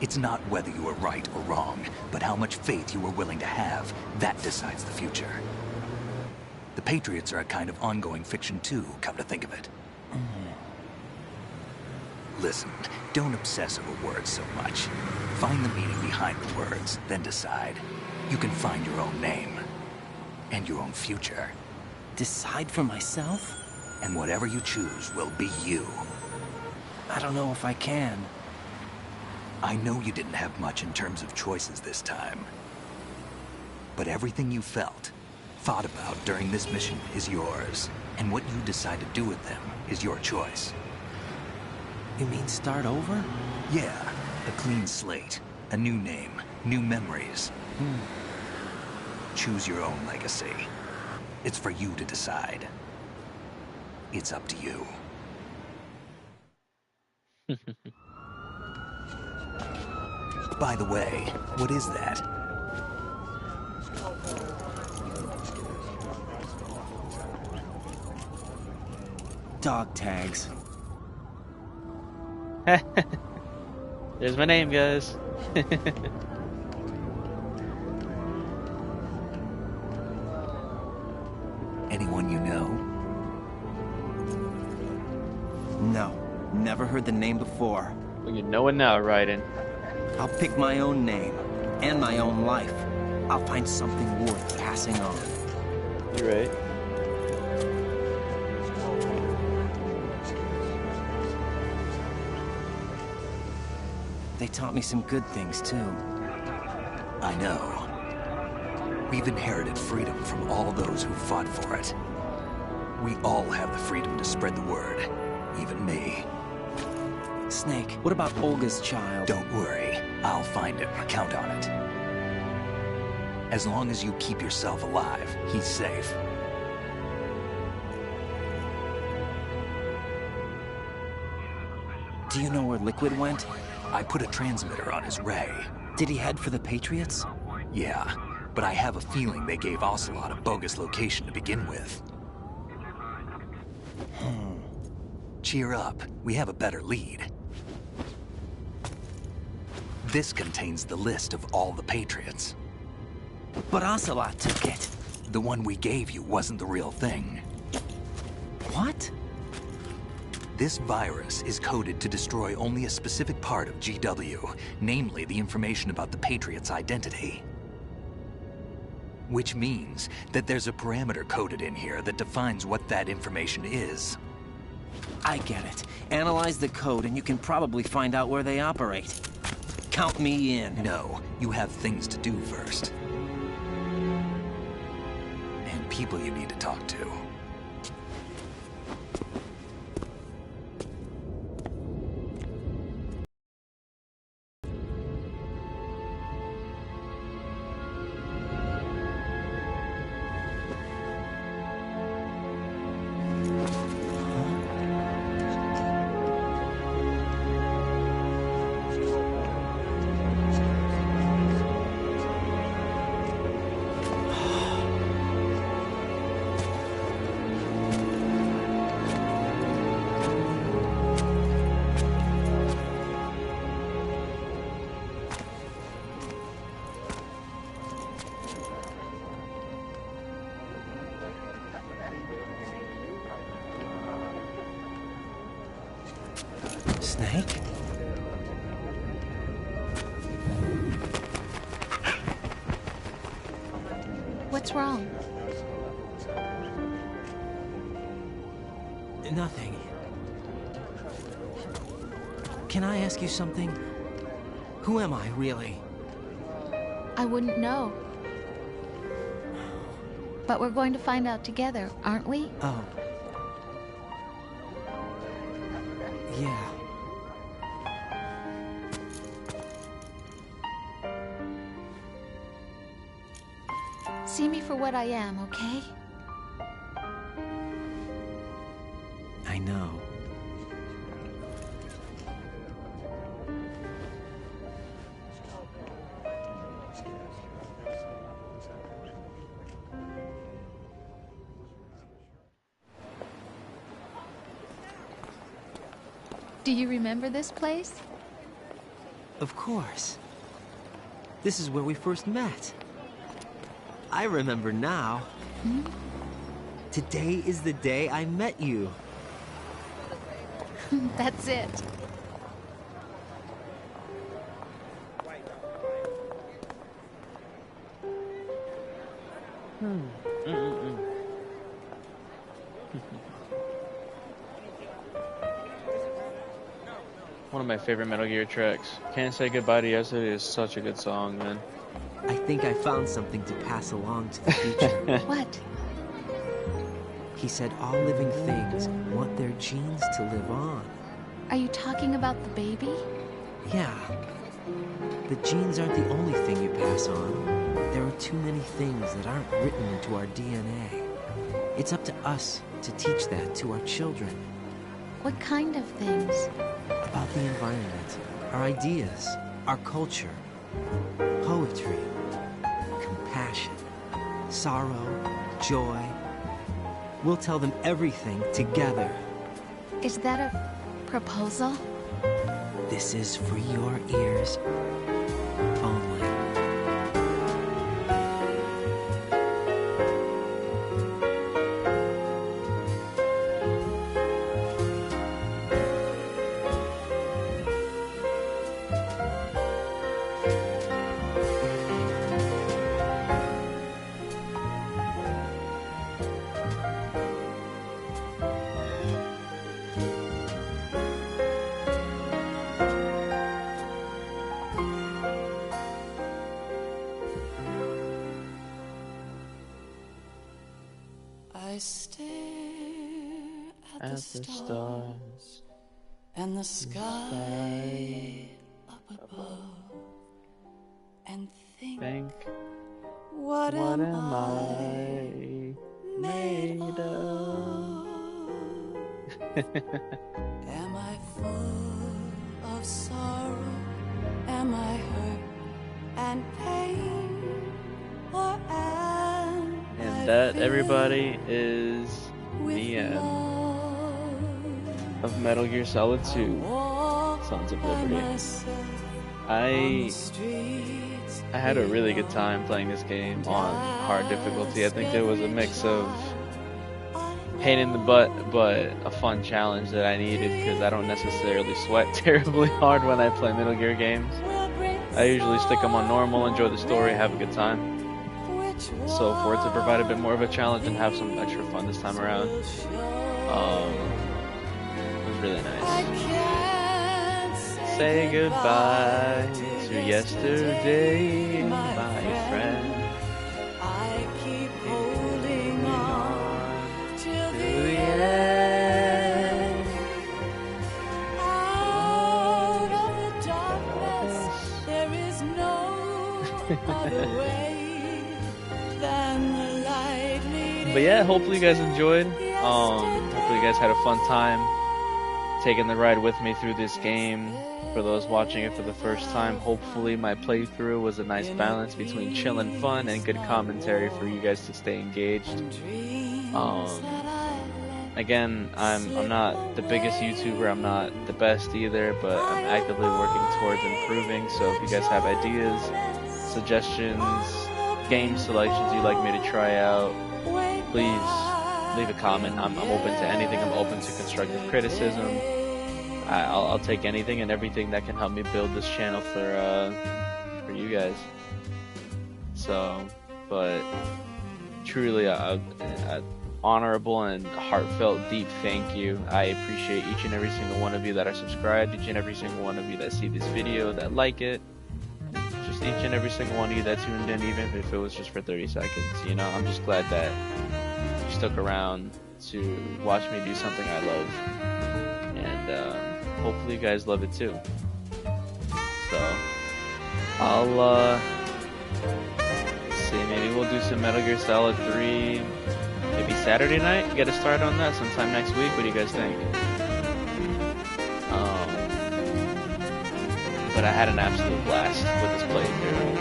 M: It's not whether you are right or wrong, but how much faith you are willing to have. That decides the future. The Patriots are a kind of ongoing fiction too, come to think of it. Listen, don't obsess over words so much. Find the meaning behind the words, then decide. You can find your own name. And your own future.
C: Decide for myself?
M: And whatever you choose will be you.
C: I don't know if I can.
M: I know you didn't have much in terms of choices this time. But everything you felt, thought about during this mission is yours. And what you decide to do with them is your choice.
C: You mean start over?
M: Yeah, a clean slate, a new name, new memories. Choose your own legacy. It's for you to decide. It's up to you. By the way, what is that?
C: Dog tags.
A: There's my name, guys.
M: Anyone you know?
C: No, never heard the name before.
A: Well, you know it now, Raiden.
C: I'll pick my own name, and my own life. I'll find something worth passing on.
A: You're right.
C: They taught me some good things, too.
M: I know. We've inherited freedom from all those who fought for it. We all have the freedom to spread the word, even me.
C: Snake, what about Olga's child?
M: Don't worry, I'll find him, count on it. As long as you keep yourself alive, he's safe.
C: Do you know where Liquid went?
M: I put a transmitter on his ray.
C: Did he head for the Patriots?
M: Yeah, but I have a feeling they gave Ocelot a bogus location to begin with. Cheer up, we have a better lead. This contains the list of all the Patriots.
C: But Ocelot took it.
M: The one we gave you wasn't the real thing.
C: What?
M: This virus is coded to destroy only a specific part of GW, namely the information about the Patriots' identity. Which means that there's a parameter coded in here that defines what that information is.
C: I get it. Analyze the code and you can probably find out where they operate. Count me in.
M: No, you have things to do first. And people you need to talk to.
C: Snake?
R: What's wrong?
C: Nothing. Can I ask you something? Who am I, really?
R: I wouldn't know. But we're going to find out together, aren't we?
C: Oh. Yeah.
R: See me for what I am, okay?
C: I know.
R: Do you remember this place?
C: Of course. This is where we first met. I remember now.
R: Hmm?
C: Today is the day I met you.
R: That's it.
A: One of my favorite Metal Gear tracks. Can't Say Goodbye to Yesterday is such a good song, man.
C: I think I found something to pass along to the future.
R: What?
C: He said all living things want their genes to live on.
R: Are you talking about the baby?
C: Yeah. The genes aren't the only thing you pass on. There are too many things that aren't written into our DNA. It's up to us to teach that to our children.
R: What kind of things?
C: About the environment, our ideas, our culture, poetry, compassion, sorrow, joy. We'll tell them everything together.
R: Is that a proposal?
C: This is for your ears only.
U: I stare at
A: At
U: the stars and the sky up above and think, what am I made of? Am I full of sorrow? Am I hurt and pain? Or am
A: And that, everybody, is the end of Metal Gear Solid 2, Sons of Liberty. I had a really good time playing this game on hard difficulty. I think there was a mix of pain in the butt, but a fun challenge that I needed because I don't necessarily sweat terribly hard when I play Metal Gear games. I usually stick them on normal, enjoy the story, have a good time. So for it to provide a bit more of a challenge and have some extra fun this time around, it was really nice. Say goodbye to yesterday, my friend.
U: I keep holding on till the end. Out of the darkness, there is no other way than the light leading.
A: But yeah, hopefully you guys enjoyed. Hopefully you guys had a fun time taking the ride with me through this game. For those watching it for the first time, hopefully my playthrough was a nice balance between chill and fun and good commentary for you guys to stay engaged. Again, I'm not the biggest YouTuber, I'm not the best either, but I'm actively working towards improving. So if you guys have ideas, suggestions, game selections you'd like me to try out, please leave a comment. I'm open to anything. I'm open to constructive criticism. I'll take anything and everything that can help me build this channel for you guys. So, but truly a honorable and heartfelt deep thank you. I appreciate each and every single one of you that are subscribed, each and every single one of you that see this video, that like it, just each and every single one of you that tuned in, even if it was just for 30 seconds. You know, I'm just glad that you stuck around to watch me do something I love, and hopefully you guys love it too. So I'll see, maybe we'll do some Metal Gear Solid 3 maybe Saturday night. Get a start on that sometime next week. What do you guys think? But I had an absolute blast with this playthrough,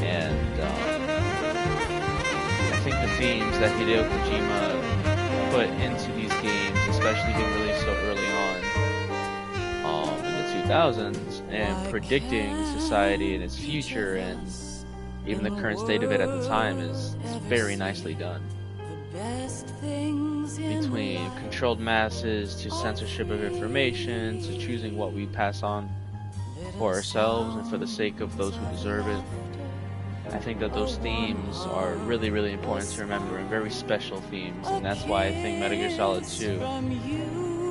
A: and I think the themes that Hideo Kojima put into these games, especially being released so early on in the 2000s and predicting society and its future and even the current state of it at the time is very nicely done. Between controlled masses to censorship of information to choosing what we pass on for ourselves and for the sake of those who deserve it. I think that those themes are really, really important to remember and very special themes, and that's why I think Metal Gear Solid 2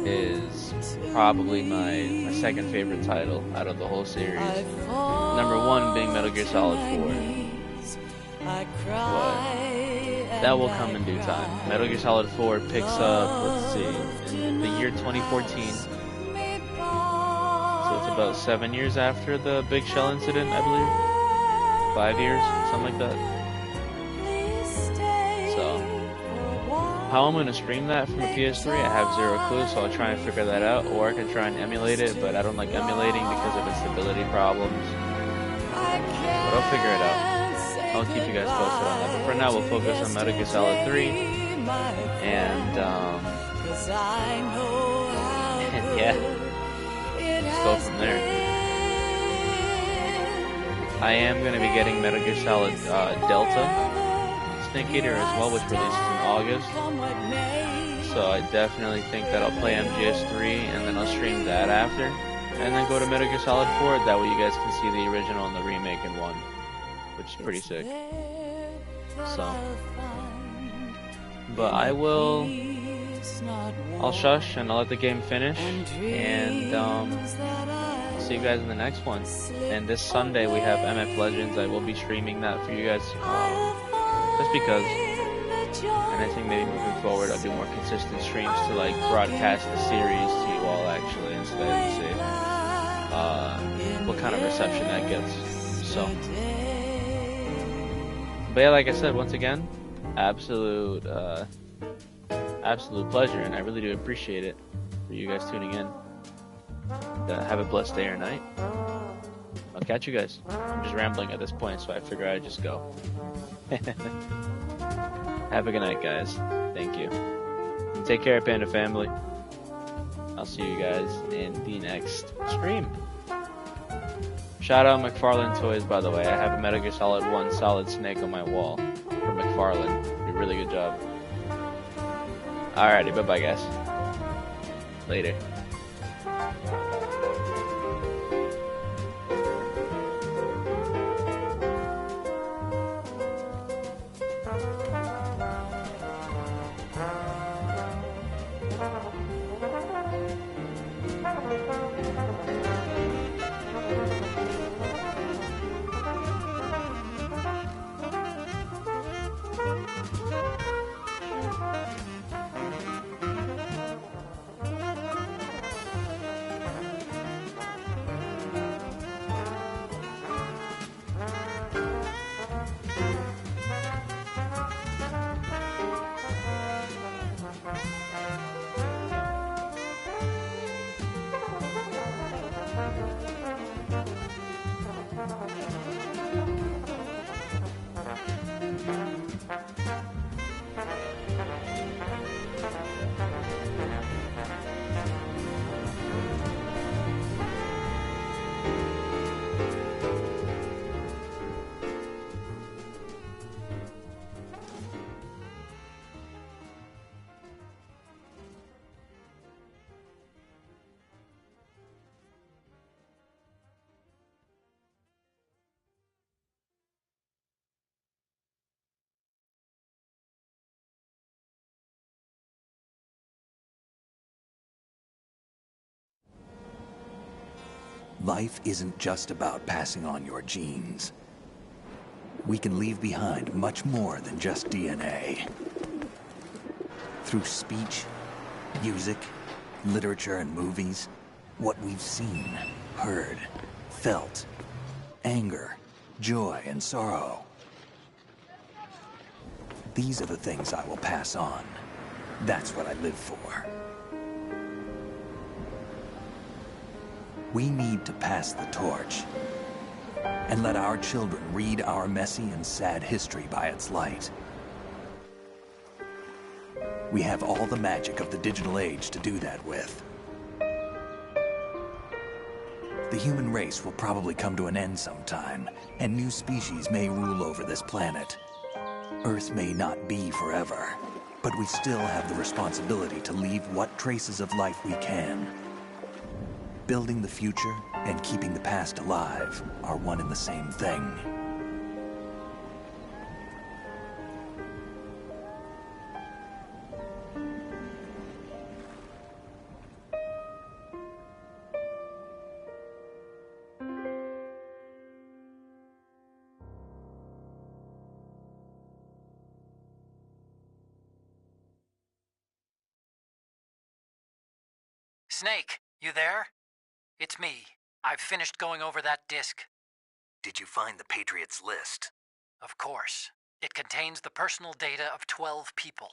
A: is probably my second favorite title out of the whole series. Number one being Metal Gear Solid 4. But that will come in due time. Metal Gear Solid 4 picks up, let's see, in the year 2014. So it's about 7 years after the Big Shell incident, I believe. 5 years, something like that. So, how I'm going to stream that from a PS3, I have zero clue, so I'll try and figure that out, or I can try and emulate it, but I don't like emulating because of its stability problems. But I'll figure it out. I'll keep you guys posted on that. But for now, we'll focus on Metal Gear Solid 3, and yeah, let's go from there. I am going to be getting Metal Gear Solid Delta Snake Eater as well, which releases in August. So I definitely think that I'll play MGS3 and then I'll stream that after. And then go to Metal Gear Solid 4, that way you guys can see the original and the remake in one. Which is pretty sick. So. But I'll shush and I'll let the game finish. And see you guys in the next one. And this Sunday we have MF Legends. I will be streaming that for you guys just because. And I think maybe moving forward I'll do more consistent streams to like broadcast the series to you all actually instead and see what kind of reception that gets. So, but yeah, like I said, once again, absolute pleasure, and I really do appreciate it for you guys tuning in. Have a blessed day or night. I'll catch you guys. I'm just rambling at this point, so I figure I'd just go. Have a good night, guys. Thank you. And take care, Panda family. I'll see you guys in the next stream. Shout out McFarlane Toys, by the way. I have a Metal Gear Solid 1 Solid Snake on my wall from McFarlane. Did a really good job. Alrighty, bye-bye, guys. Later.
M: Life isn't just about passing on your genes. We can leave behind much more than just DNA. Through speech, music, literature, and movies, what we've seen, heard, felt, anger, joy, and sorrow. These are the things I will pass on. That's what I live for. We need to pass the torch and let our children read our messy and sad history by its light. We have all the magic of the digital age to do that with. The human race will probably come to an end sometime, and new species may rule over this planet. Earth may not be forever, but we still have the responsibility to leave what traces of life we can. Building the future and keeping the past alive are one and the same thing.
N: Snake, you there? It's me. I've finished going over that disk.
M: Did you find the Patriots list?
N: Of course. It contains the personal data of 12 people.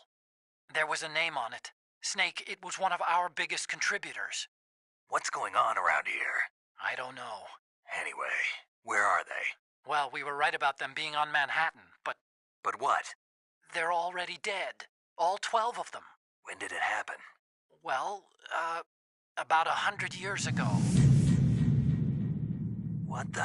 N: There was a name on it. Snake, it was one of our biggest contributors.
M: What's going on around here?
N: I don't know.
M: Anyway, where are they?
N: Well, we were right about them being on Manhattan, but...
M: But what?
N: They're already dead. All 12 of them.
M: When did it happen?
N: Well, about 100 years ago.
M: What the